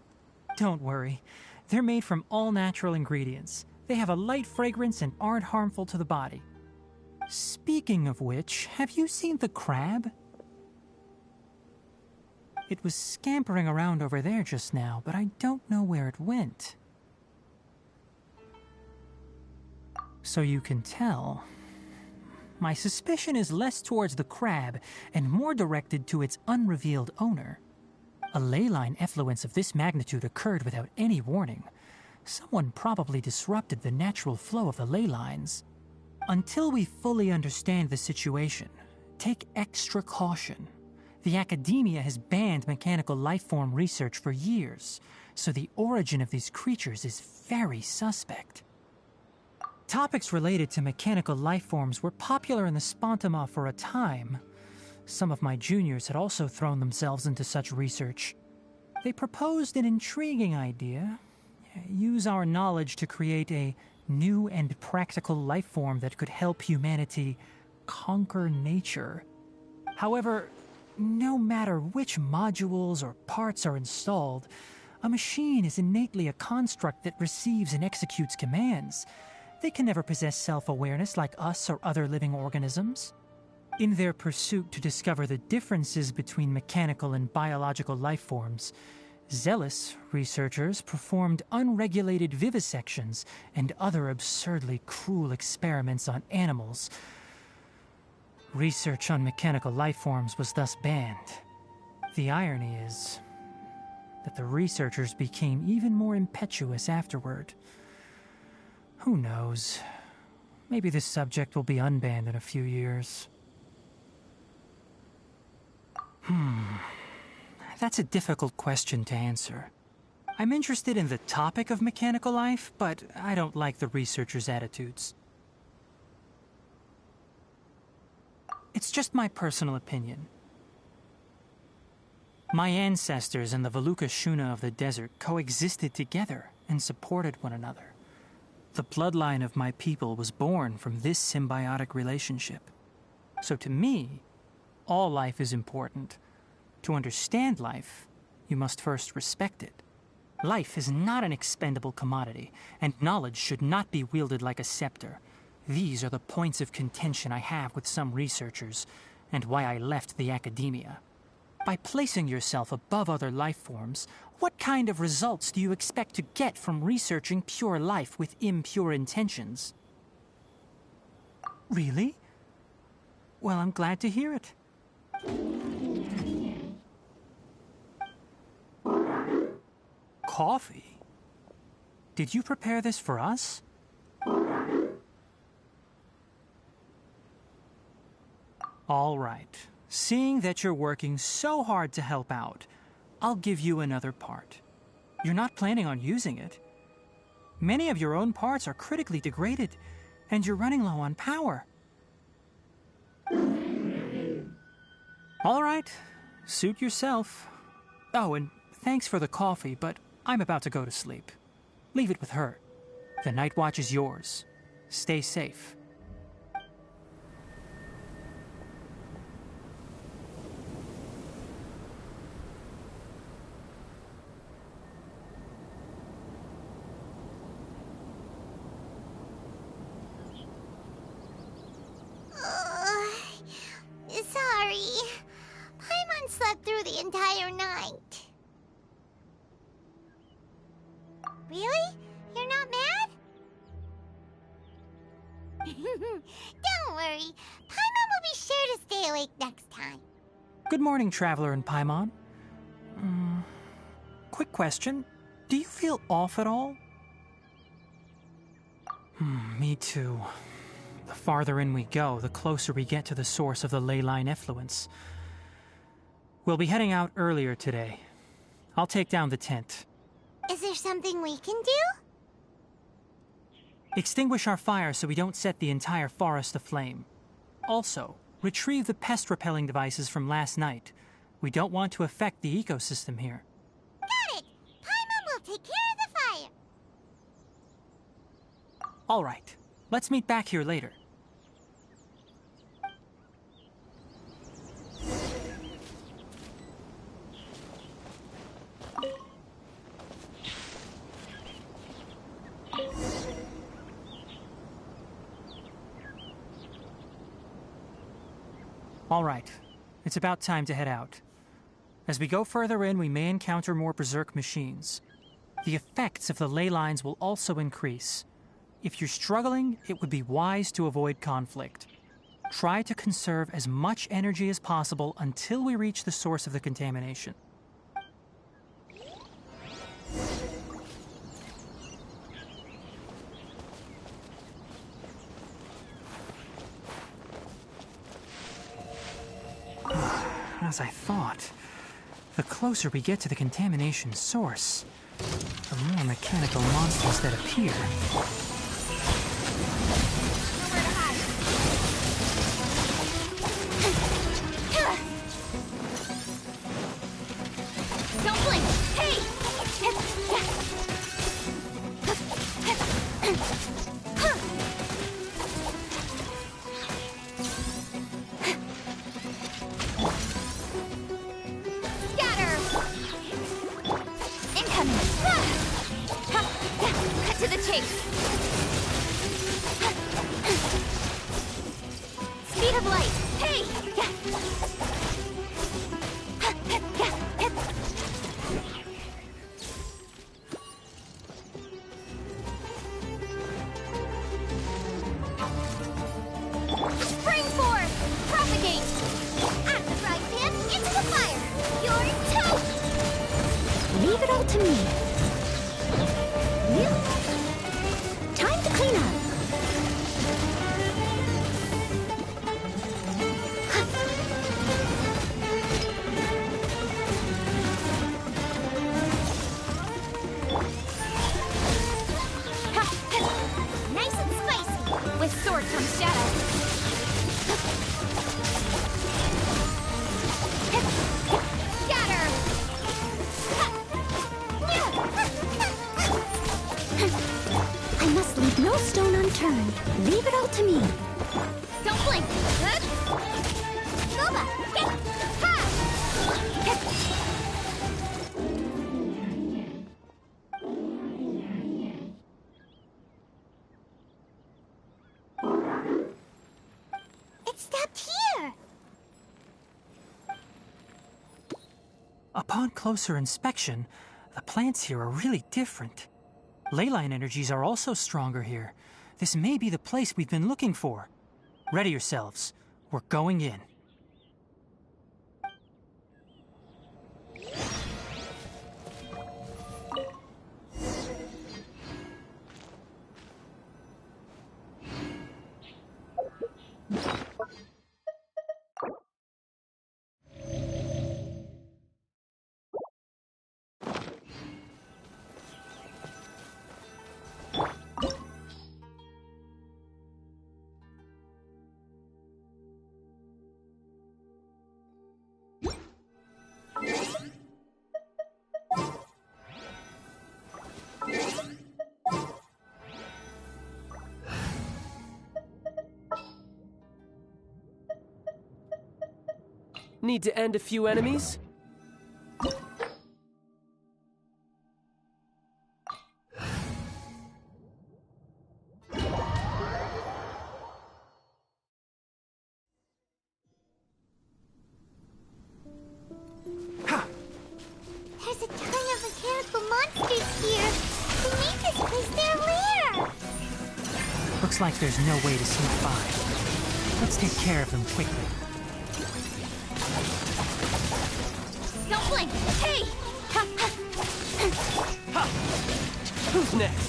Don't worry. They're made from all natural ingredients. They have a light fragrance and aren't harmful to the body. Speaking of which, have you seen the crab? It was scampering around over there just now, but I don't know where it went. So you can tell. My suspicion is less towards the crab and more directed to its unrevealed owner. A ley line effluence of this magnitude occurred without any warning. Someone probably disrupted the natural flow of the ley lines. Until we fully understand the situation, take extra caution. The academia has banned mechanical lifeform research for years, so the origin of these creatures is very suspect. Topics related to mechanical lifeforms were popular in the Spontama for a time. Some of my juniors had also thrown themselves into such research. They proposed an intriguing idea. Use our knowledge to create a new and practical lifeform that could help humanity conquer nature. However, no matter which modules or parts are installed, a machine is innately a construct that receives and executes commands. They can never possess self-awareness like us or other living organisms. In their pursuit to discover the differences between mechanical and biological life forms, zealous researchers performed unregulated vivisections and other absurdly cruel experiments on animals. Research on mechanical life forms was thus banned. The irony is that the researchers became even more impetuous afterward. Who knows? Maybe this subject will be unbanned in a few years. That's a difficult question to answer. I'm interested in the topic of mechanical life, but I don't like the researchers' attitudes. It's just my personal opinion. My ancestors and the Veluca Shuna of the desert coexisted together and supported one another. The bloodline of my people was born from this symbiotic relationship. So to me, all life is important. To understand life, you must first respect it. Life is not an expendable commodity, and knowledge should not be wielded like a scepter. These are the points of contention I have with some researchers, and why I left the academia. By placing yourself above other life forms, what kind of results do you expect to get from researching pure life with impure intentions? Really? Well, I'm glad to hear it. Coffee? Did you prepare this for us? All right. Seeing that you're working so hard to help out, I'll give you another part. You're not planning on using it. Many of your own parts are critically degraded, and you're running low on power. All right. Suit yourself. Oh, and thanks for the coffee, but I'm about to go to sleep. Leave it with her. The night watch is yours. Stay safe. Sorry. Paimon slept through the entire night. Really? You're not mad? Don't worry. Paimon will be sure to stay awake next time. Good morning, Traveler and Paimon. Quick question. Do you feel off at all? Me too. The farther in we go, the closer we get to the source of the ley line effluence. We'll be heading out earlier today. I'll take down the tent. Is there something we can do? Extinguish our fire so we don't set the entire forest aflame. Also, retrieve the pest-repelling devices from last night. We don't want to affect the ecosystem here. Got it! Paimon will take care of the fire. All right. Let's meet back here later. All right. It's about time to head out. As we go further in, we may encounter more berserk machines. The effects of the ley lines will also increase. If you're struggling, it would be wise to avoid conflict. Try to conserve as much energy as possible until we reach the source of the contamination. As I thought, the closer we get to the contamination source, the more mechanical monsters that appear. Don't blink! Hey! Scatter! Incoming! Cut to the chase! Speed of light! Hey! Spring forth! Propagate! At the fry pan, into the fire! You're toast! Leave it all to me. Really? Time to clean up. Nice and spicy! With sword comes shadow. Scatter! turn. Leave it all to me. Don't blink. Good. Boba, get. Ha! It stopped here. Upon closer inspection, the plants here are really different. Leyline energies are also stronger here. This may be the place we've been looking for. Ready yourselves. We're going in. Need to end a few enemies? There's a ton of mechanical monsters here. They made this place their lair. Looks like there's no way to sneak by. Let's take care of them quickly. Don't blink. Hey! Who's next?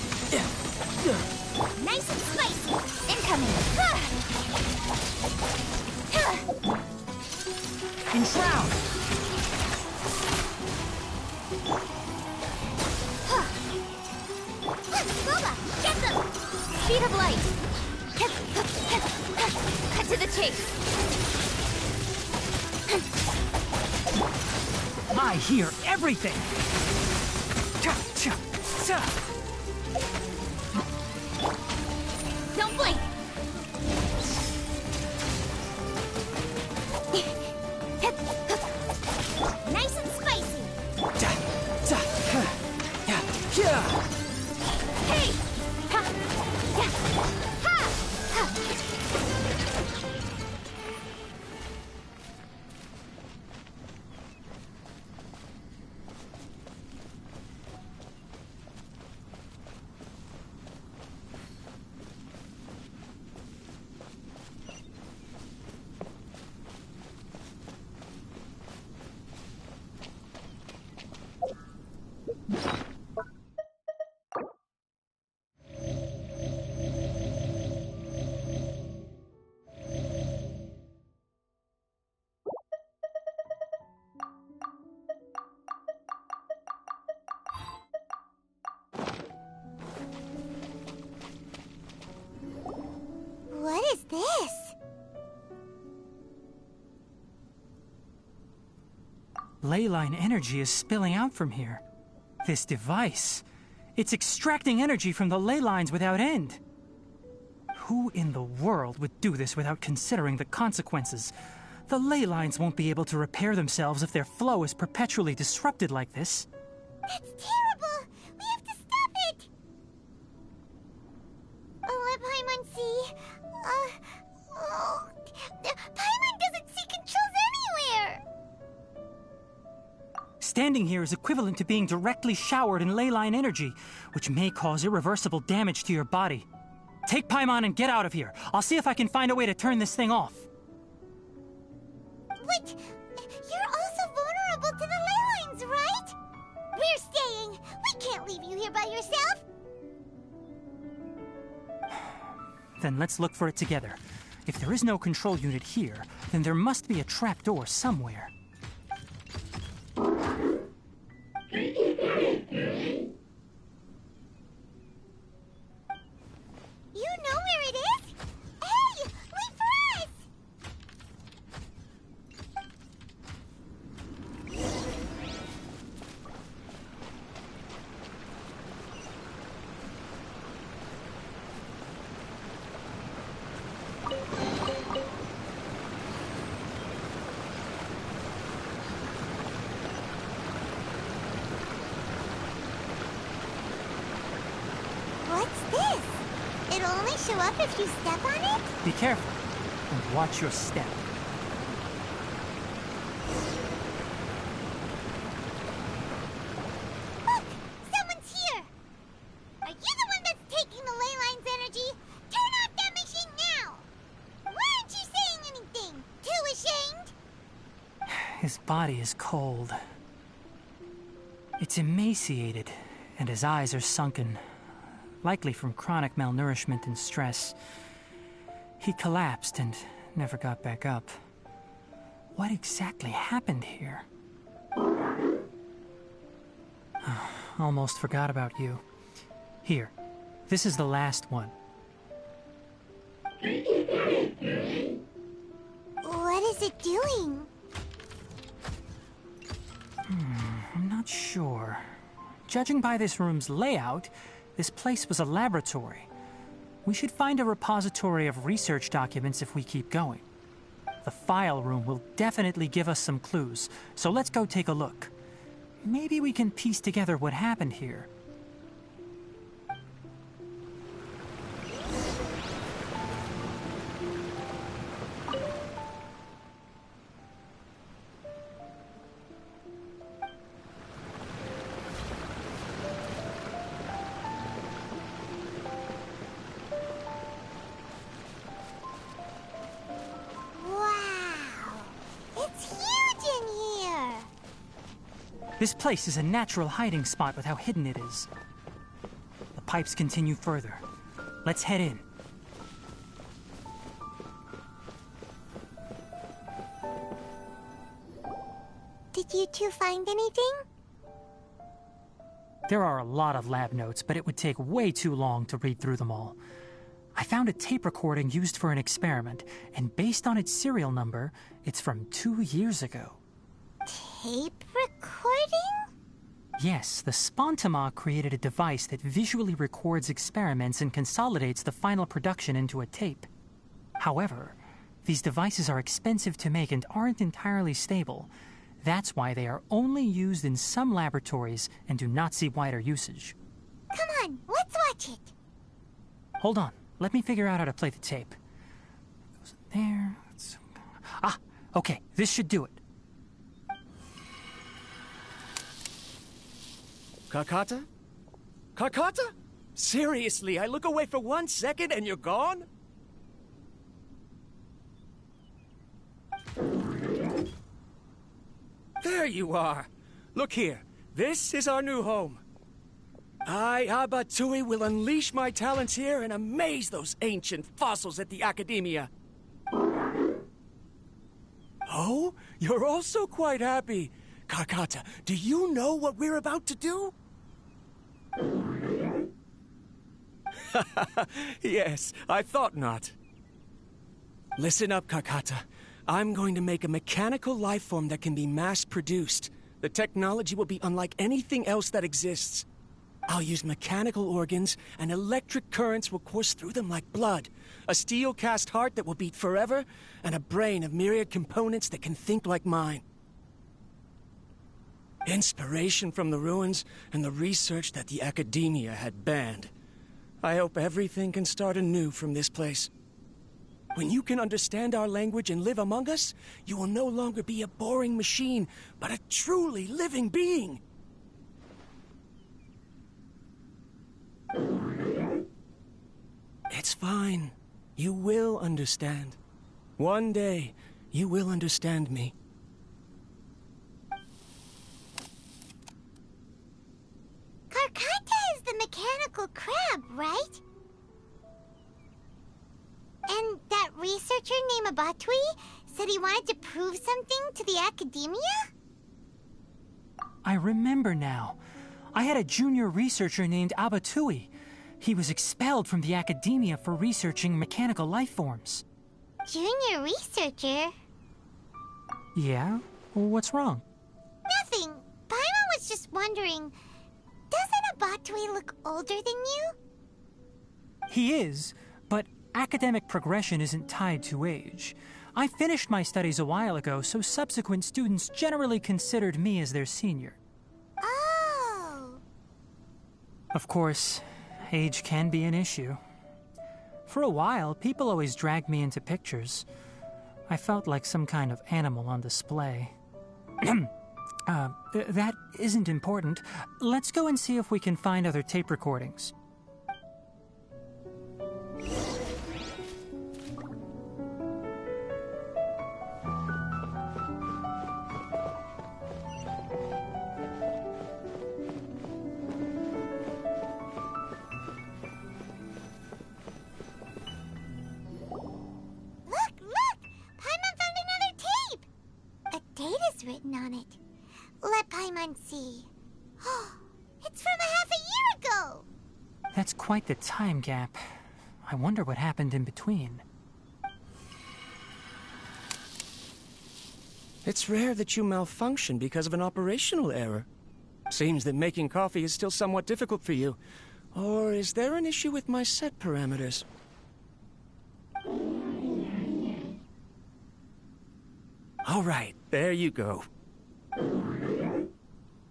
Nice and spicy. Incoming. Enshroud! Boba, get them! Speed of light. Cut to the chase. I hear everything! Don't blink. Nice and spicy. Hey! Ha! Yeah! Ha! Ha! What is this? Leyline energy is spilling out from here. This device, it's extracting energy from the ley lines without end. Who in the world would do this without considering the consequences? The ley lines won't be able to repair themselves if their flow is perpetually disrupted like this. That's terrible! We have to stop it! Let Paimon see. Paimon doesn't see controls anywhere! Standing here is equivalent to being directly showered in leyline energy, which may cause irreversible damage to your body. Take Paimon and get out of here. I'll see if I can find a way to turn this thing off. But you're also vulnerable to the ley lines, right? We're staying. We can't leave you here by yourself. Then let's look for it together. If there is no control unit here, then there must be a trapdoor somewhere. You know where it is? Hey, wait for us! What's this? It'll only show up if you step on it? Be careful, and watch your step. Look! Someone's here! Are you the one that's taking the ley line's energy? Turn off that machine now! Why aren't you saying anything? Too ashamed? His body is cold. It's emaciated, and his eyes are sunken, likely from chronic malnourishment and stress. He collapsed and never got back up. What exactly happened here? Almost forgot about you. Here, this is the last one. What is it doing? I'm not sure. Judging by this room's layout, this place was a laboratory. We should find a repository of research documents if we keep going. The file room will definitely give us some clues, so let's go take a look. Maybe we can piece together what happened here. This place is a natural hiding spot with how hidden it is. The pipes continue further. Let's head in. Did you two find anything? There are a lot of lab notes, but it would take way too long to read through them all. I found a tape recording used for an experiment, and based on its serial number, it's from 2 years ago. Tape recording? Yes, the Spontima created a device that visually records experiments and consolidates the final production into a tape. However, these devices are expensive to make and aren't entirely stable. That's why they are only used in some laboratories and do not see wider usage. Come on, let's watch it. Hold on, let me figure out how to play the tape. Goes in there. Ah, okay, this should do it. Carcata? Carcata? Seriously, I look away for 1 second and you're gone? There you are. Look here. This is our new home. I, Abatui, will unleash my talents here and amaze those ancient fossils at the Academia. Oh, you're also quite happy. Carcata, do you know what we're about to do? Yes, I thought not. Listen up, Carcata. I'm going to make a mechanical life form that can be mass-produced. The technology will be unlike anything else that exists. I'll use mechanical organs, and electric currents will course through them like blood. A steel-cast heart that will beat forever, and a brain of myriad components that can think like mine. Inspiration from the ruins and the research that the Academia had banned. I hope everything can start anew from this place. When you can understand our language and live among us, you will no longer be a boring machine, but a truly living being. It's fine. You will understand. One day, you will understand me. Carcata is the mechanical crab, right? And that researcher named Abatui said he wanted to prove something to the Academia? I remember now. I had a junior researcher named Abatui. He was expelled from the Academia for researching mechanical life forms. Junior researcher? Yeah? What's wrong? Nothing. Paimon was just wondering, doesn't Abatui look older than you? He is, but academic progression isn't tied to age. I finished my studies a while ago, so subsequent students generally considered me as their senior. Oh. Of course, Age can be an issue. For a while, people always dragged me into pictures. I felt like some kind of animal on display. That isn't important. Let's go and see if we can find other tape recordings. Written on it. Let Paimon see. Oh, it's from a half a year ago! That's quite the time gap. I wonder what happened in between. It's rare that you malfunction because of an operational error. Seems that making coffee is still somewhat difficult for you. Or is there an issue with my set parameters? All right, there you go.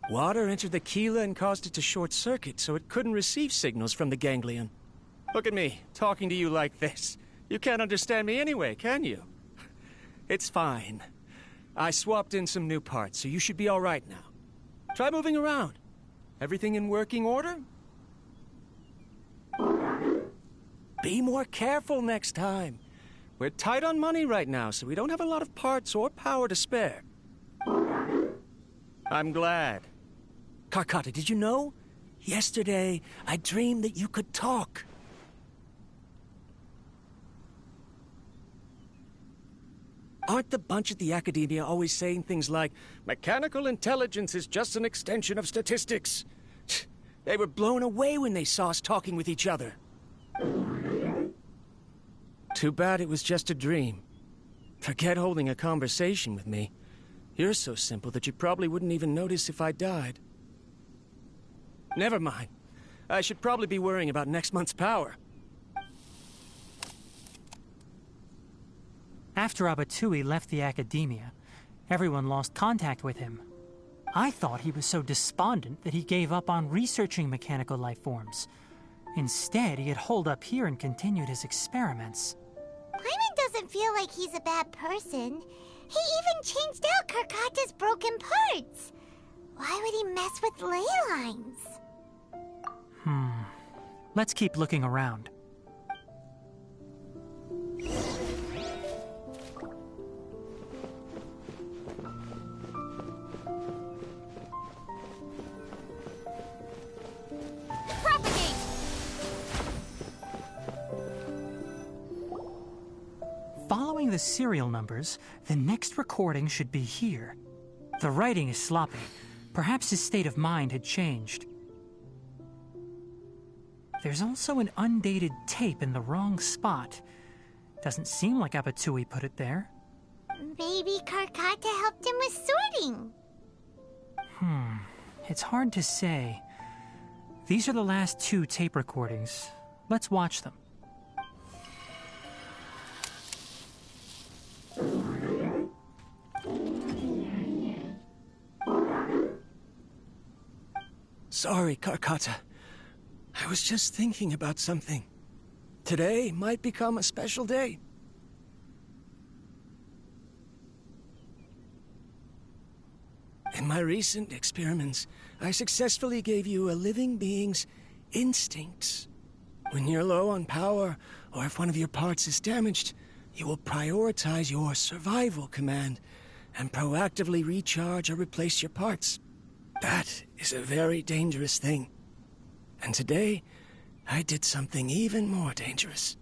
Water entered the chela and caused it to short-circuit, so it couldn't receive signals from the ganglion. Look at me, talking to you like this. You can't understand me anyway, can you? It's fine. I swapped in some new parts, so you should be all right now. Try moving around. Everything in working order? Be more careful next time. We're tight on money right now, so we don't have a lot of parts or power to spare. I'm glad. Karkata, did you know? Yesterday, I dreamed that you could talk. Aren't the bunch at the Academia always saying things like, mechanical intelligence is just an extension of statistics? They were blown away when they saw us talking with each other. Too bad it was just a dream. Forget holding a conversation with me. You're so simple that you probably wouldn't even notice if I died. Never mind. I should probably be worrying about next month's power. After Abatui left the Academia, everyone lost contact with him. I thought he was so despondent that he gave up on researching mechanical life forms. Instead, he had holed up here and continued his experiments. Paimon doesn't feel like he's a bad person. He even changed out Karkata's broken parts. Why would he mess with ley lines? Let's keep looking around. Propagate! Following the serial numbers, the next recording should be here. The writing is sloppy. Perhaps his state of mind had changed. There's also an undated tape in the wrong spot. Doesn't seem like Abatui put it there. Maybe Karkata helped him with sorting. It's hard to say. These are the last 2 tape recordings. Let's watch them. Sorry, Karkata. I was just thinking about something. Today might become a special day. In my recent experiments, I successfully gave you a living being's instincts. When you're low on power, or if one of your parts is damaged, you will prioritize your survival command and proactively recharge or replace your parts. That is a very dangerous thing. And today, I did something even more dangerous.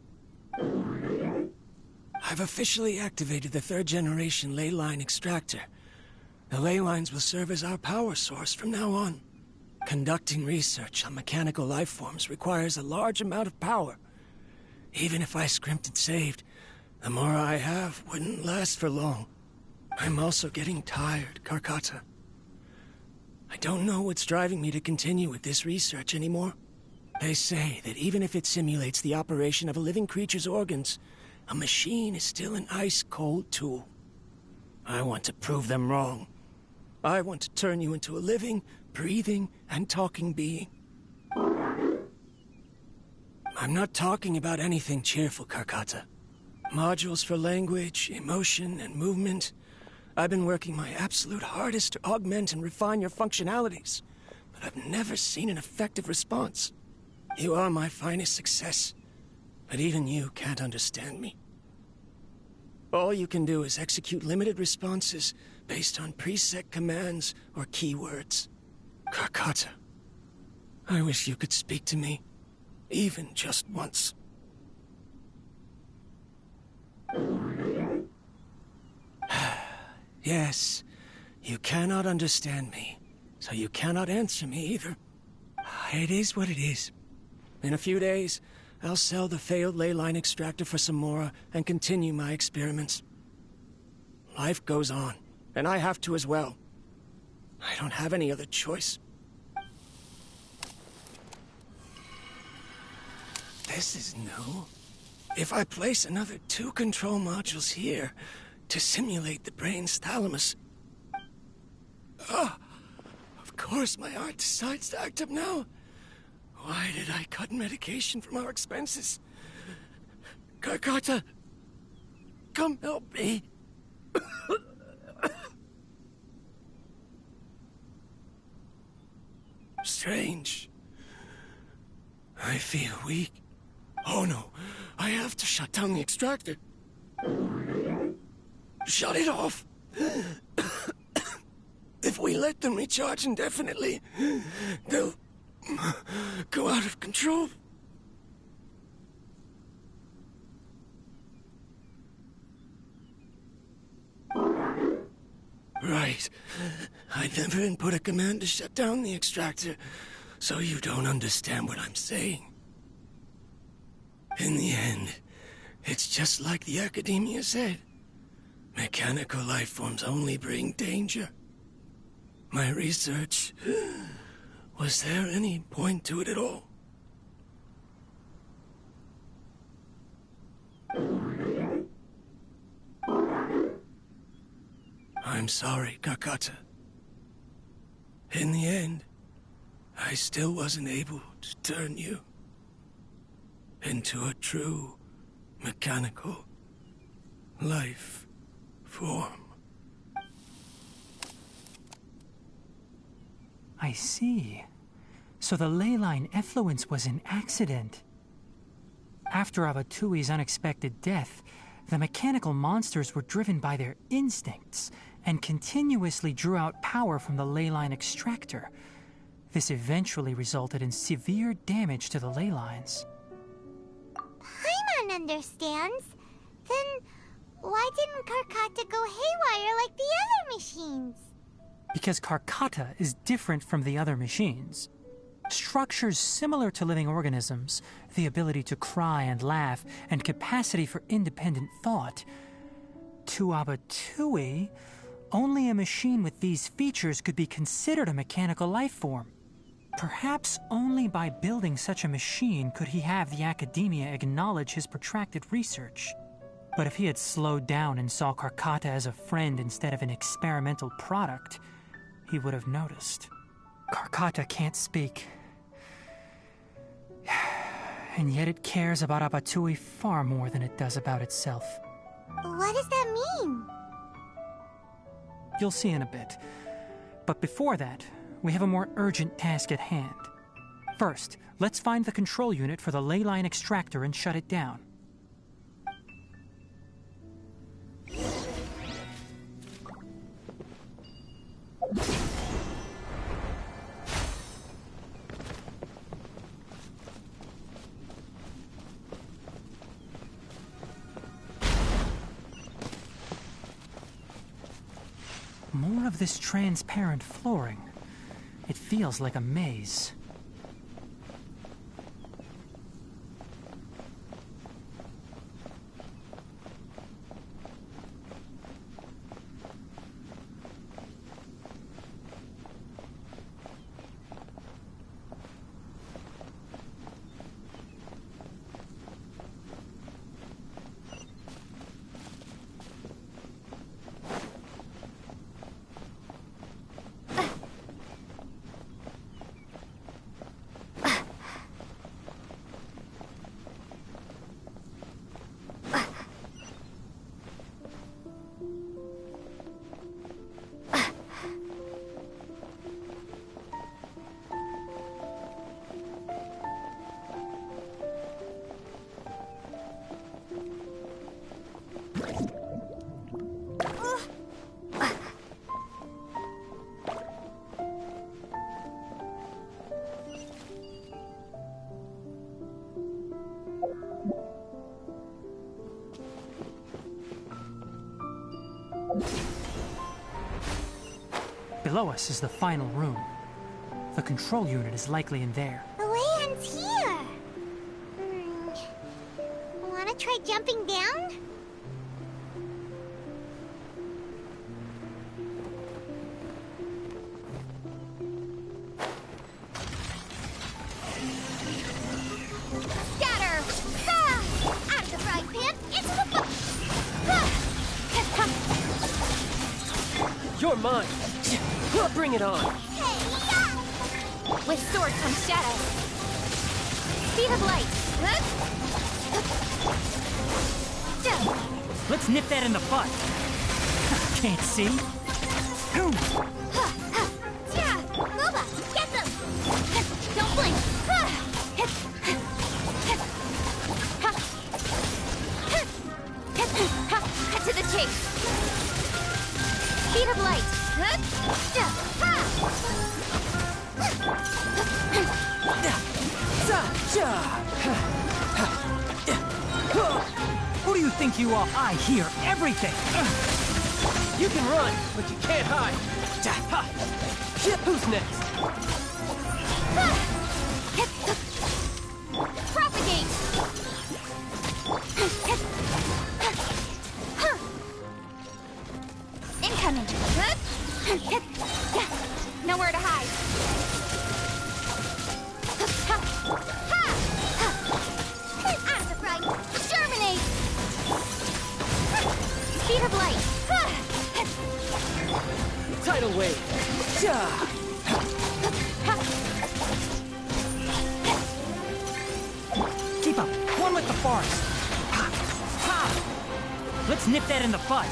I've officially activated the 3rd generation ley line extractor. The ley lines will serve as our power source from now on. Conducting research on mechanical life forms requires a large amount of power. Even if I scrimped and saved, the more I have wouldn't last for long. I'm also getting tired, Karkata. I don't know what's driving me to continue with this research anymore. They say that even if it simulates the operation of a living creature's organs, a machine is still an ice-cold tool. I want to prove them wrong. I want to turn you into a living, breathing, and talking being. I'm not talking about anything cheerful, Karkata. Modules for language, emotion, and movement. I've been working my absolute hardest to augment and refine your functionalities, but I've never seen an effective response. You are my finest success, but even you can't understand me. All you can do is execute limited responses based on preset commands or keywords. Karkata, I wish you could speak to me, even just once. Yes, you cannot understand me, so you cannot answer me either. It is what it is. In a few days, I'll sell the failed ley line extractor for some more and continue my experiments. Life goes on, and I have to as well. I don't have any other choice. This is new. If I place another 2 control modules here to simulate the brain's thalamus... of course my heart decides to act up now. Why did I cut medication from our expenses? Karkata, come help me. Strange. I feel weak. Oh no, I have to shut down the extractor. Shut it off. If we let them recharge indefinitely, they'll go out of control. Right. I never input a command to shut down the extractor, so you don't understand what I'm saying. In the end, it's just like the academia said. Mechanical life forms only bring danger. My research... Was there any point to it at all? I'm sorry, Karkata. In the end, I still wasn't able to turn you into a true mechanical life form. I see. So the ley line effluence was an accident. After Abatui's unexpected death, the mechanical monsters were driven by their instincts and continuously drew out power from the ley line extractor. This eventually resulted in severe damage to the ley lines. Paimon understands. Then why didn't Karkata go haywire like the other machines? Because Karkata is different from the other machines. Structures similar to living organisms, the ability to cry and laugh, and capacity for independent thought. To Abatui, only a machine with these features could be considered a mechanical life form. Perhaps only by building such a machine could he have the academia acknowledge his protracted research. But if he had slowed down and saw Karkata as a friend instead of an experimental product, he would have noticed. Karkata can't speak. And yet it cares about Abatui far more than it does about itself. What does that mean? You'll see in a bit. But before that, we have a more urgent task at hand. First, let's find the control unit for the ley line extractor and shut it down. More of this transparent flooring. It feels like a maze. below us is the final room. The control unit is likely in there. The way ends here. Wanna try jumping down? Scatter! Ha! Out of the frying pan, into the You're mine. Bring it on. With sword comes shadow. Speed of light. Let's nip that in the butt. Can't see. Mova, get them! Don't blink. Cut to the chase. Speed of light. Who do you think you are? I hear everything. You can run, but you can't hide. Who's next? Propagate. Incoming. Nowhere to hide. Out of the frying. Germinate. Speed of light. Tidal wave. Keep up. One with the forest. Let's nip that in the butt.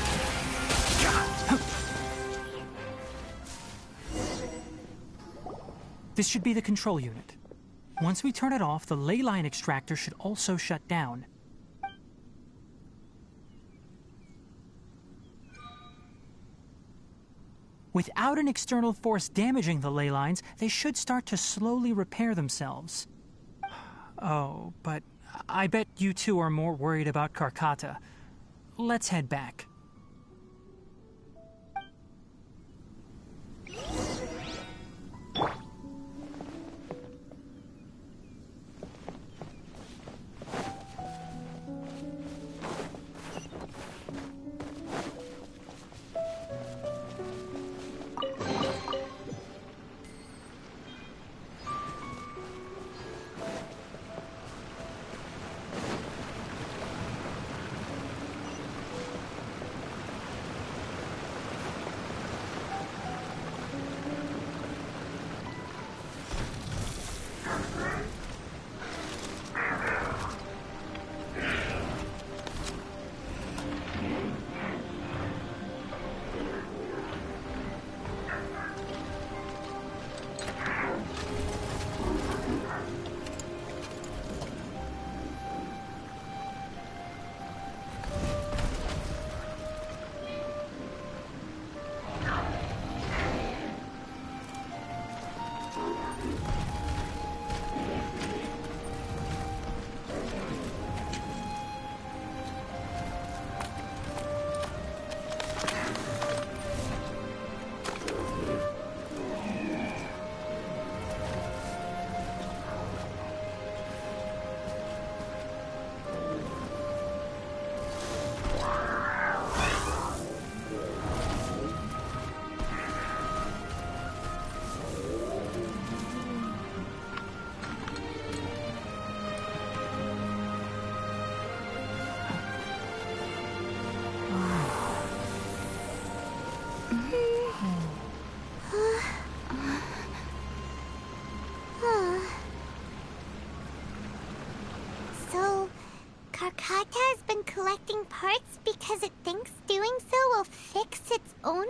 This should be the control unit. Once we turn it off, the ley line extractor should also shut down. Without an external force damaging the ley lines, they should start to slowly repair themselves. Oh, but I bet you two are more worried about Karkata. Let's head back. So, Karkata has been collecting parts because it thinks doing so will fix its owner?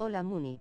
Hola Muni.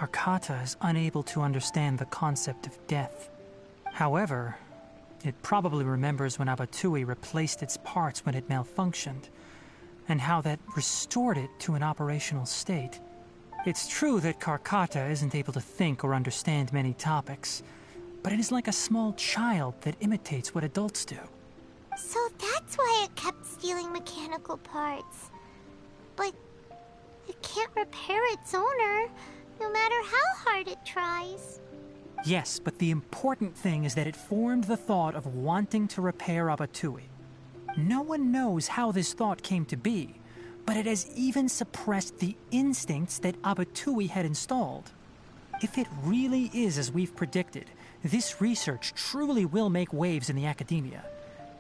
Karkata is unable to understand the concept of death. However, it probably remembers when Abatui replaced its parts when it malfunctioned, and how that restored it to an operational state. It's true that Karkata isn't able to think or understand many topics, but it is like a small child that imitates what adults do. So that's why it kept stealing mechanical parts. But it can't repair its owner, no matter how hard it tries. Yes, but the important thing is that it formed the thought of wanting to repair Abatui. No one knows how this thought came to be, but it has even suppressed the instincts that Abatui had installed. If it really is as we've predicted, this research truly will make waves in the academia.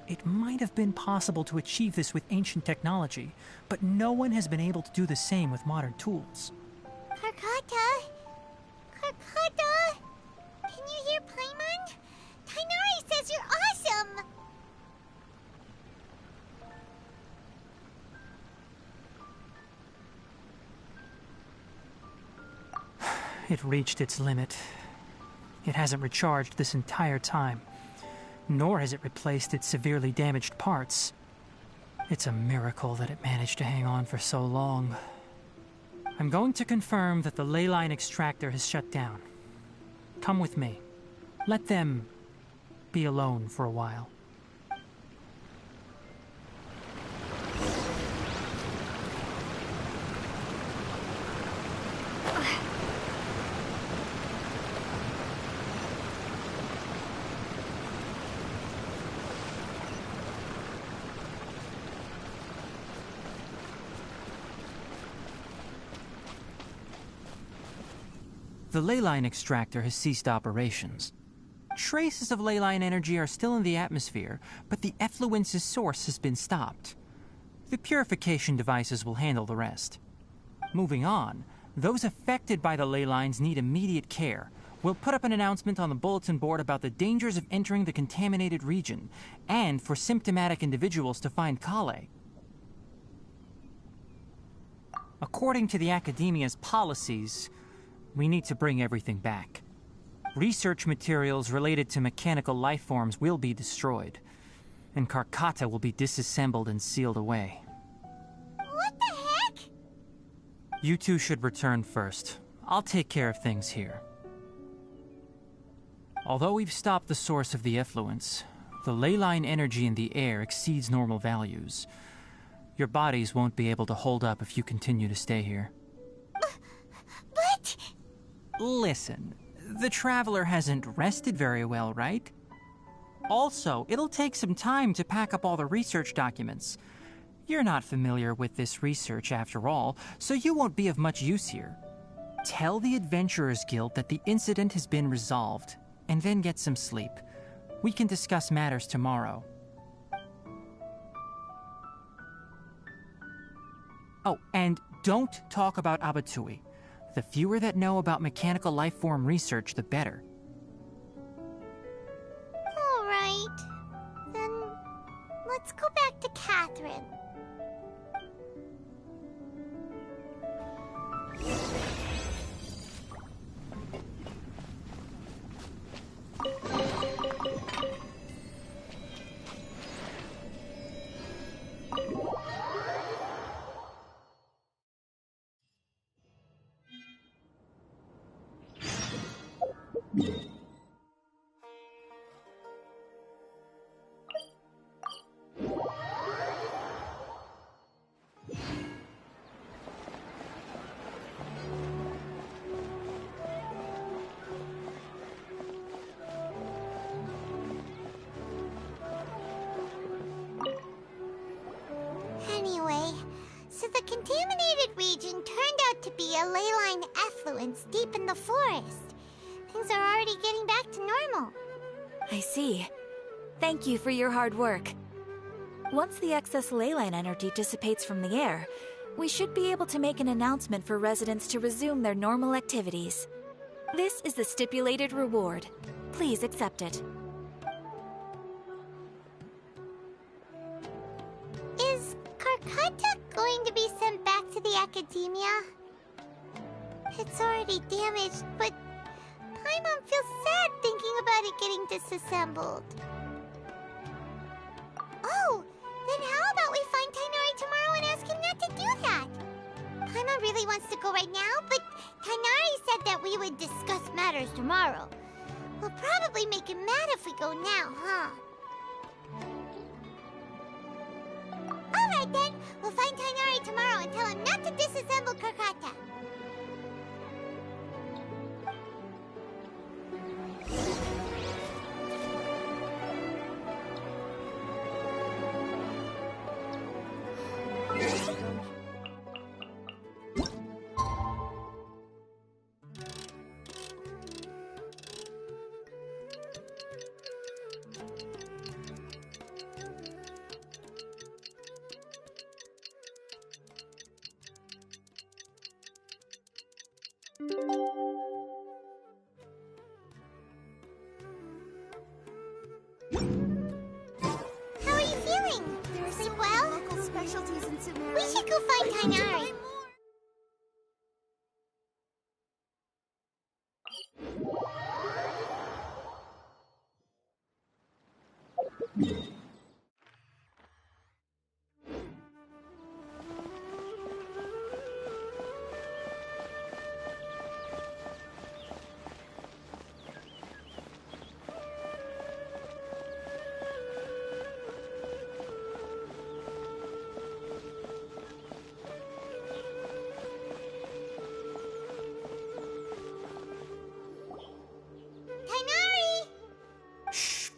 It might have been possible to achieve this with ancient technology, but no one has been able to do the same with modern tools. Karkata? Karkata? Can you hear Paimon? Tighnari says you're awesome! It reached its limit. It hasn't recharged this entire time, nor has it replaced its severely damaged parts. It's a miracle that it managed to hang on for so long. I'm going to confirm that the ley line extractor has shut down. Come with me. Let them be alone for a while. The ley line extractor has ceased operations. Traces of ley line energy are still in the atmosphere, but the effluence's source has been stopped. The purification devices will handle the rest. Moving on, those affected by the ley lines need immediate care. We'll put up an announcement on the bulletin board about the dangers of entering the contaminated region, and for symptomatic individuals to find Kale. According to the Academia's policies, we need to bring everything back. Research materials related to mechanical life forms will be destroyed, and Karkata will be disassembled and sealed away. What the heck? You two should return first. I'll take care of things here. Although we've stopped the source of the effluence, the ley line energy in the air exceeds normal values. Your bodies won't be able to hold up if you continue to stay here. But... Listen, the Traveler hasn't rested very well, right? Also, it'll take some time to pack up all the research documents. You're not familiar with this research after all, so you won't be of much use here. Tell the Adventurers Guild that the incident has been resolved, and then get some sleep. We can discuss matters tomorrow. Oh, and don't talk about Abatui. The fewer that know about mechanical life form research, the better. All right. Then let's go back to Catherine. Anyway, so the contaminated region turned out to be a ley line effluence deep in the forest. Things are already getting back to normal. I see. Thank you for your hard work. Once the excess ley line energy dissipates from the air, we should be able to make an announcement for residents to resume their normal activities. This is the stipulated reward. Please accept it. Is Karkata going to be sent back to the Academia? It's already damaged, but Paimon feels sad thinking about it getting disassembled. Oh, then how about we find Tighnari tomorrow and ask him not to do that? Paimon really wants to go right now, but Tighnari said that we would discuss matters tomorrow. We'll probably make him mad if we go now, huh? Alright then, we'll find Tighnari tomorrow and tell him not to disassemble Karkata. specialties in Sumeru. We should go find Tainari.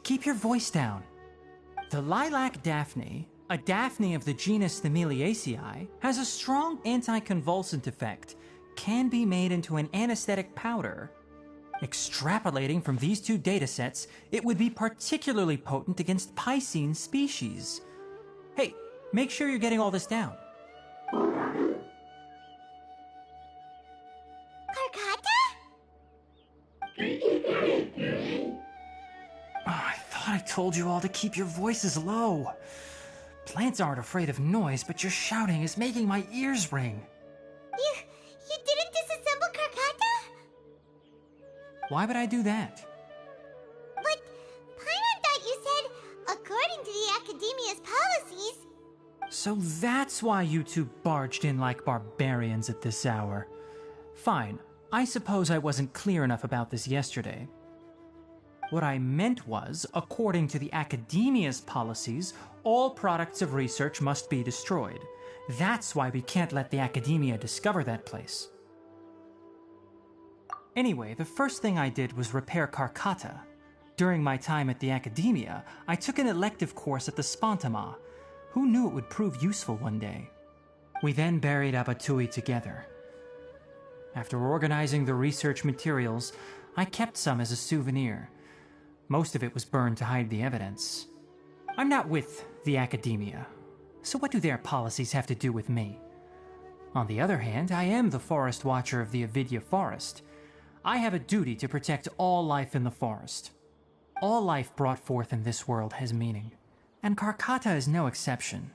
Keep your voice down. The lilac daphne, a daphne of the genus Thameliaceae, has a strong anticonvulsant effect, can be made into an anesthetic powder. Extrapolating from these two datasets, it would be particularly potent against Piscine species. Hey, make sure you're getting all this down. I told you all to keep your voices low. Plants aren't afraid of noise, but your shouting is making my ears ring. You didn't disassemble Karkata? Why would I do that? But Paimon thought you said, according to the Academia's policies... So that's why you two barged in like barbarians at this hour. Fine, I suppose I wasn't clear enough about this yesterday. What I meant was, according to the Academia's policies, all products of research must be destroyed. That's why we can't let the Academia discover that place. Anyway, the first thing I did was repair Karkata. During my time at the Academia, I took an elective course at the Spontama. Who knew it would prove useful one day? We then buried Abatui together. After organizing the research materials, I kept some as a souvenir. Most of it was burned to hide the evidence. I'm not with the Academia, so what do their policies have to do with me? On the other hand, I am the Forest Watcher of the Avidya Forest. I have a duty to protect all life in the forest. All life brought forth in this world has meaning, and Karkata is no exception.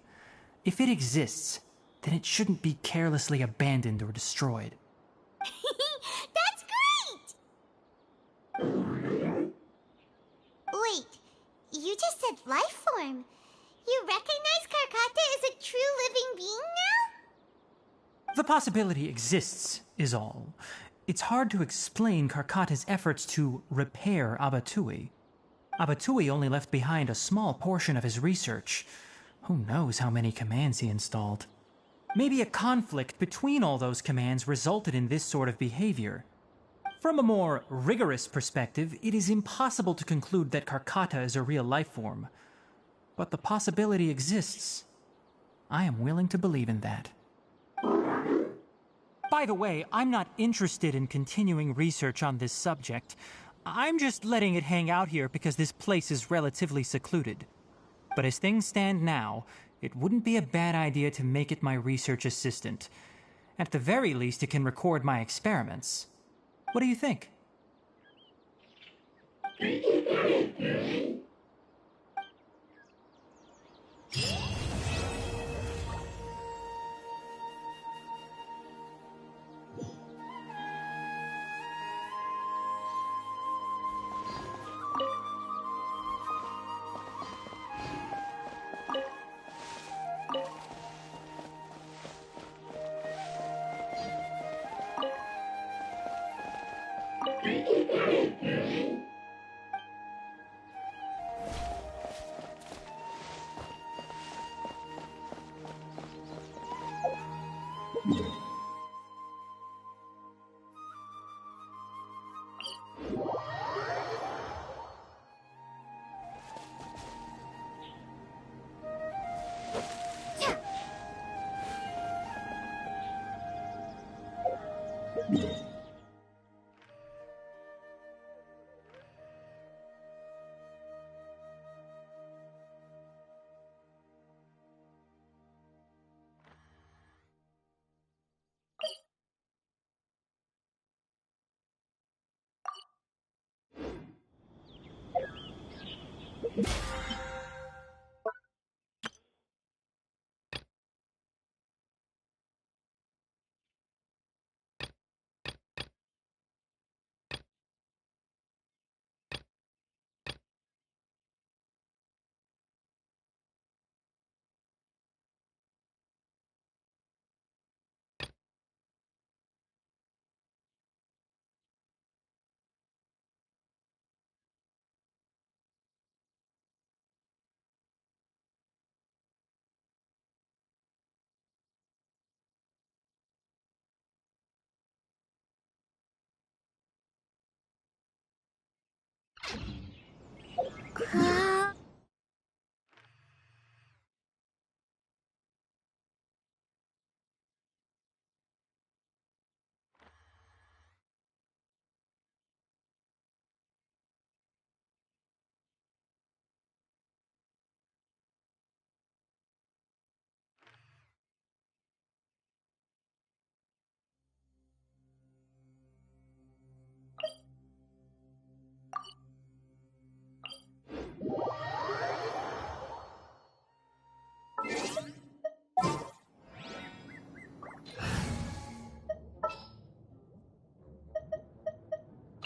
If it exists, then it shouldn't be carelessly abandoned or destroyed. That's great! Wait, you just said life form. You recognize Karkata as a true living being now? The possibility exists, is all. It's hard to explain Karkata's efforts to repair Abatui. Abatui only left behind a small portion of his research. Who knows how many commands he installed? Maybe a conflict between all those commands resulted in this sort of behavior. From a more rigorous perspective, it is impossible to conclude that Karkata is a real life form. But the possibility exists. I am willing to believe in that. By the way, I'm not interested in continuing research on this subject. I'm just letting it hang out here because this place is relatively secluded. But as things stand now, it wouldn't be a bad idea to make it my research assistant. At the very least, it can record my experiments. What do you think?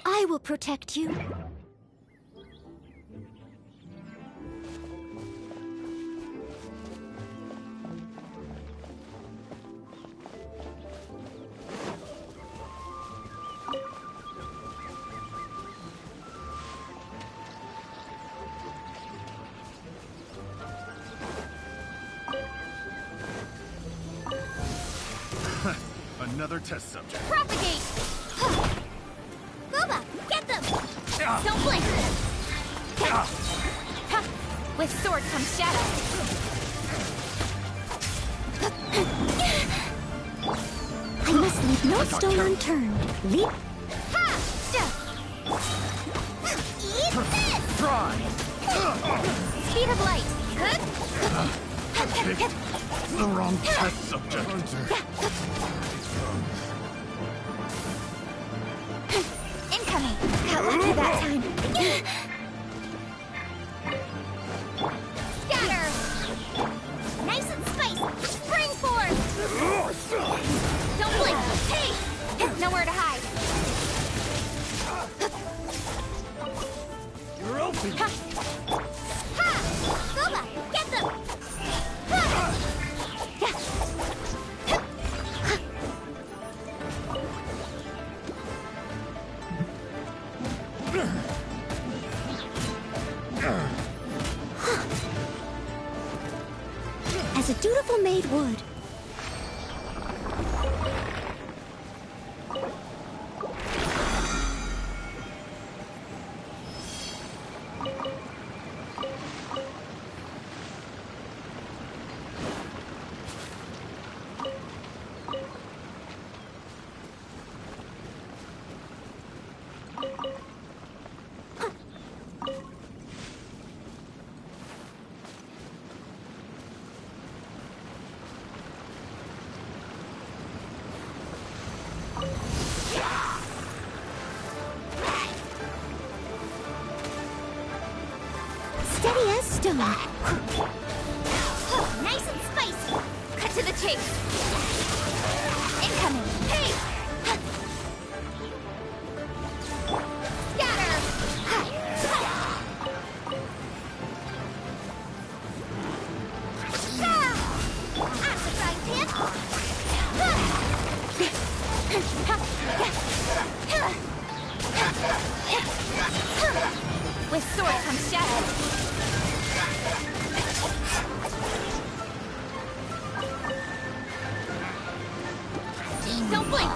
I will protect you. Another test subject. Propagate! Booba, get them! Don't blink! With sword comes shadow. I must leave no stone unturned. Leap. Ha! Eat this! Try! Speed of light. Picked the wrong test subject. Incoming. Got lucky that time. Scatter. Nice and spicy. Spring force. Don't blink. Hey, nowhere to hide. You're open. Ha! Booba, get them. As a dutiful maid would. Steady as stone. Nice and spicy. Cut to the chase. Incoming. Hey! Scatter! At the frying pan. With sword comes shadow. Don't blink!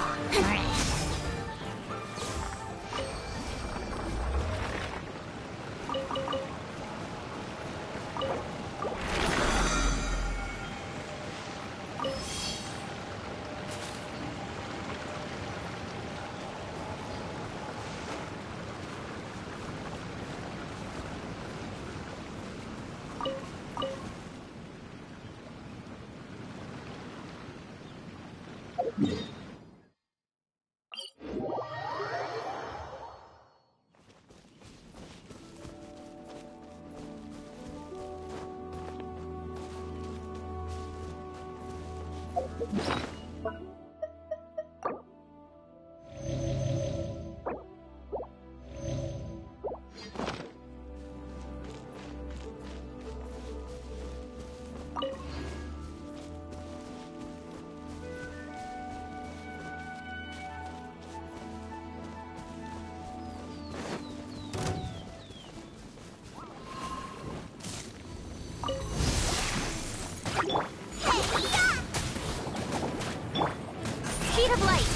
Speed of light.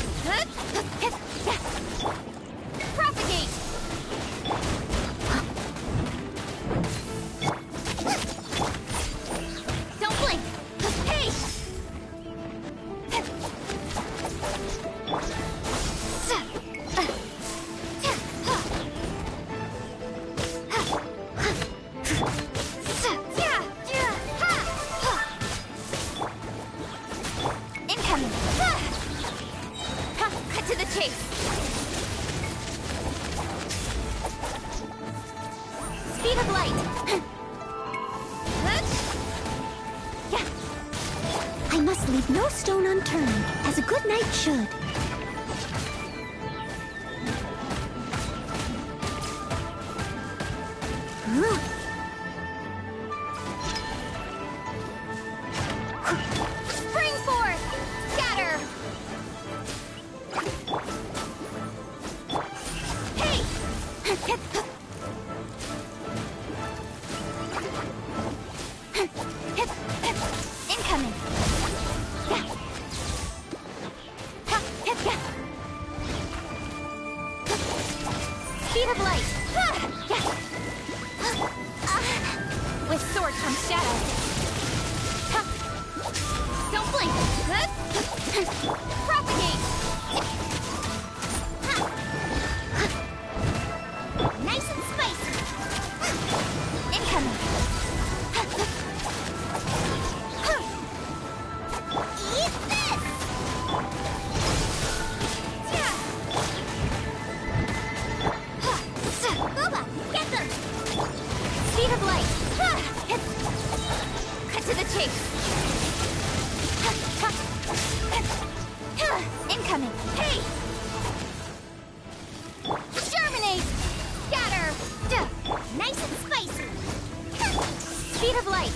Propagate. I must leave no stone unturned, as a good knight should. Spring forth! Scatter! Hey! Incoming! Speed of light! With sword comes shadow. Don't blink! Propagate! Nice and spicy! Incoming! Eat this! Boba, get them! Speed of light! Cut to the chase! Incoming! Hey! Germinate! Scatter! Nice and spicy! Speed of light!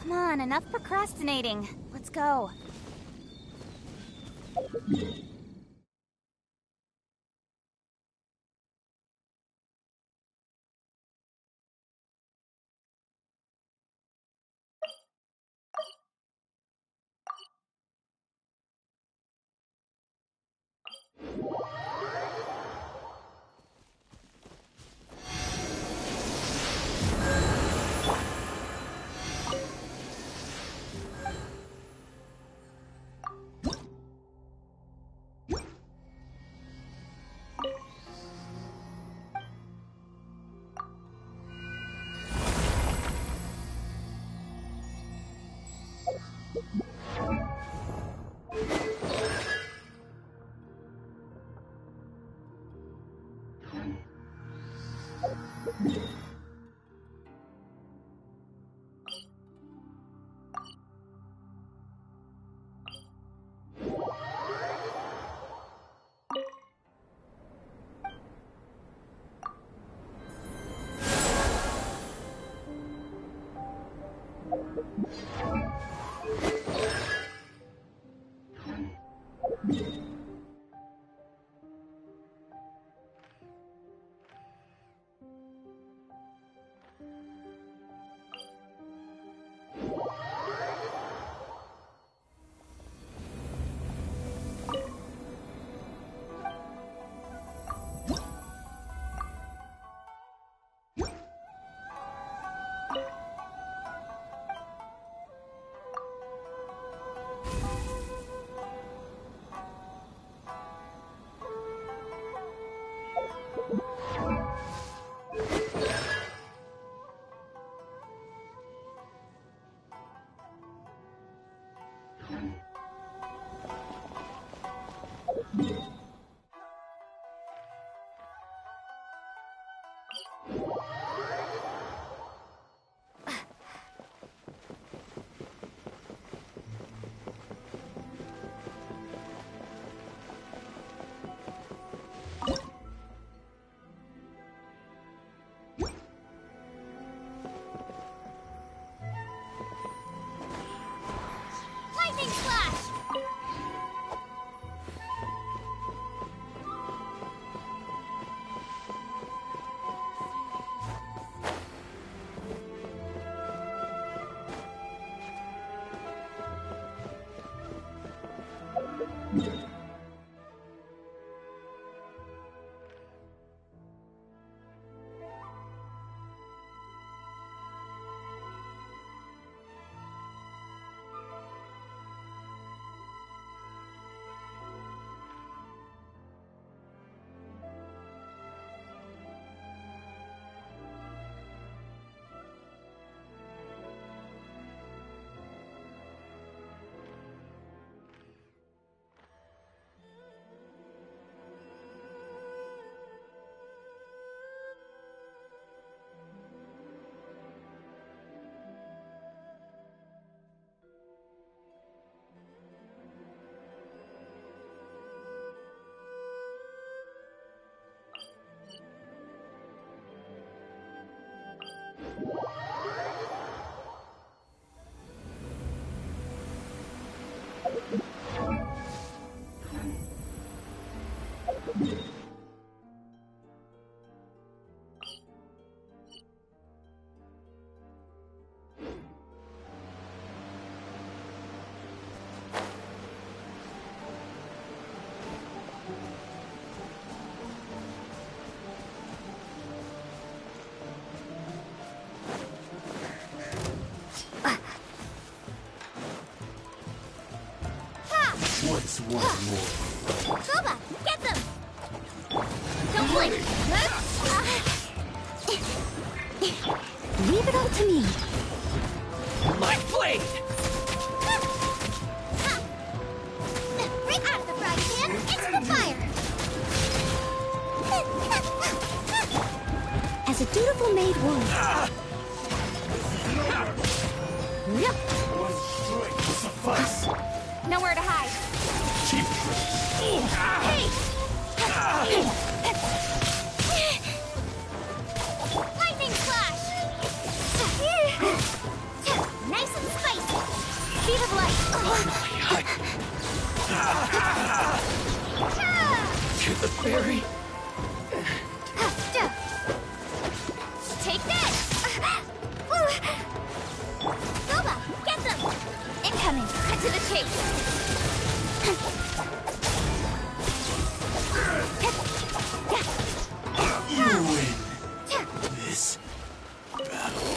Come on, enough procrastinating. Let's go. Lightning Flash! What's one more? Goba, get them! Don't blink! Leave it all to me. My blade! Right out of the frying pan, into the fire! As a dutiful maid would. Yep. One strike will suffice. Nowhere to hide. Cheap. Hey! Lightning Flash! Nice and spicy. Speed of light. To the berry. Take this! Goba, get them! Incoming! Cut to the chase! You win this battle.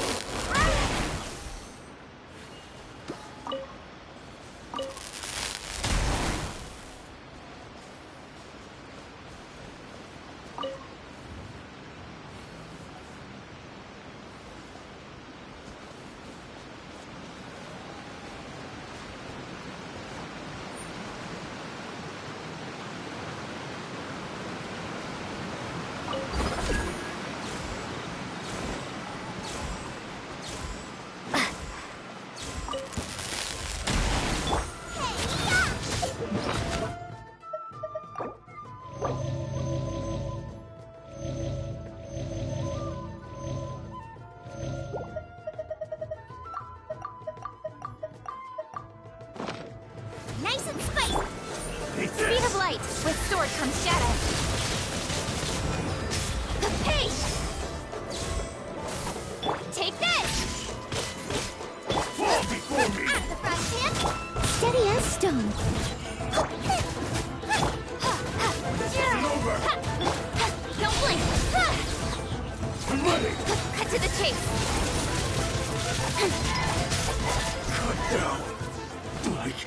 Nice and spicy! Speed of light! With sword comes shadow! The pace! Take this! Fall before me! Out of the frying pan! Steady as stone. Over! Don't blink! Money! Cut to the chase! Cut down! Like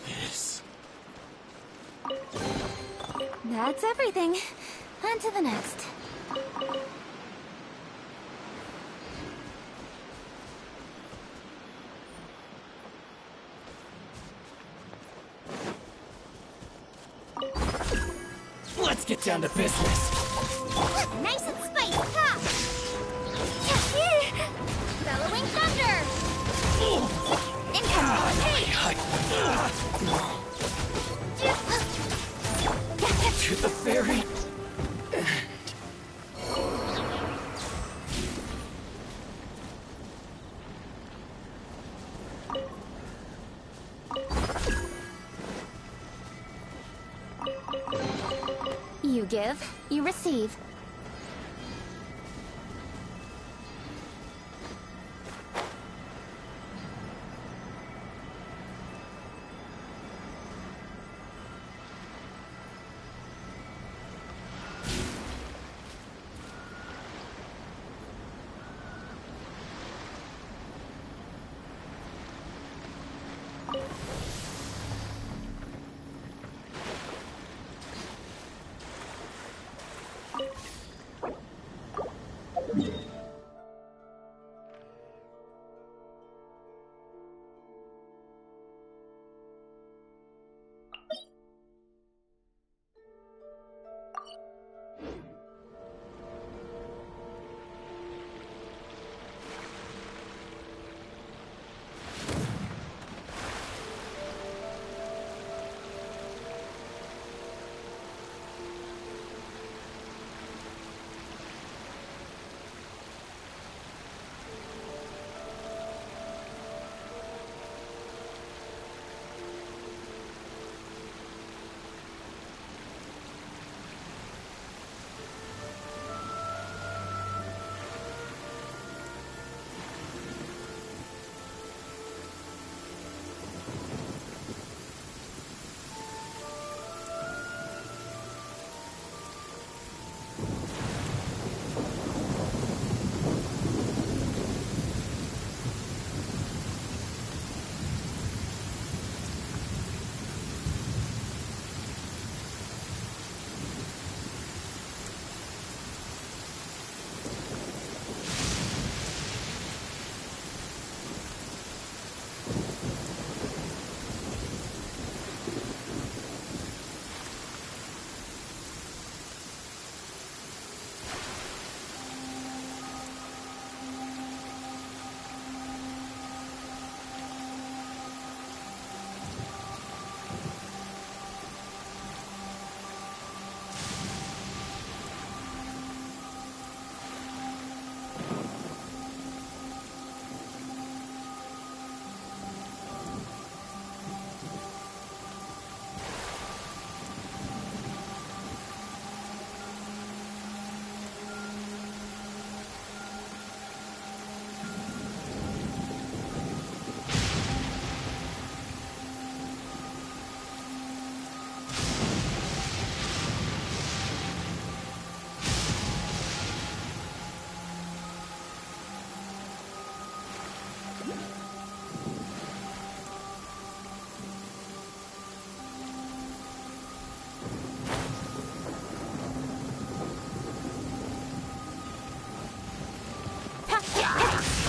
this. That's everything. On to the next. Let's get down to business. Nice and spicy! give, you receive.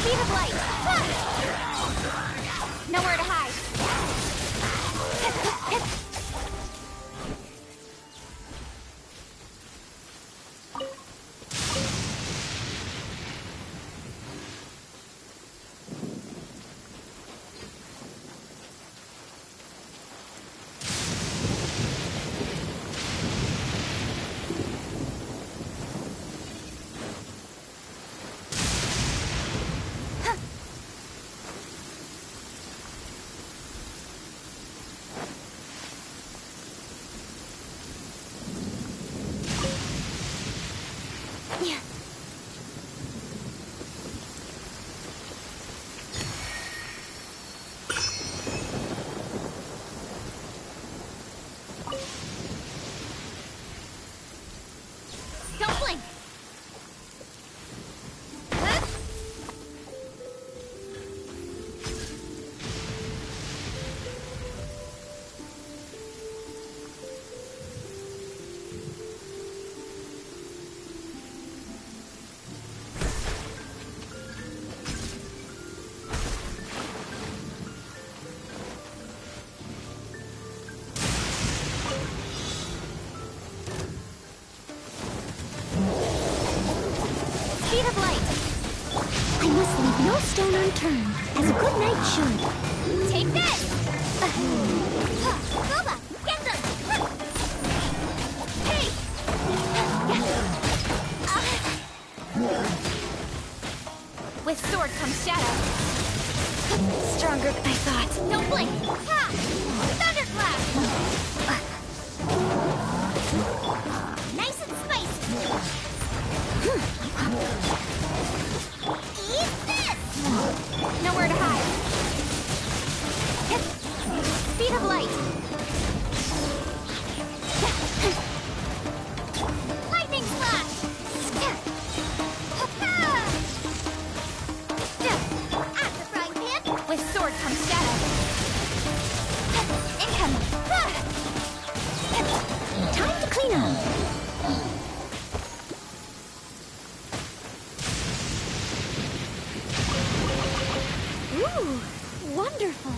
Speed of light! Nowhere to hide. Don't blink! Speed of light! I must leave no stone unturned, as a good knight should. Take this! Boba, get them! Hey! With sword comes shadow. Stronger than I thought. Don't blink! Ha! Thunderclap! Nice Eat this! Nowhere to hide. Speed of light. Lightning slash! At the frying pan, with sword comes shadow. Incoming. Time to clean up. Ooh, wonderful.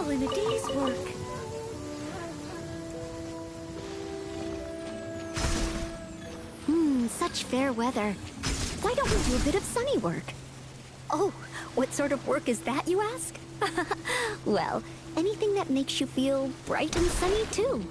In a day's work. Such fair weather. Why don't we do a bit of sunny work? Oh, what sort of work is that, you ask? Well, anything that makes you feel bright and sunny, too.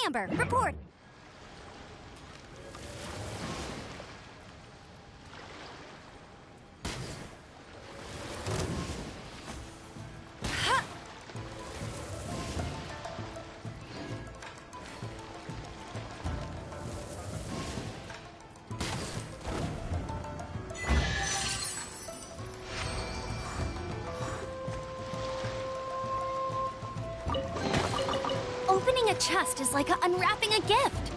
Amber, report. Opening a chest is like unwrapping a gift.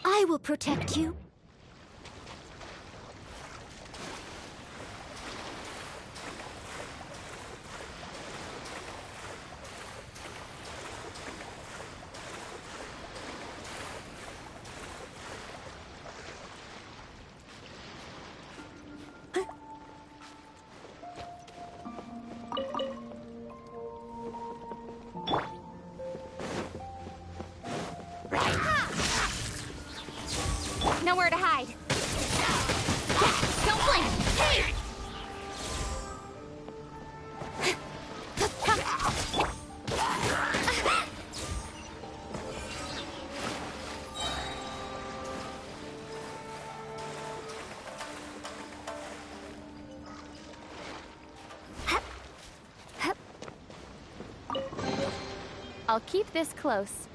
I will protect you. Nowhere to hide. Don't blink! Hey! I'll keep this close.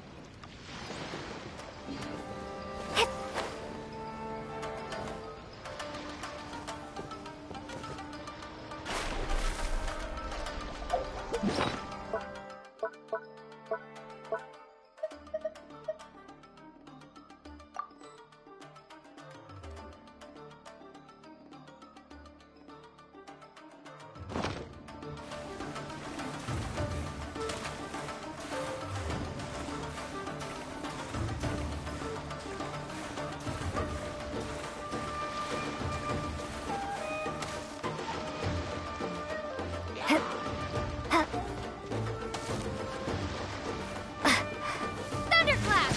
Thunderclap!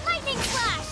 Lightning flash!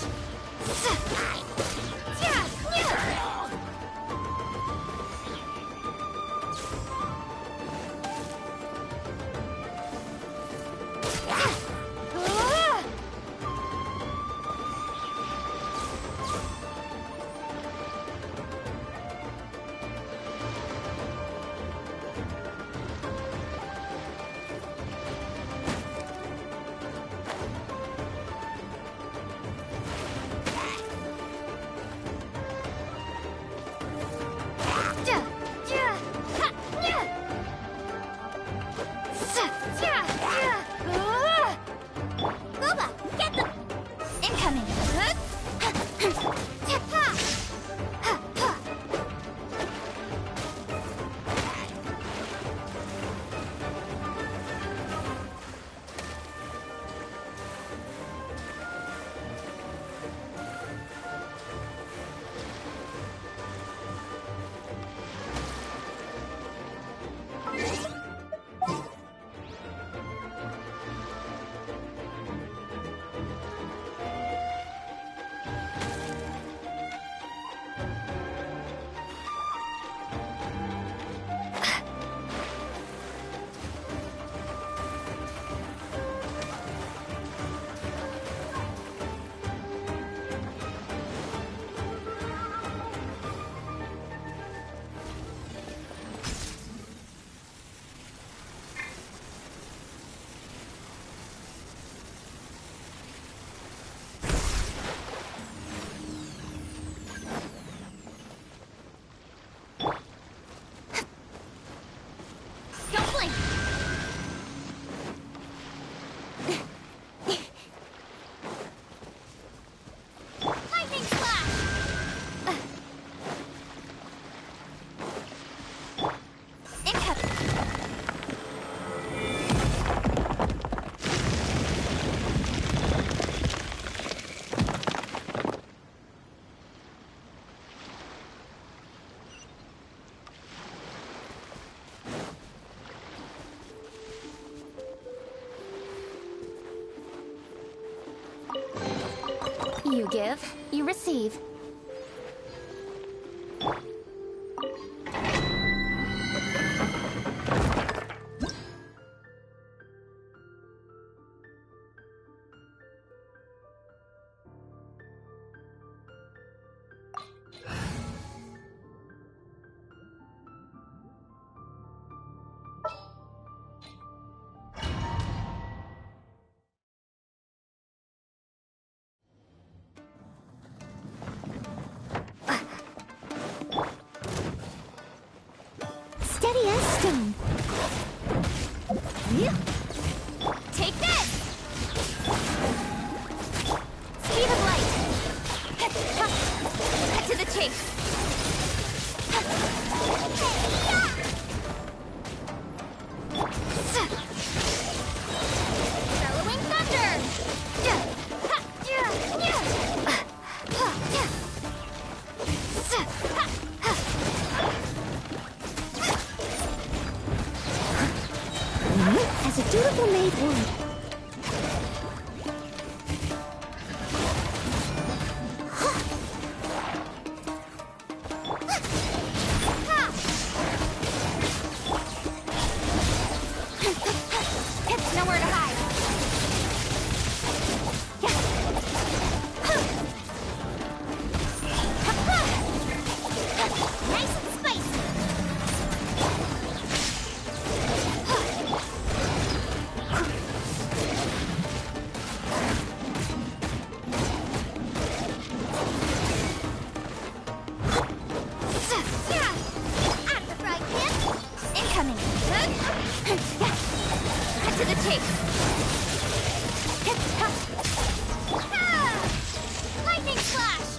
Booba, get them! Incoming! Don't blink! Lightning flash! Incoming! You give, you receive. Steady as stone. Take this! Speed of light! Cut to the chase! Bellowing thunder! As a dutiful maid would. It's nowhere to hide. Nice and spicy. At the frying pan. Incoming. Cut to the chase. Lightning flash.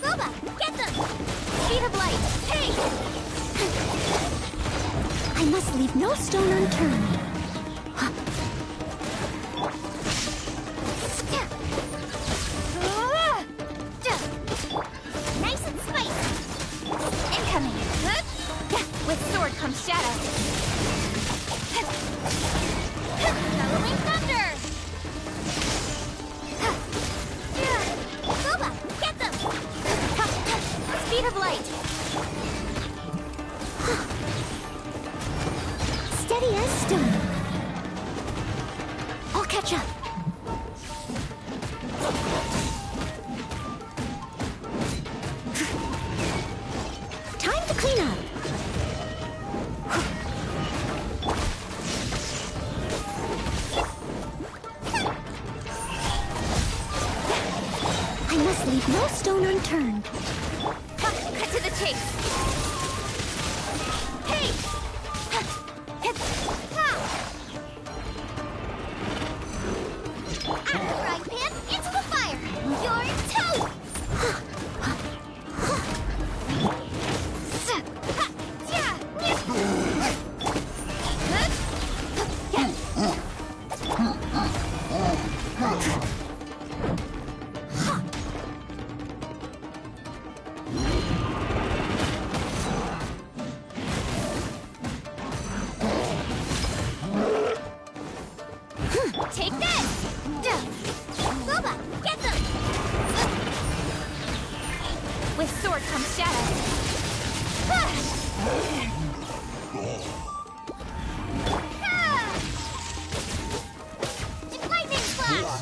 Boba, get them! Speed of light, hey! I must leave no stone unturned. Nice and spicy. Incoming. With sword comes shadow. Bellowing thunder. Boba, get them! Speed of light. Steady as stone. I'll catch up. Time to clean up. I must leave no stone unturned. Cut to the chase. Hey! At the frying pan, into the fire. You're toast! Take this! Boba, get them! With sword comes shadow. Lightning flash!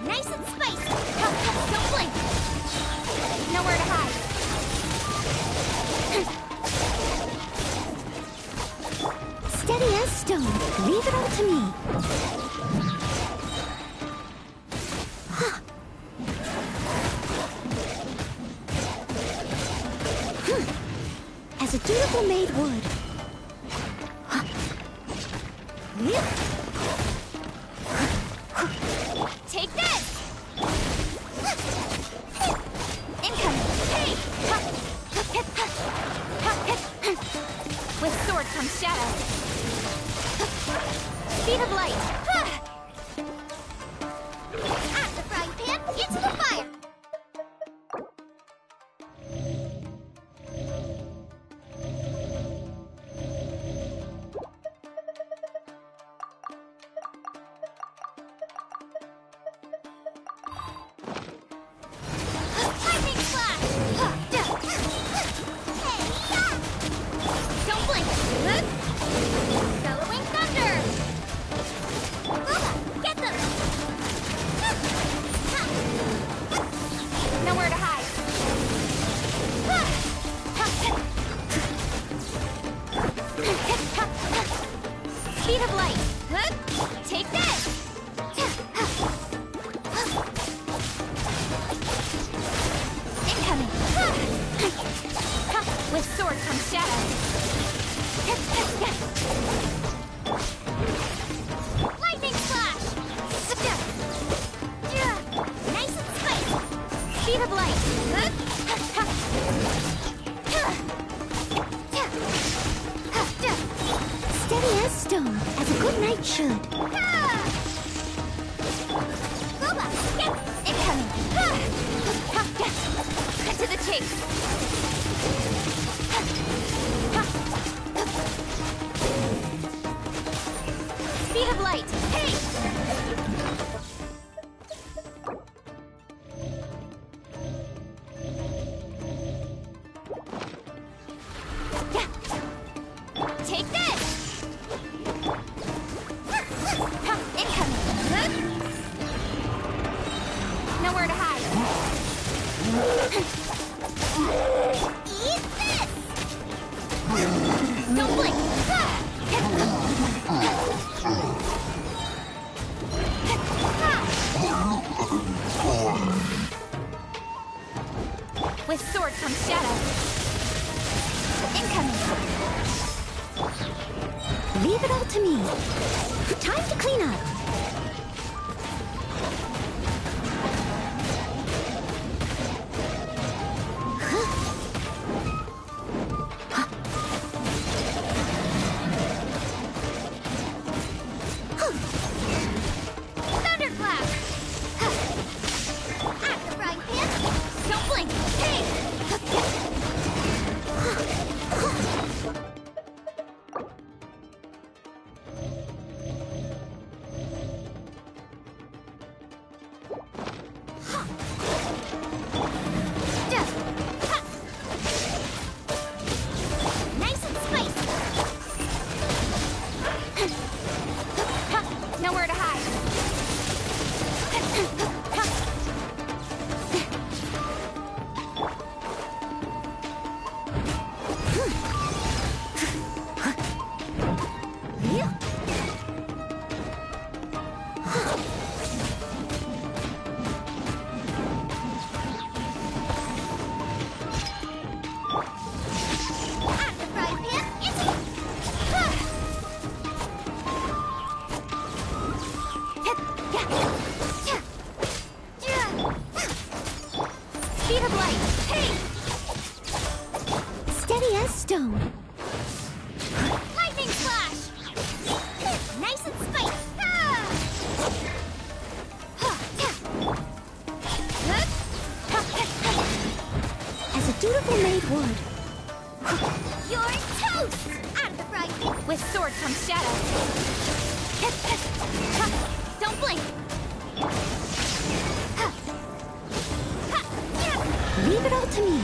Nice and spicy! Don't blink! Nowhere to hide! Steady as stone. Leave it all to me. As a dutiful maid would. Take this! Incoming! Hey! With sword comes shadow. Speed of light. At the frying pan, into the fire. Speed of light. Take this! Incoming! With sword comes shadow. Lightning flash! Nice and spicy! Speed of light. Steady as stone, as a good knight should. Boba, incoming! Cut to the chase! Speed of light! Hey! Take this! Incoming! Nowhere to hide. Eat this! Don't blink! With sword comes shadow. Incoming! Leave it all to me. Time to clean up. Thunderclap! At the frying pan! Don't blink! Hey! Nice and spicy! Nowhere to hide! At the frying pan, Speed of light! Hey! Steady as stone. Lightning flash! Nice and spicy! As a dutiful maid would. You're toast! Out of the frying pan! With sword comes shadow. Don't blink! Leave it all to me.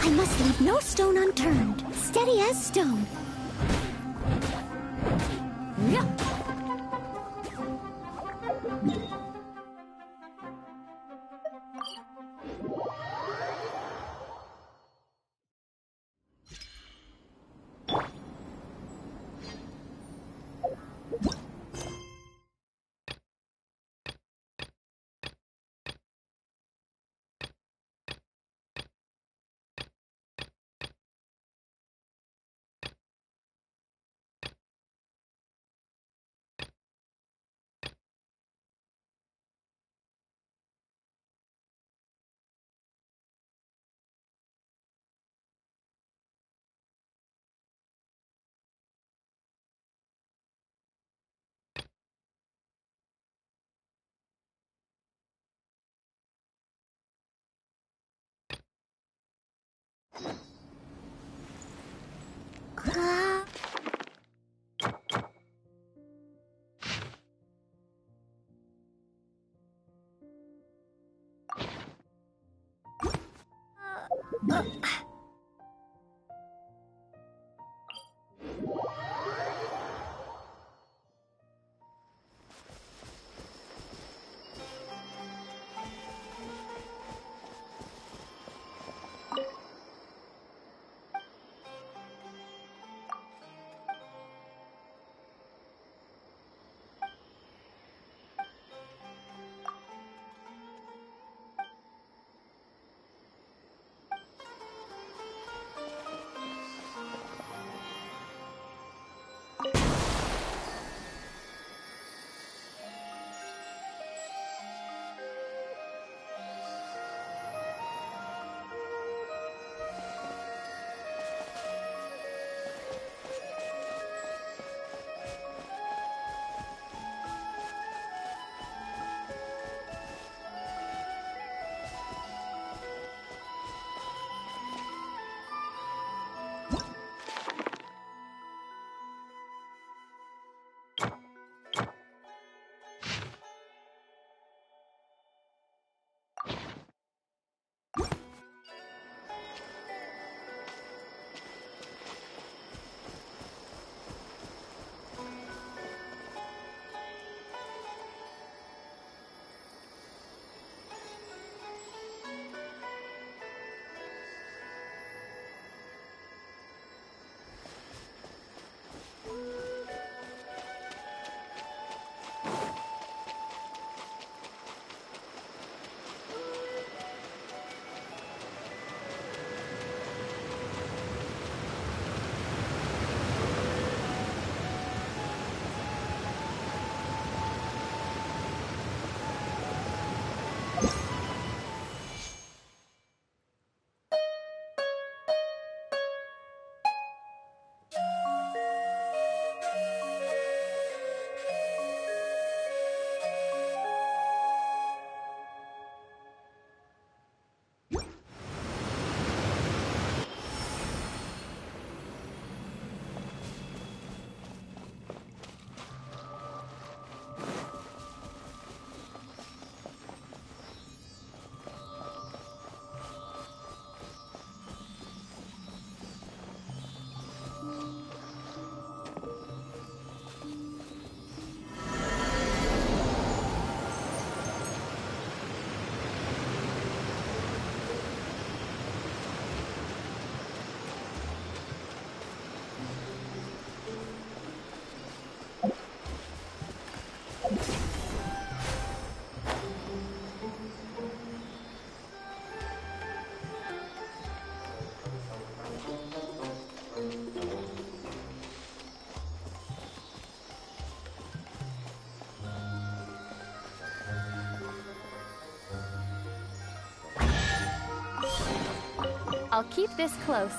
I must leave no stone unturned. Steady as stone. Yeah. I'll keep this close.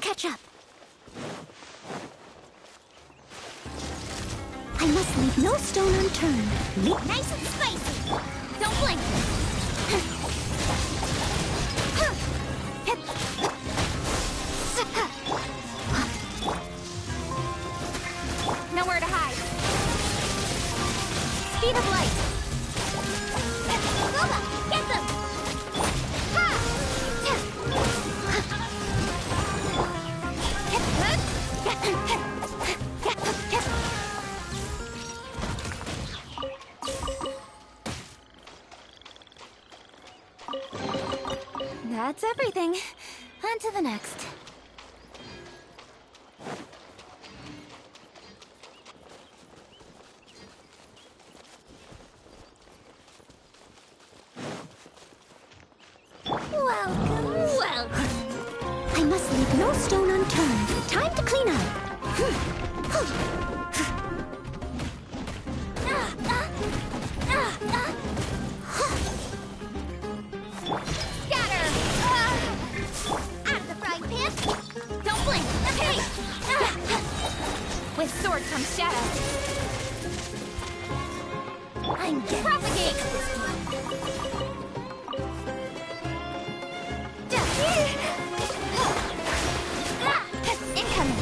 Catch up. I must leave no stone unturned. Nice and spicy. Don't blink. Nowhere to hide. Speed of light. Lola, get them. That's everything. On to the next. Welcome, welcome. I must leave no stone unturned. Time to clean up. Scatter! Out of the frying pan! Don't blink. Hey! With sword comes shadow. I'm getting Propagate! incoming.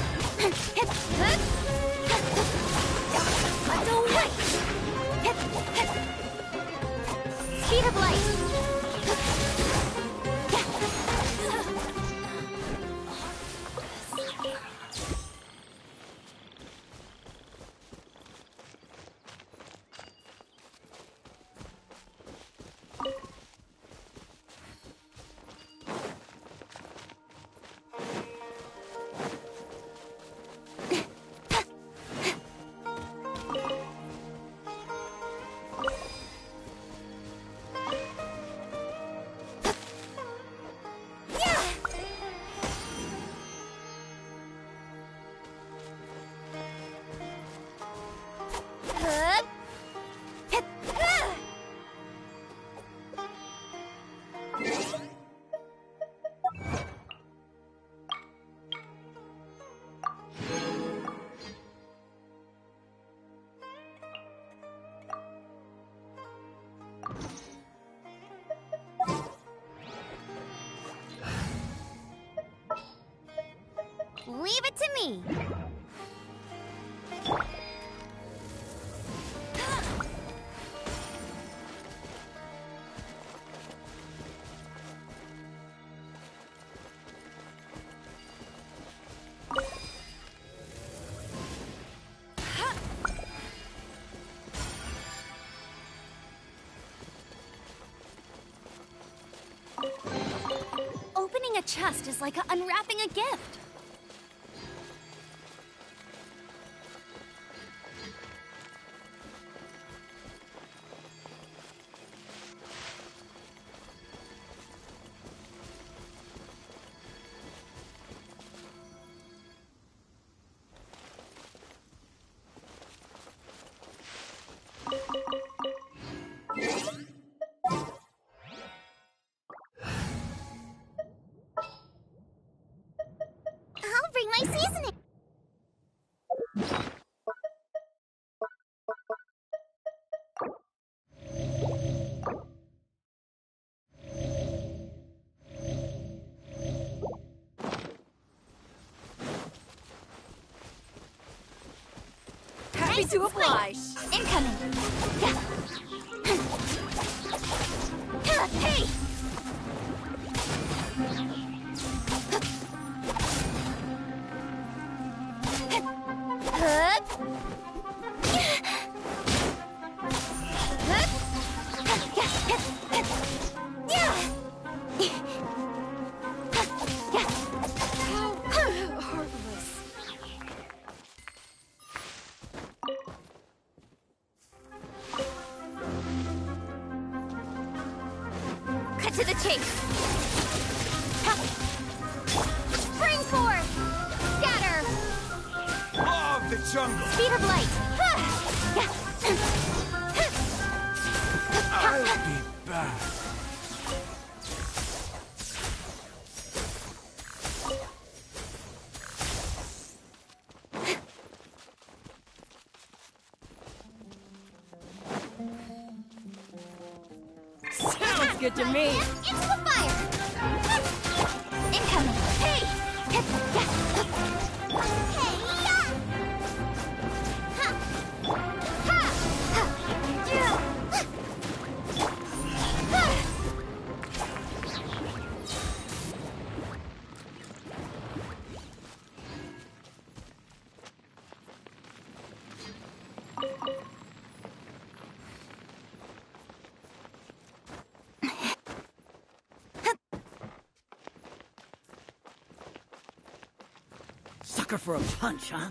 No way. Speed of light! Leave it to me. Opening a chest is like unwrapping a gift. I'll bring my seasoning. Happy to oblige. Incoming. Hey! Cut to the chase. Spring forth! Scatter! Law of the jungle! Speed of light! I'll be back. Sounds good to me. Into the fire! Incoming! Hey! Hey! Sucker for a punch, huh?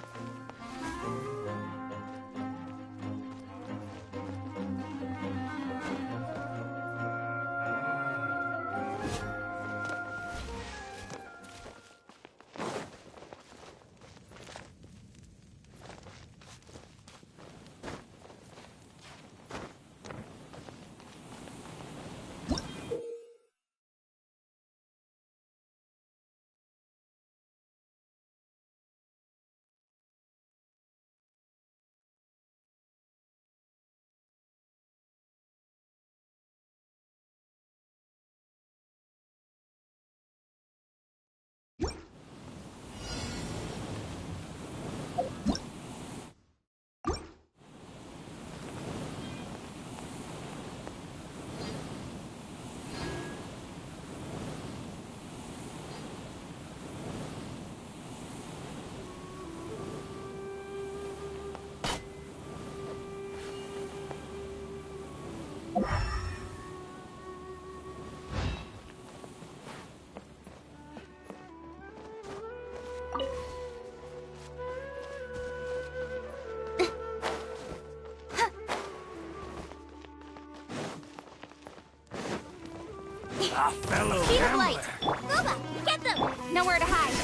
A fellow Speed of gambler. light! Boba, get them! Nowhere to hide.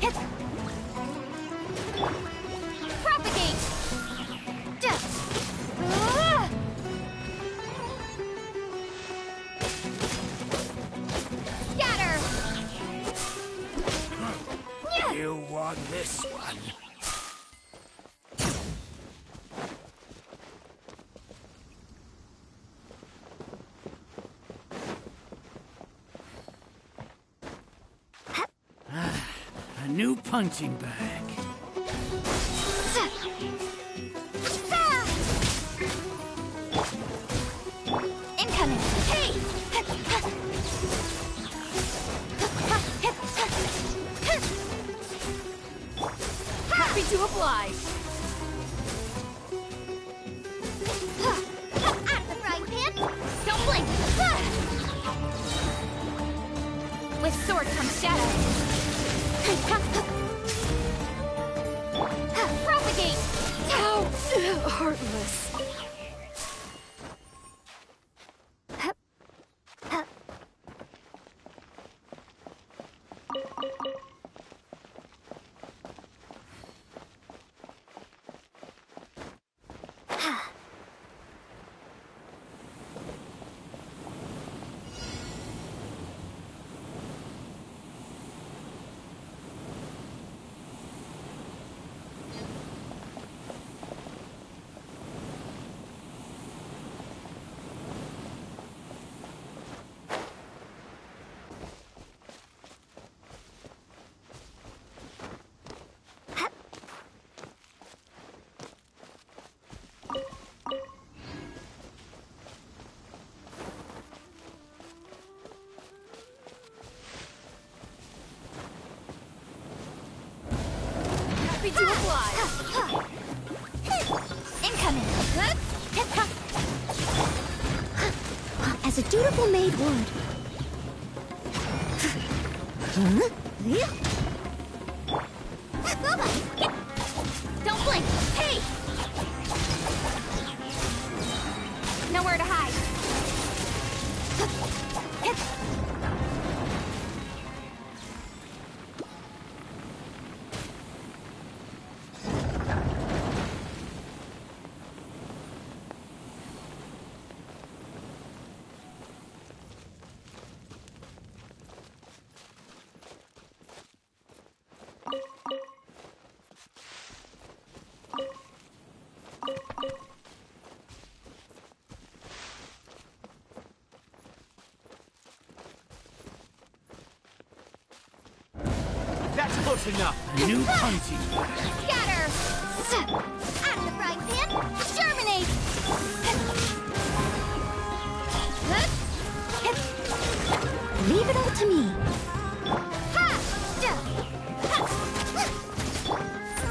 Hit! Propagate! Scatter! You won this one. A new punching bag. Incoming! Hey! Happy to oblige. Out of the frying pan! Don't blink! With sword comes shadow. Propagate! Ow! Heartless. Happy to oblige. Incoming! As a dutiful maid would. Huh? Boba! Don't blink! Hey! Nowhere to hide. That's close enough. A new punching bag. Scatter! Out of the frying pan! Germinate! Leave it all to me.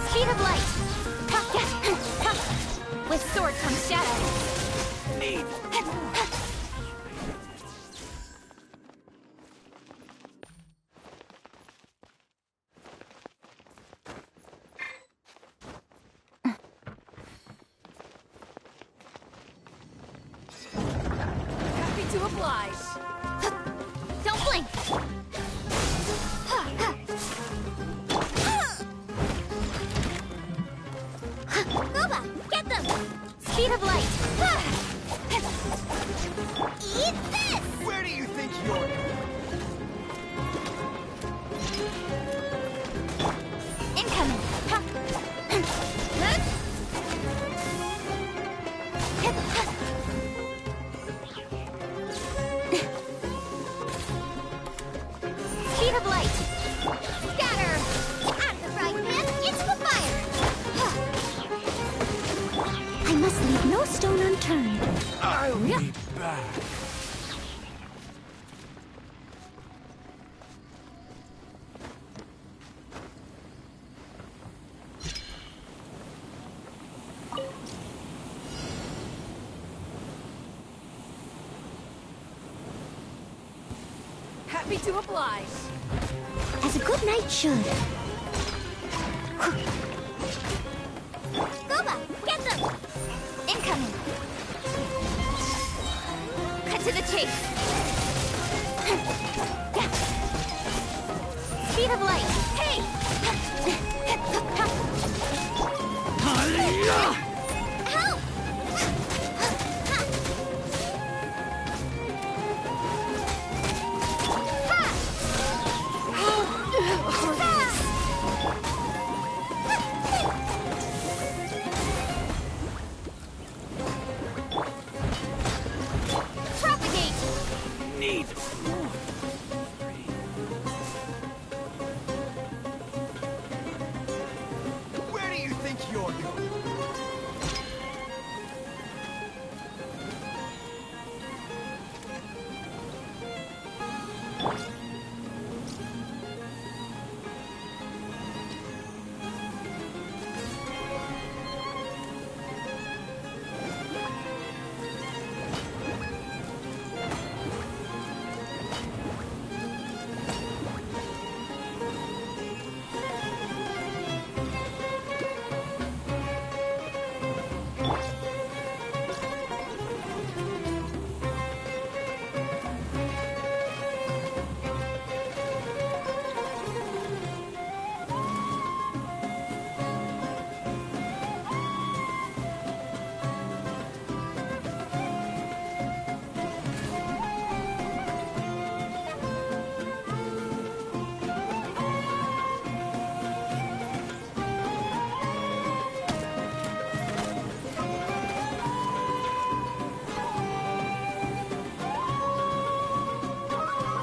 Speed of light! With sword comes shadow. Need. to oblige. Don't blink! Boba, get them! Speed of light! Eat this! Where do you think you're... Incoming! Speed of light! Scatter! Out of the frying pan, into the fire! I must leave no stone unturned. I'll be back. Happy to oblige. As a good knight should. Boba, get them! Incoming! Cut to the chase! Speed of light! Hey! Help! Propagate! Need... Where do you think you're going?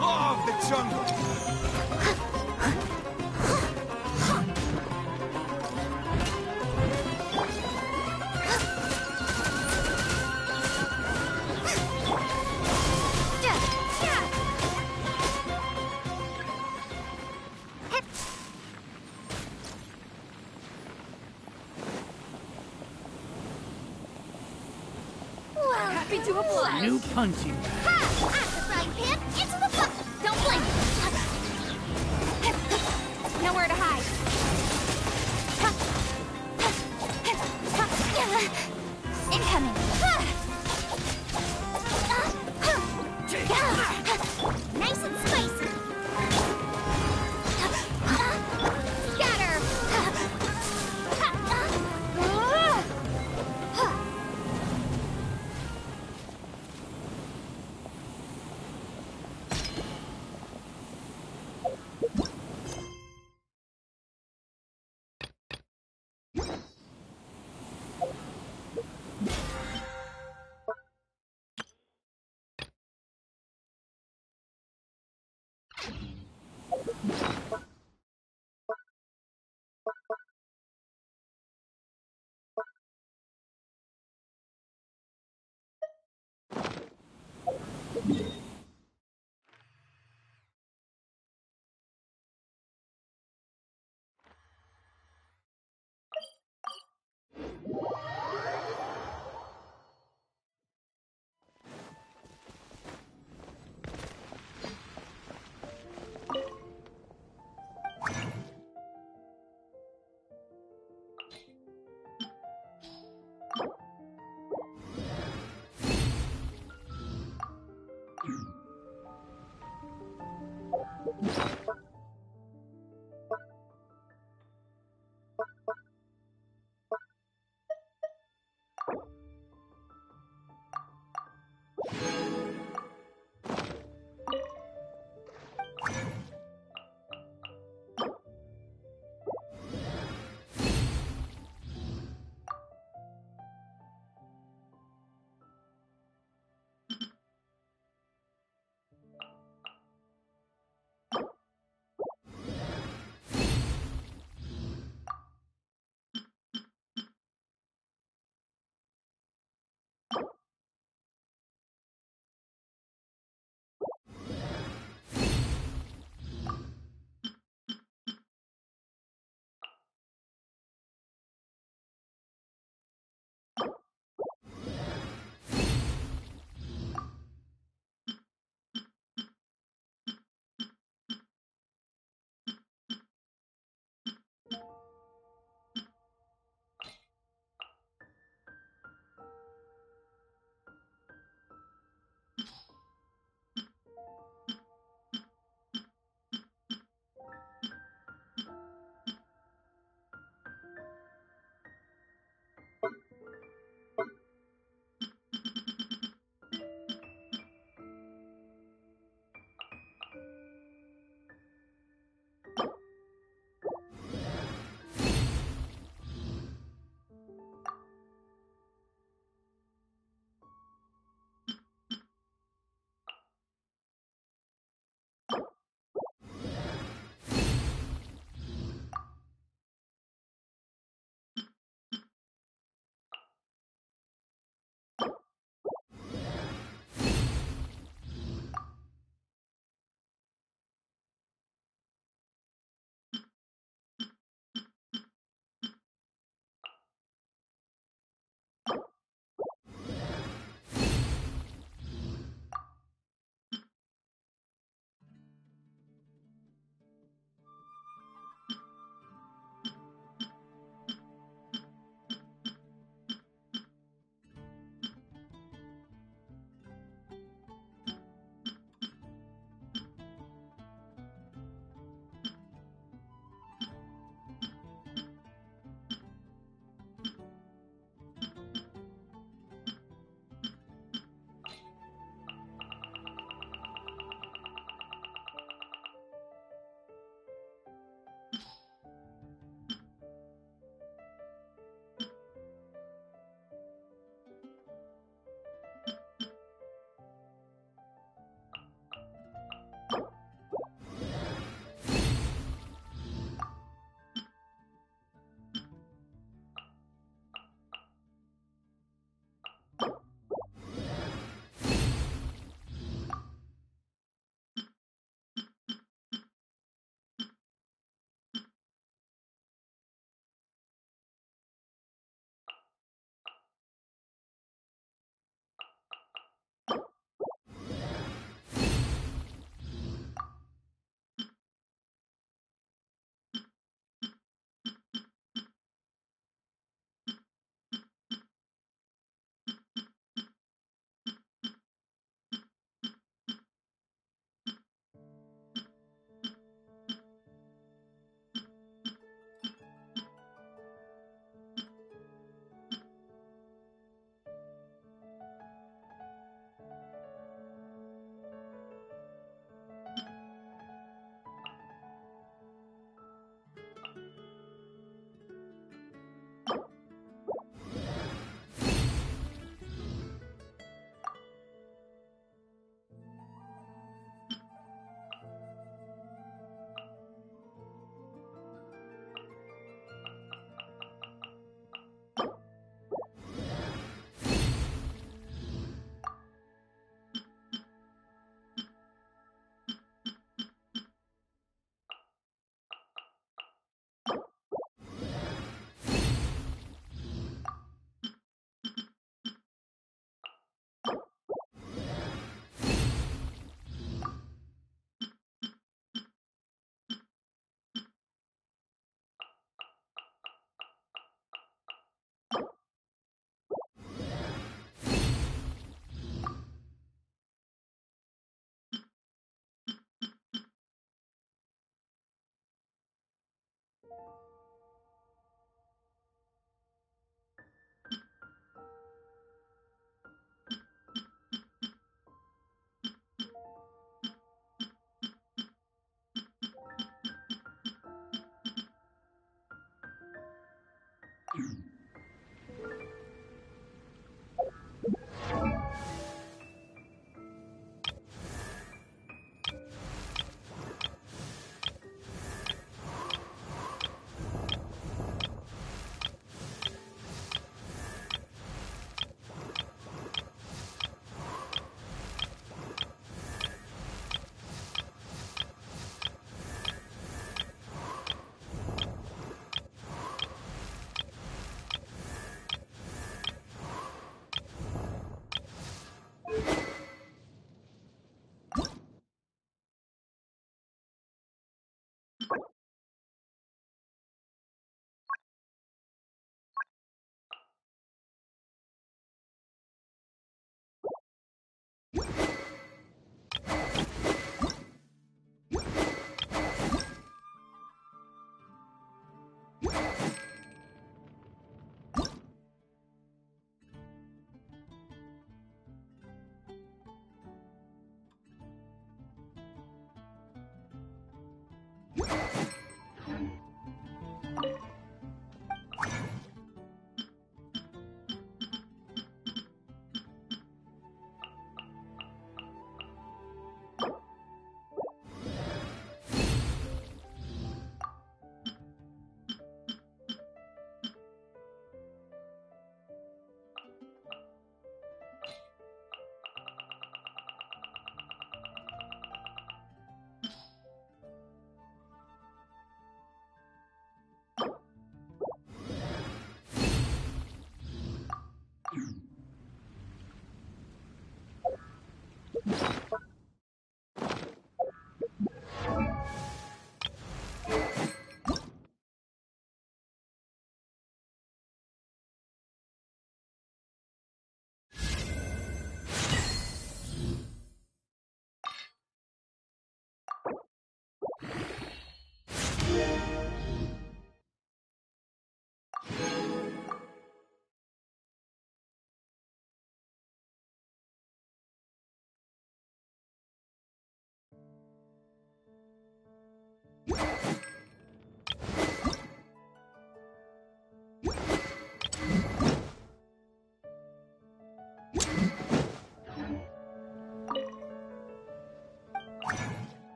Law of the jungle! Happy to oblige. New punching bag. Ha! Out of the frying pan, into the fire! Don't blink! Nowhere to hide. Incoming! Nice and spicy! Scatter!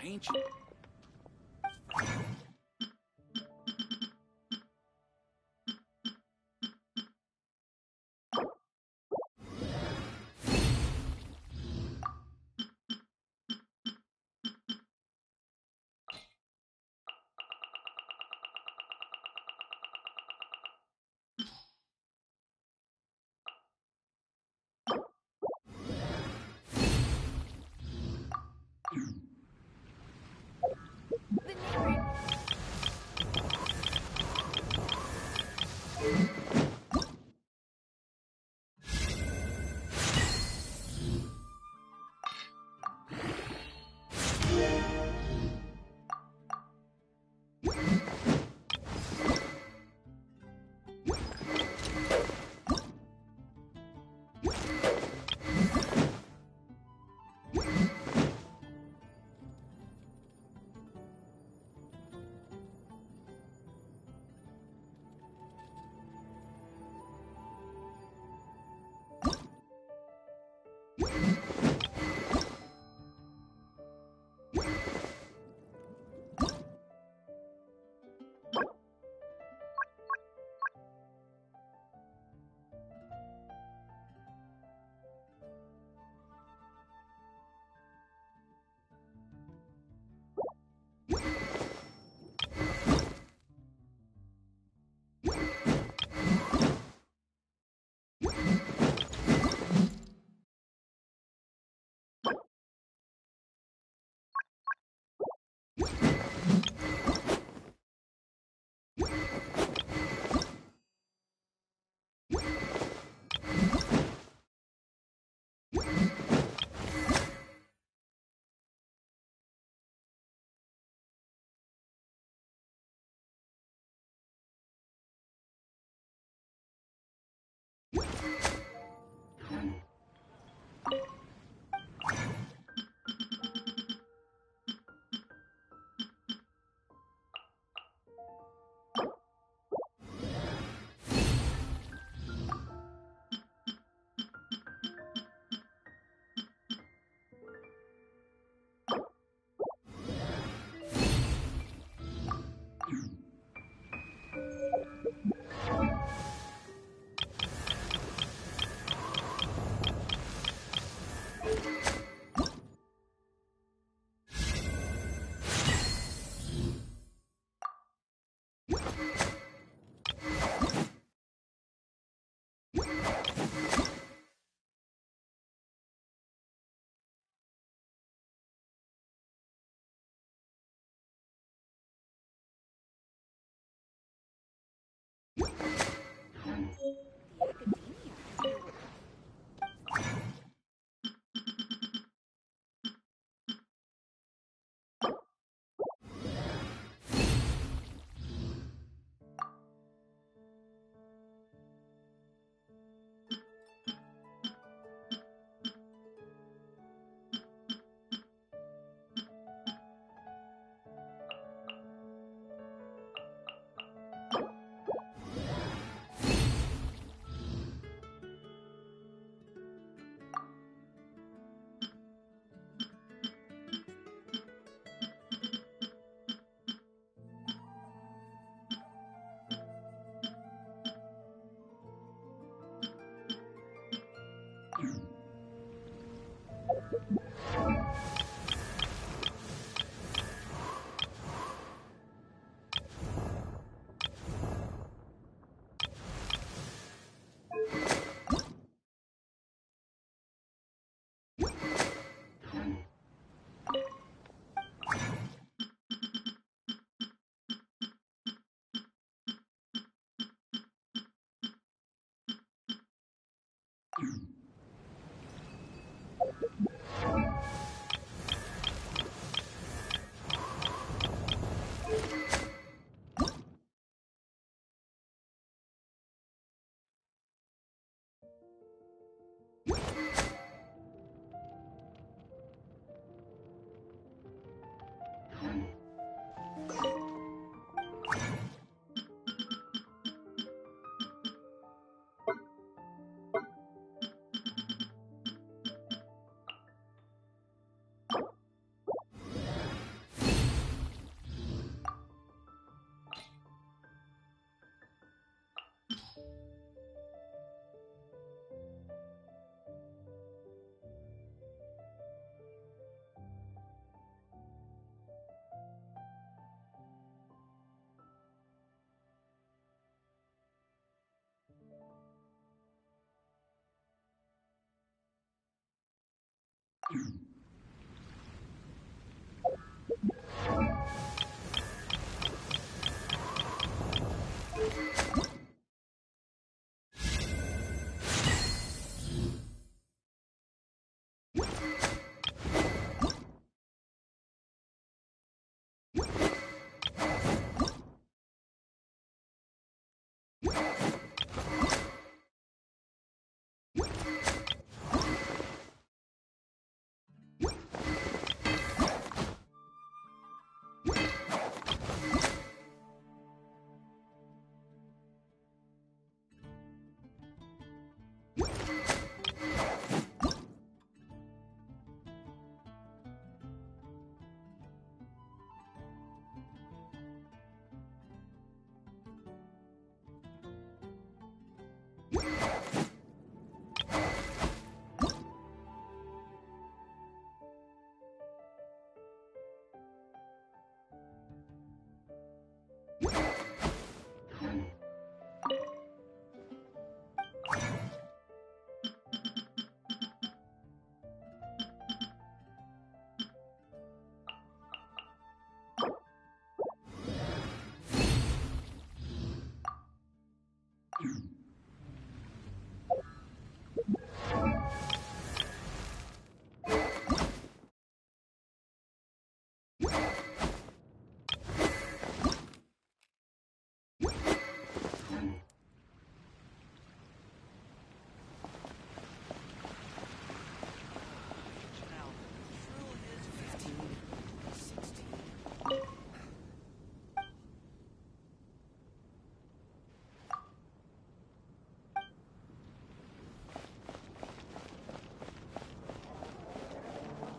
Ain't you?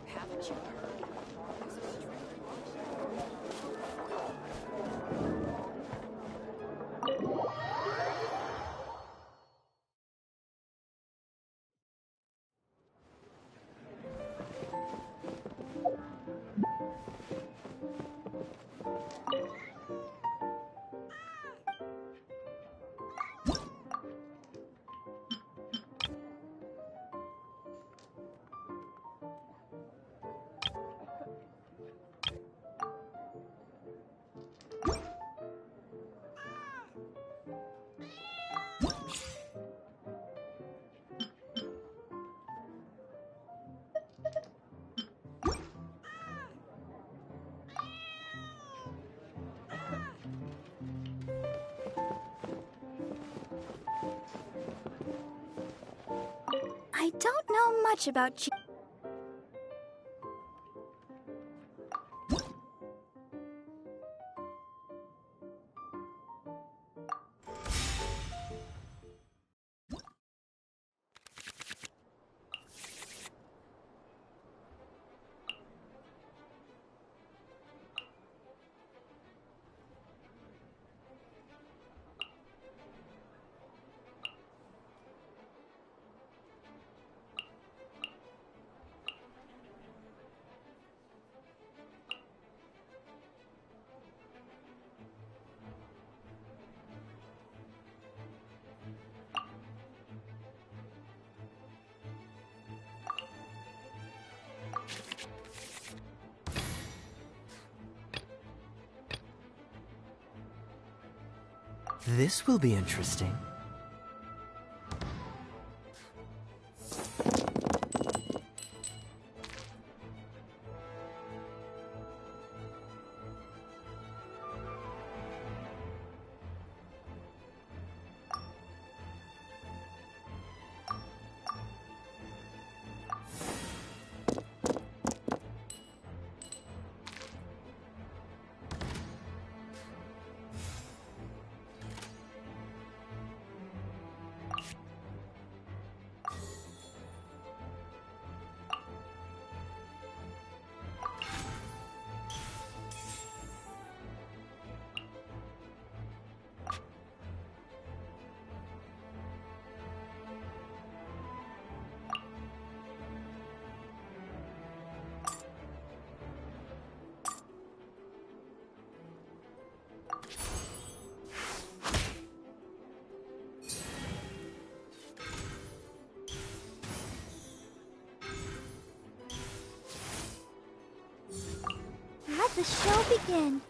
Haven't you heard? There's a strange much about This will be interesting. Let the show begin.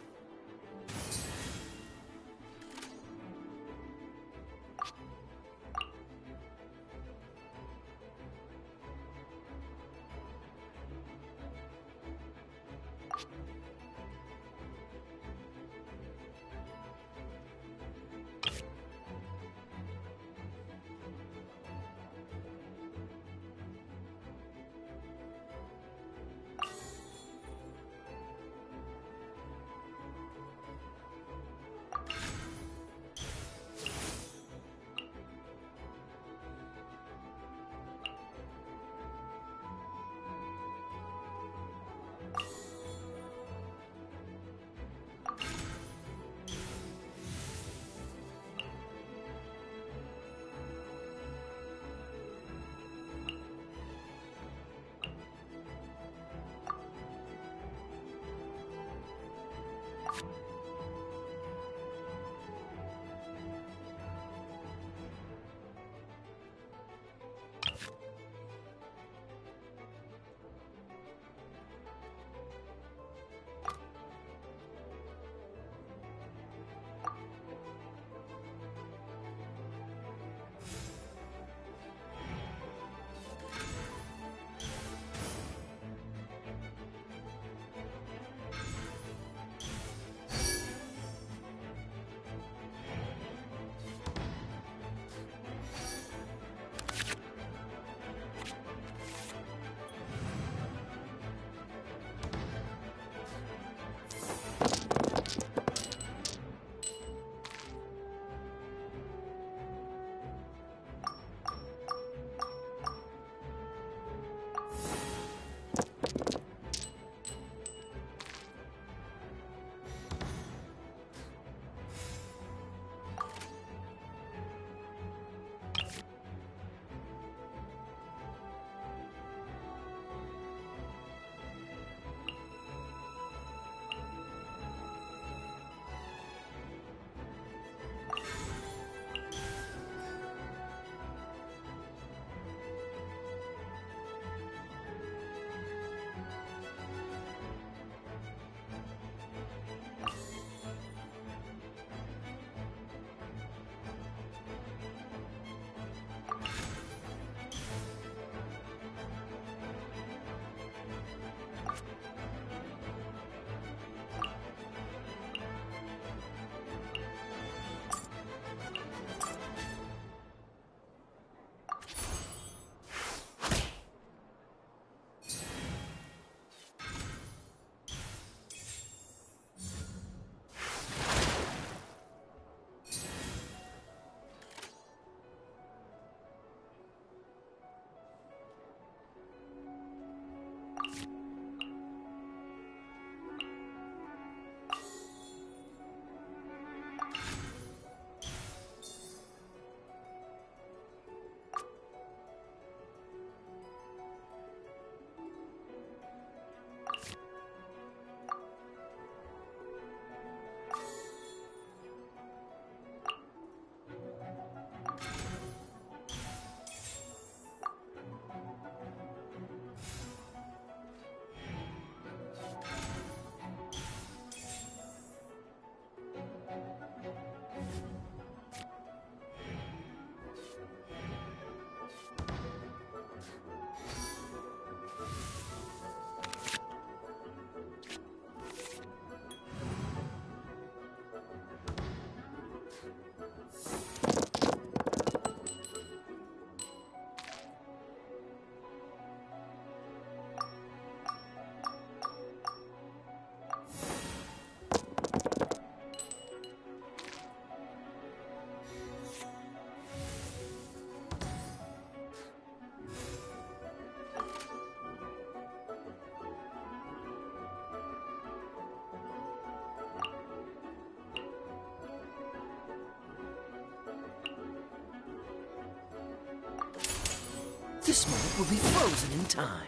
This moment will be frozen in time.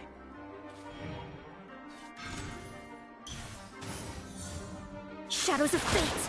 Shadows of fate!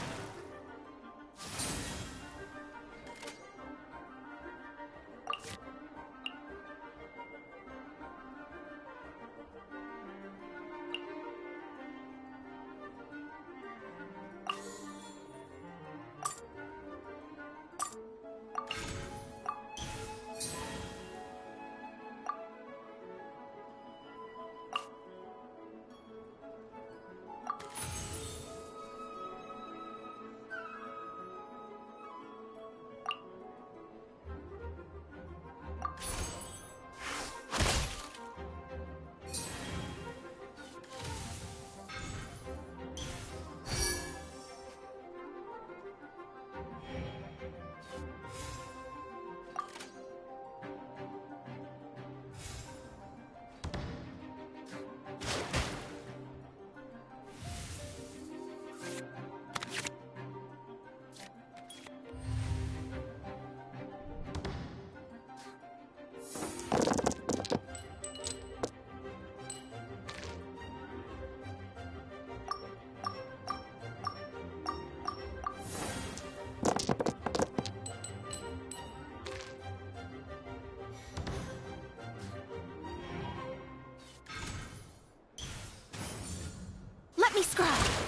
Let me scry!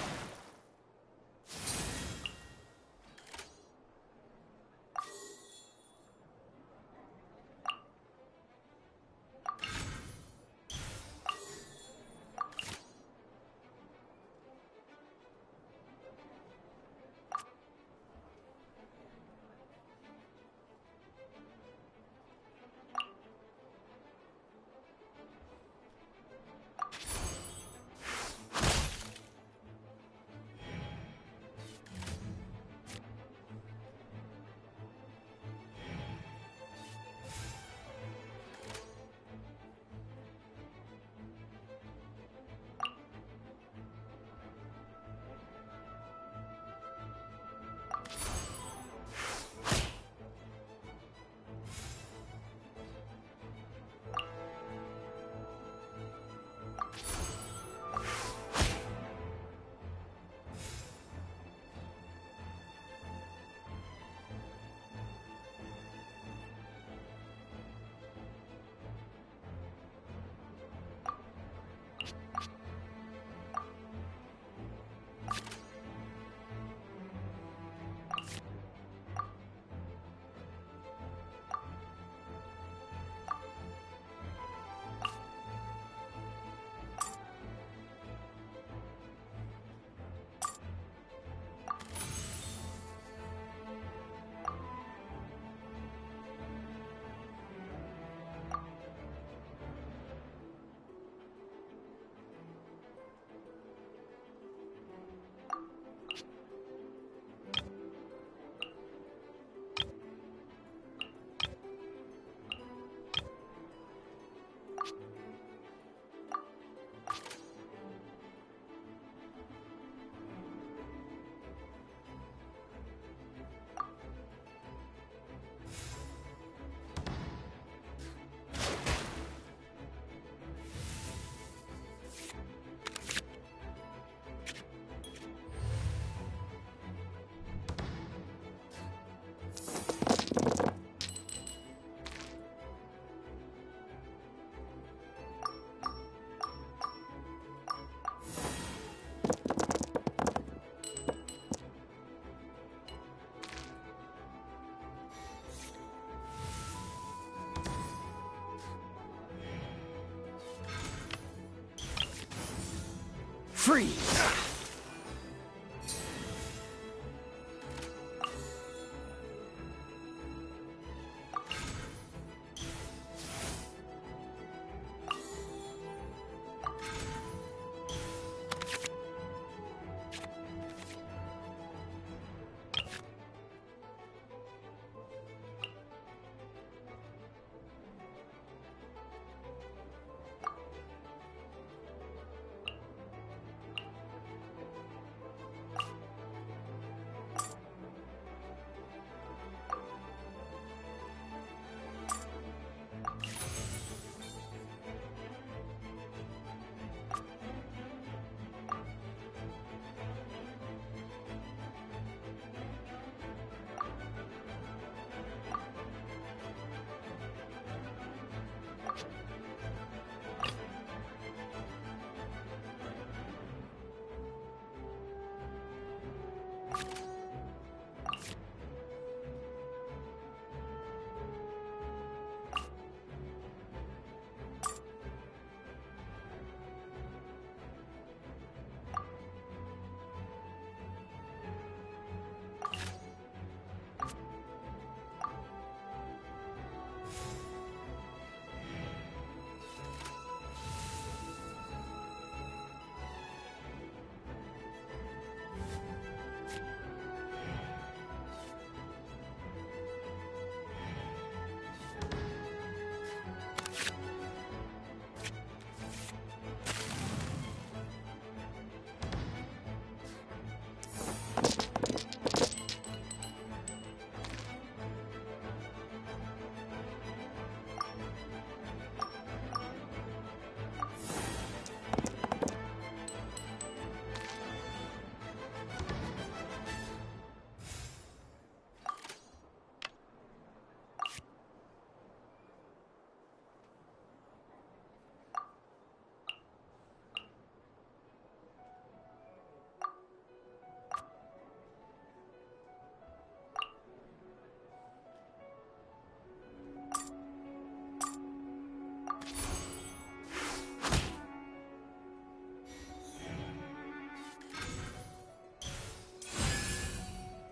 Freeze!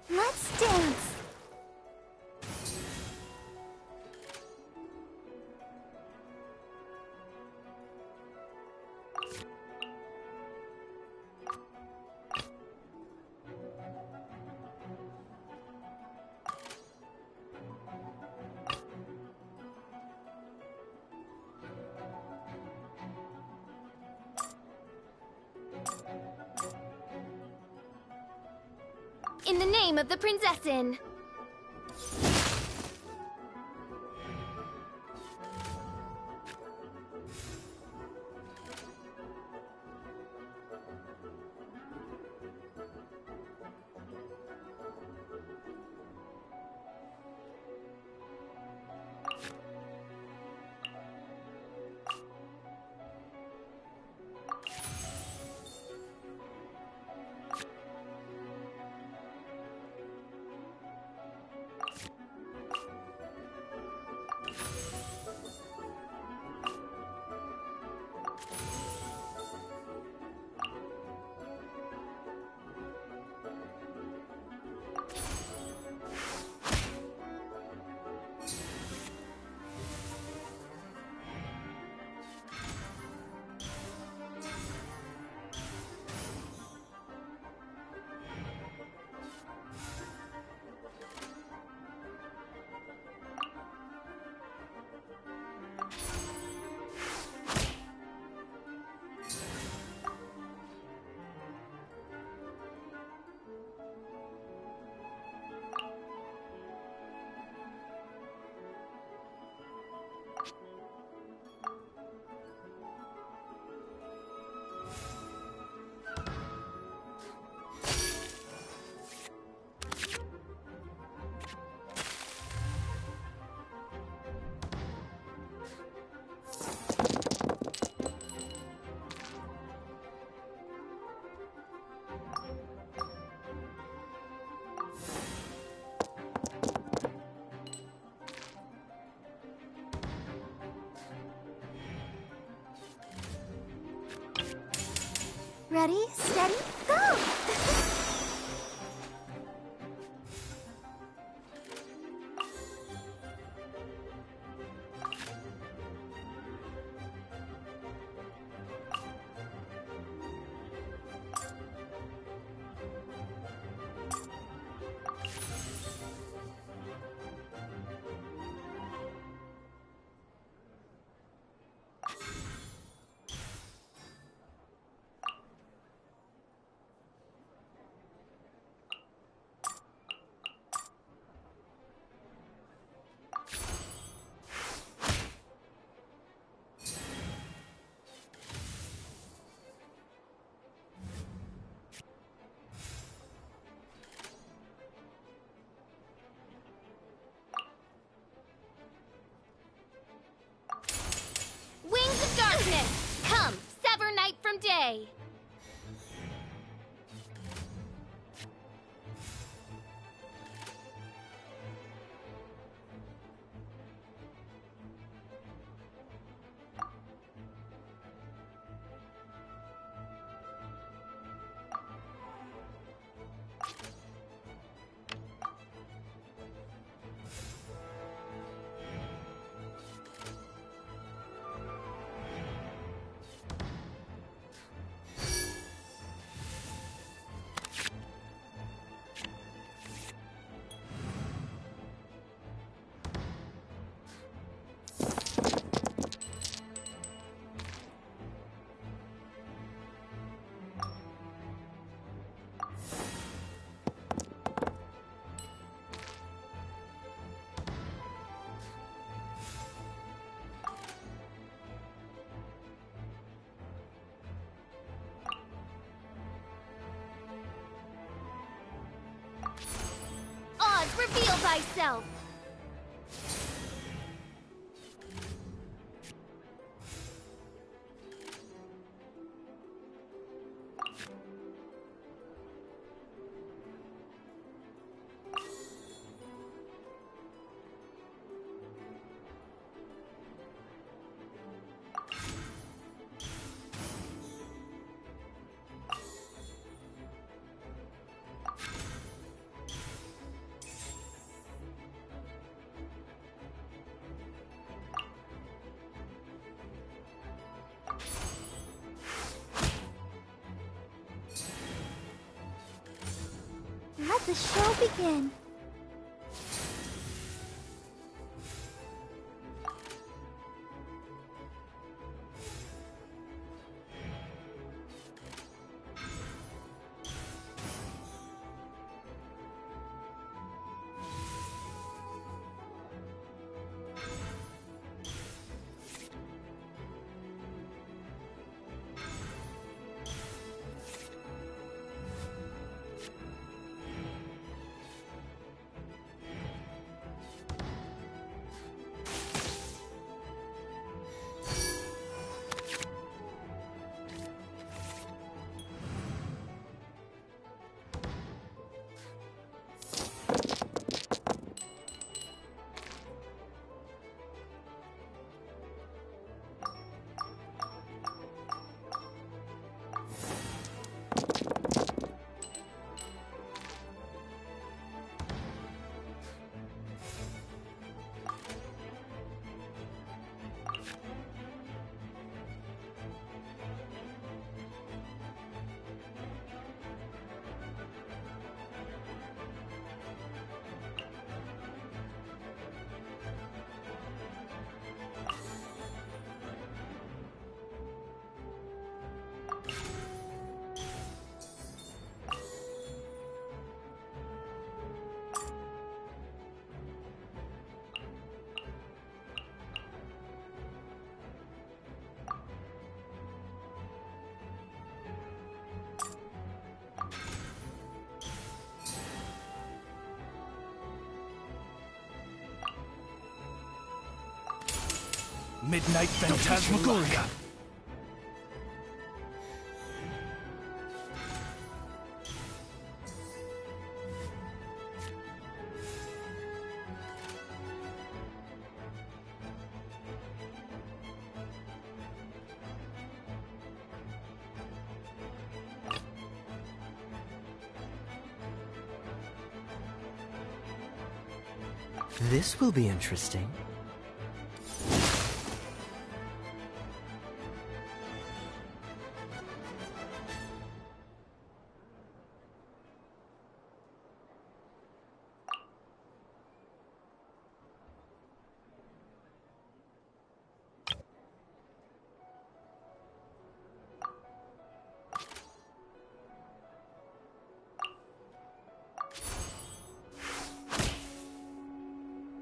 Let's dance. In the name of the Prinzessin! Ready, steady, go! Wings of darkness! Come, sever night from day! Reveal thyself! Let the show begin. Midnight Phantasmagoria. This will be interesting.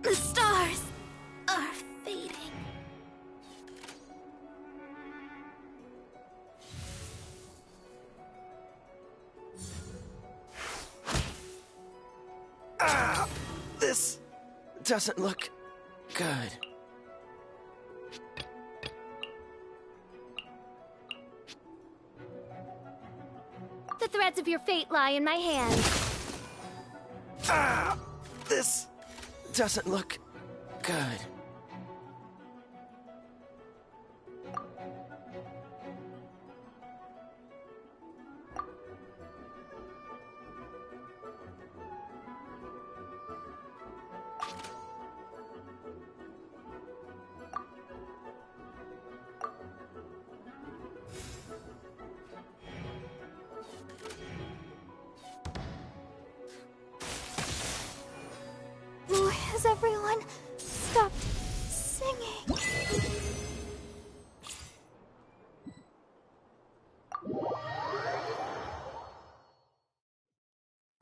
The stars are fading. Ah! This doesn't look good. The threads of your fate lie in my hands. Ah! This doesn't look good. Has everyone stopped singing?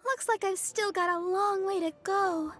Looks like I've still got a long way to go.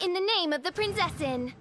In the name of the Prinzessin!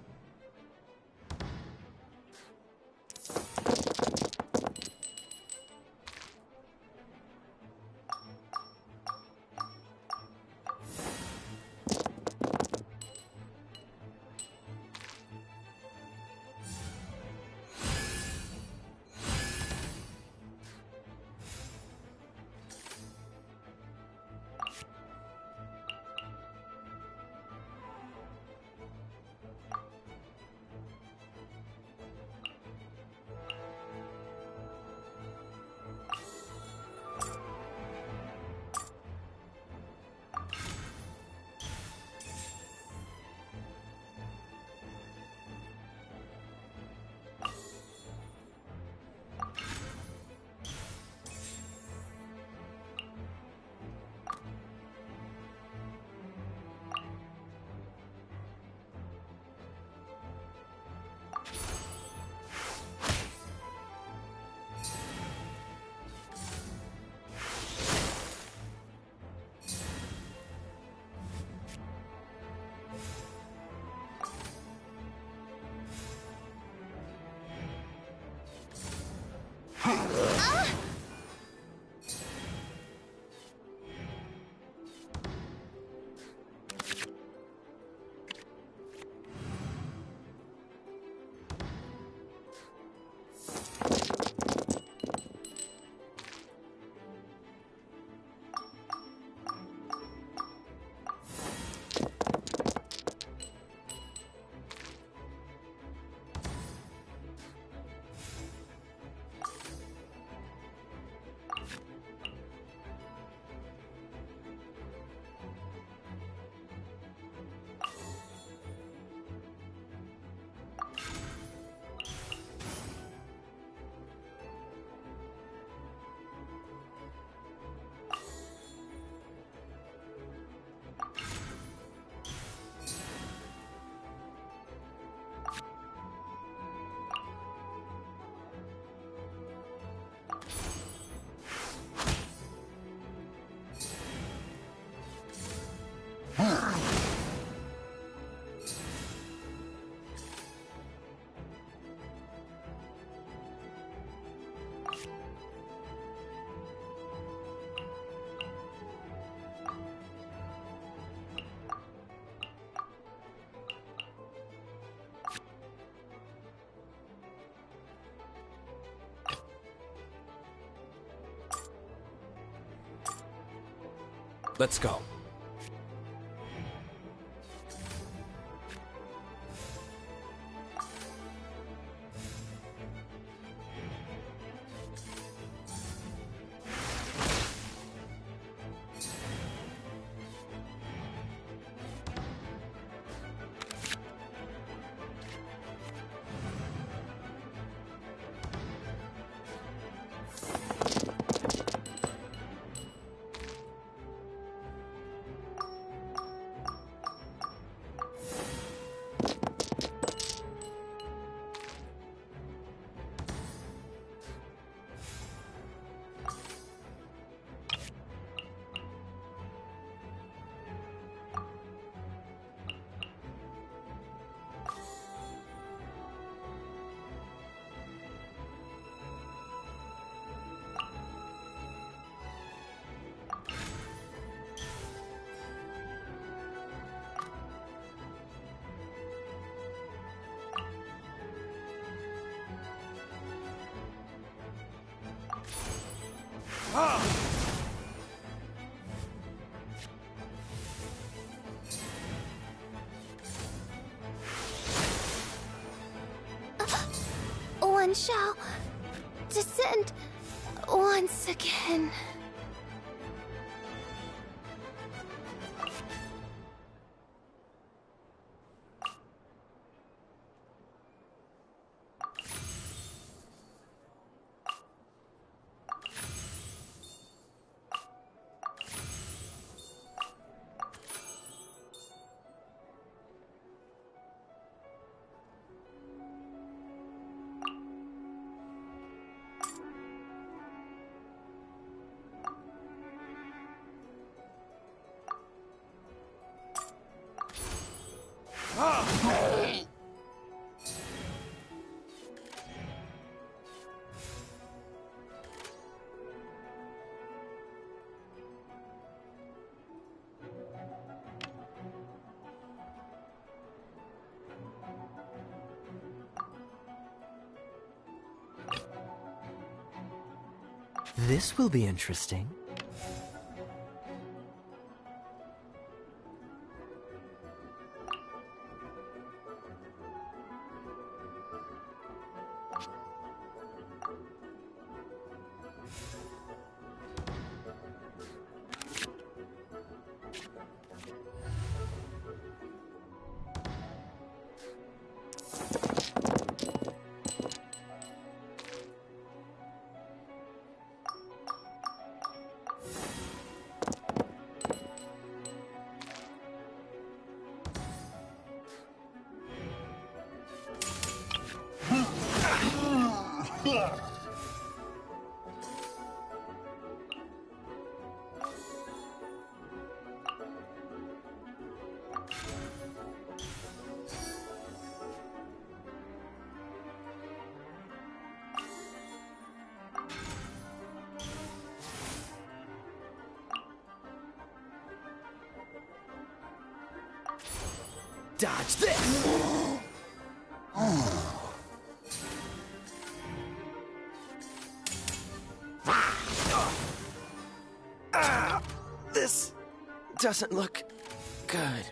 Let's go. One shall descend once again. This will be interesting. Dodge this! This doesn't look good.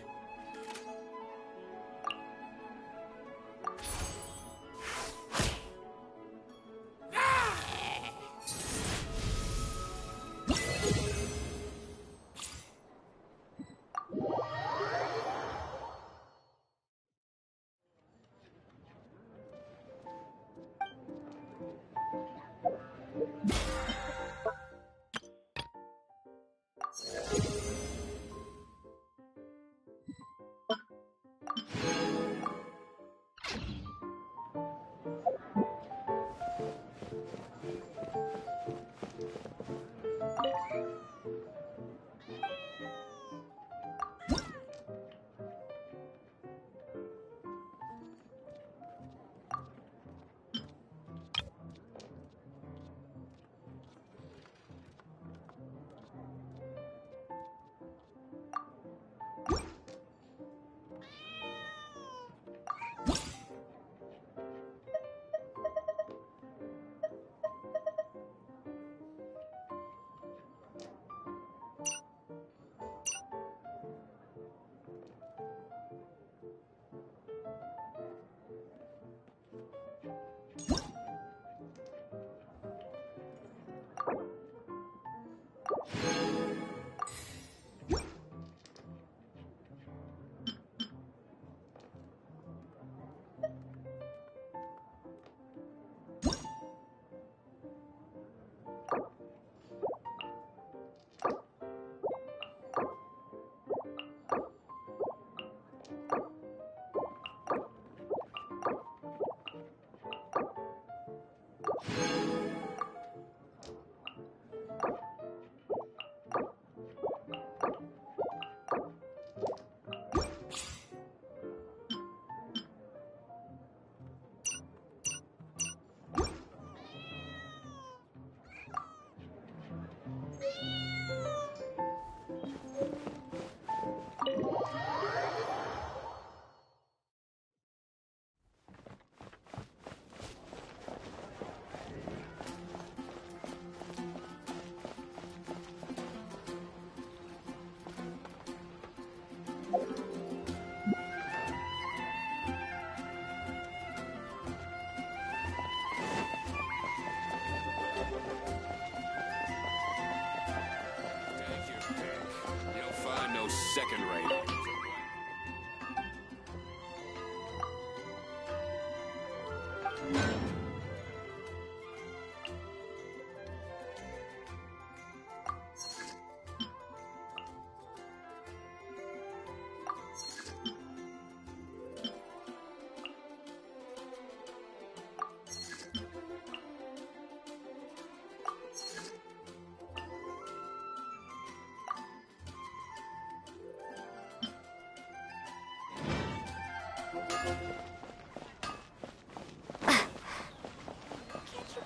Second rate.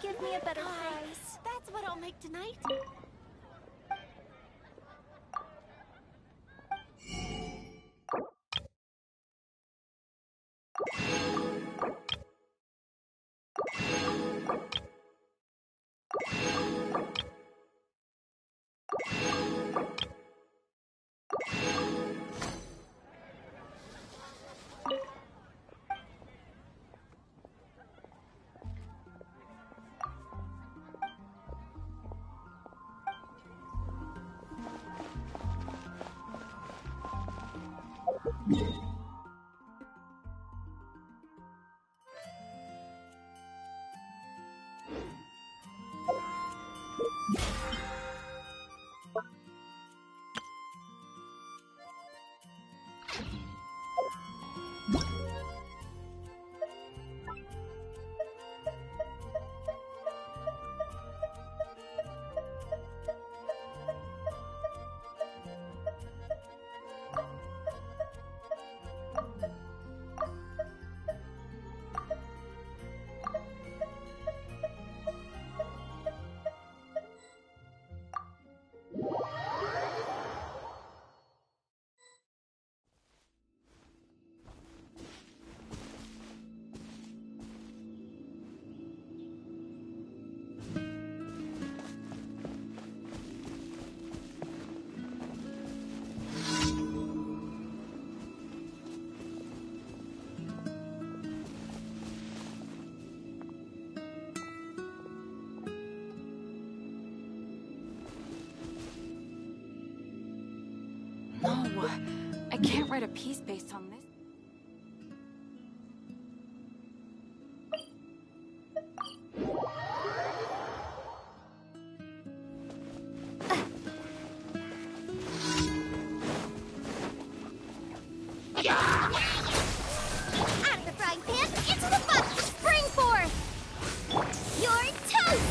Give me a better price. That's what I'll make tonight. No, I can't write a piece based on this. Out of the frying pan, into the box to spring forth! You're toast!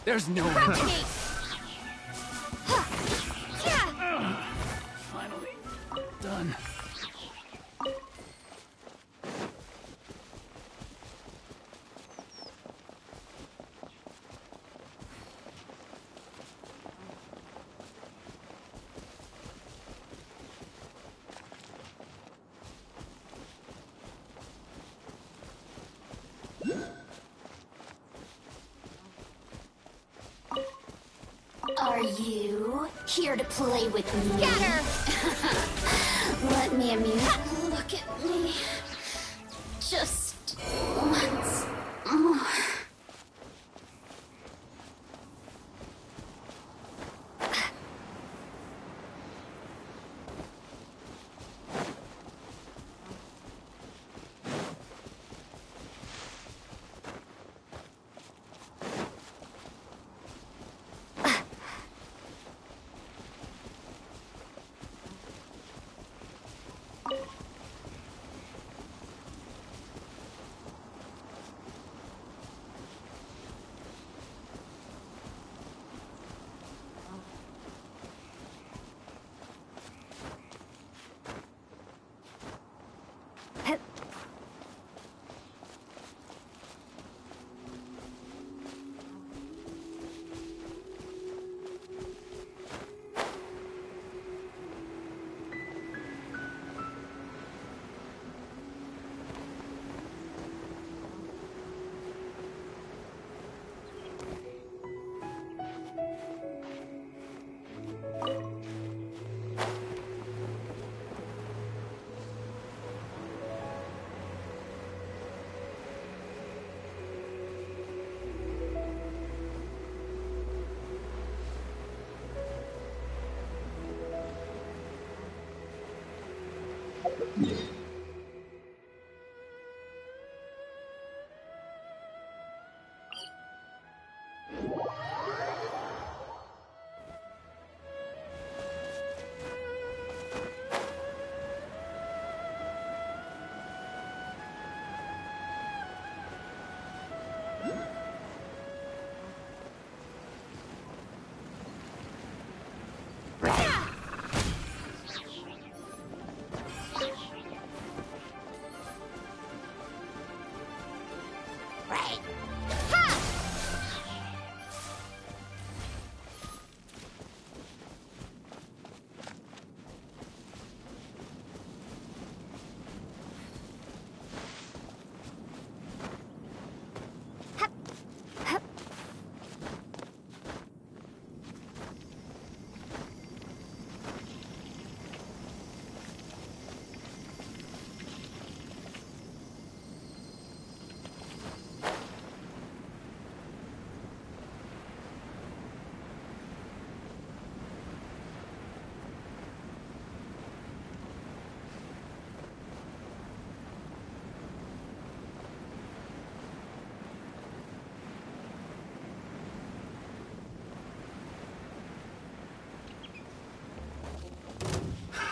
There's no Propagate! Finally done. Are you here to play with me? Scatter! Let me amuse you. Look at me. Just once more.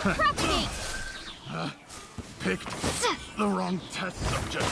Propagate! Picked the wrong test subject.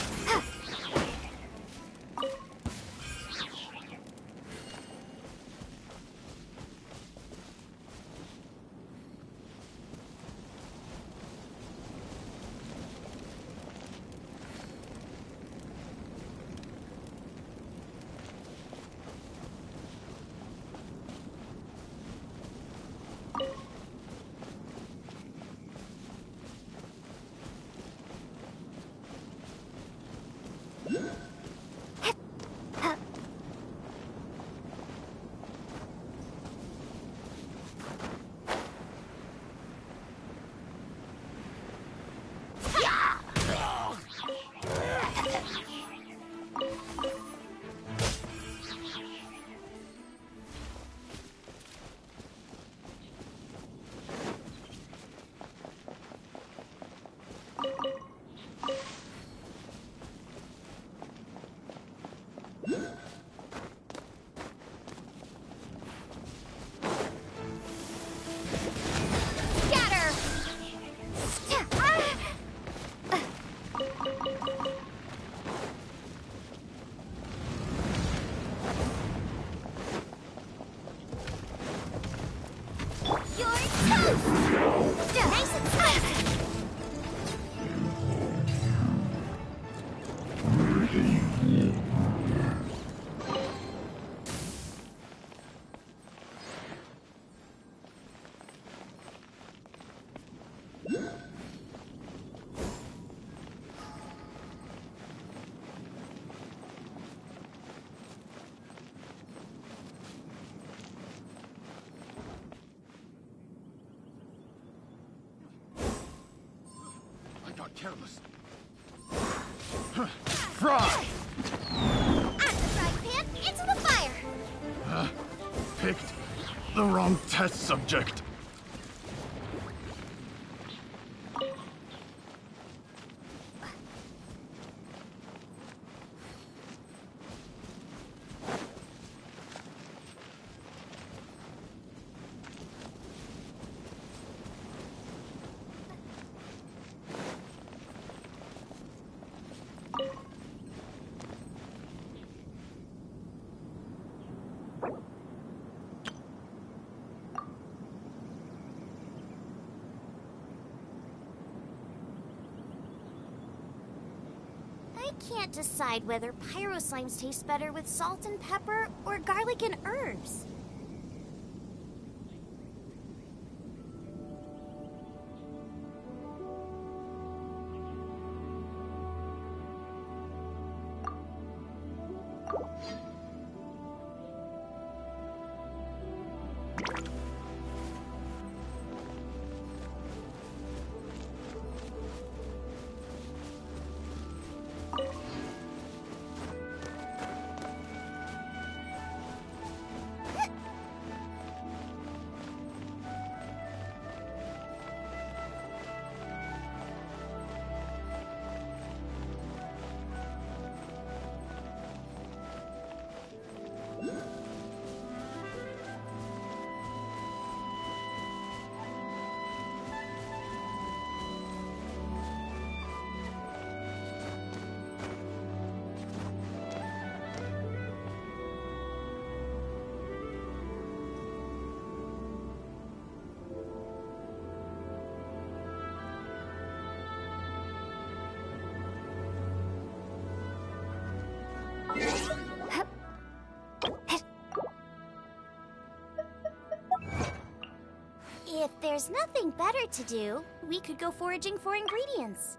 careless. Fry! At the frying pan, into the fire! Picked the wrong test subject. I can't decide whether pyro slimes taste better with salt and pepper or garlic and herbs. If there's nothing better to do, we could go foraging for ingredients.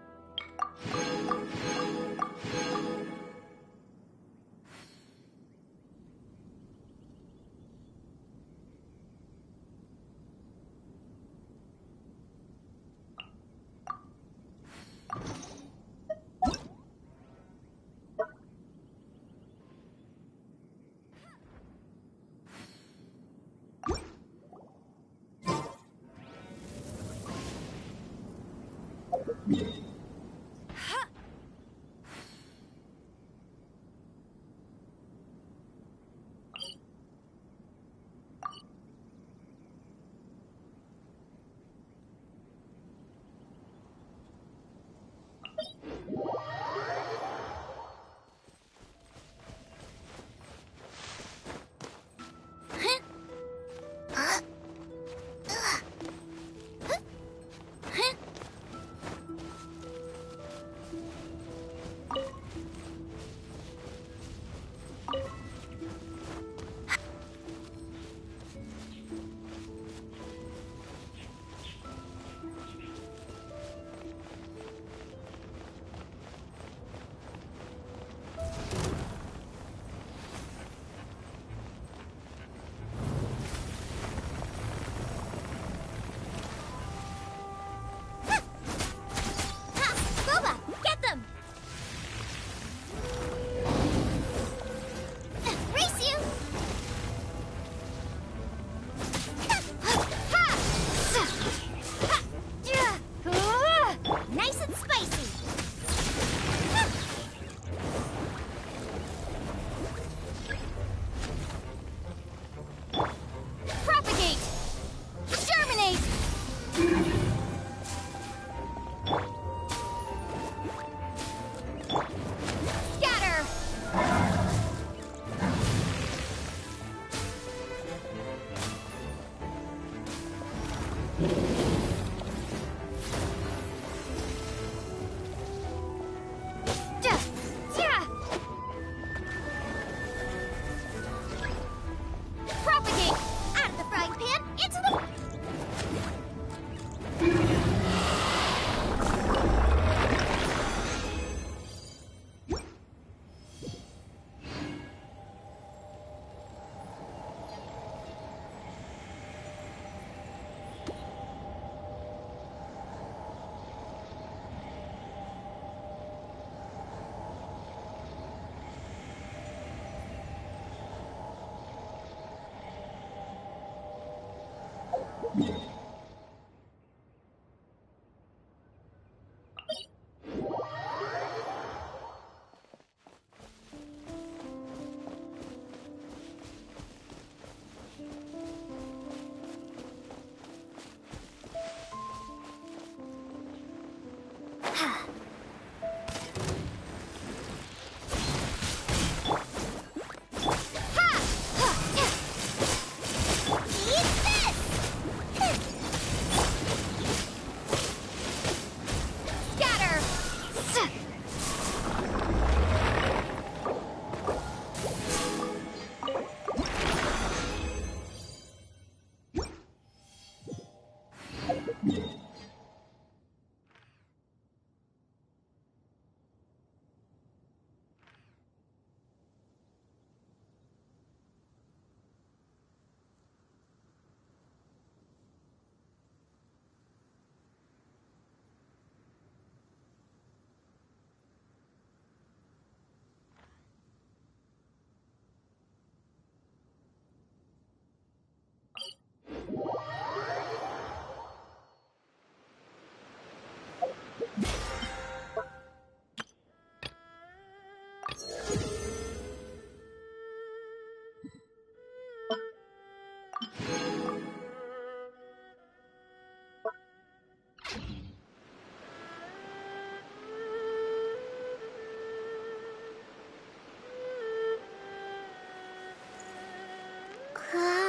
Huh?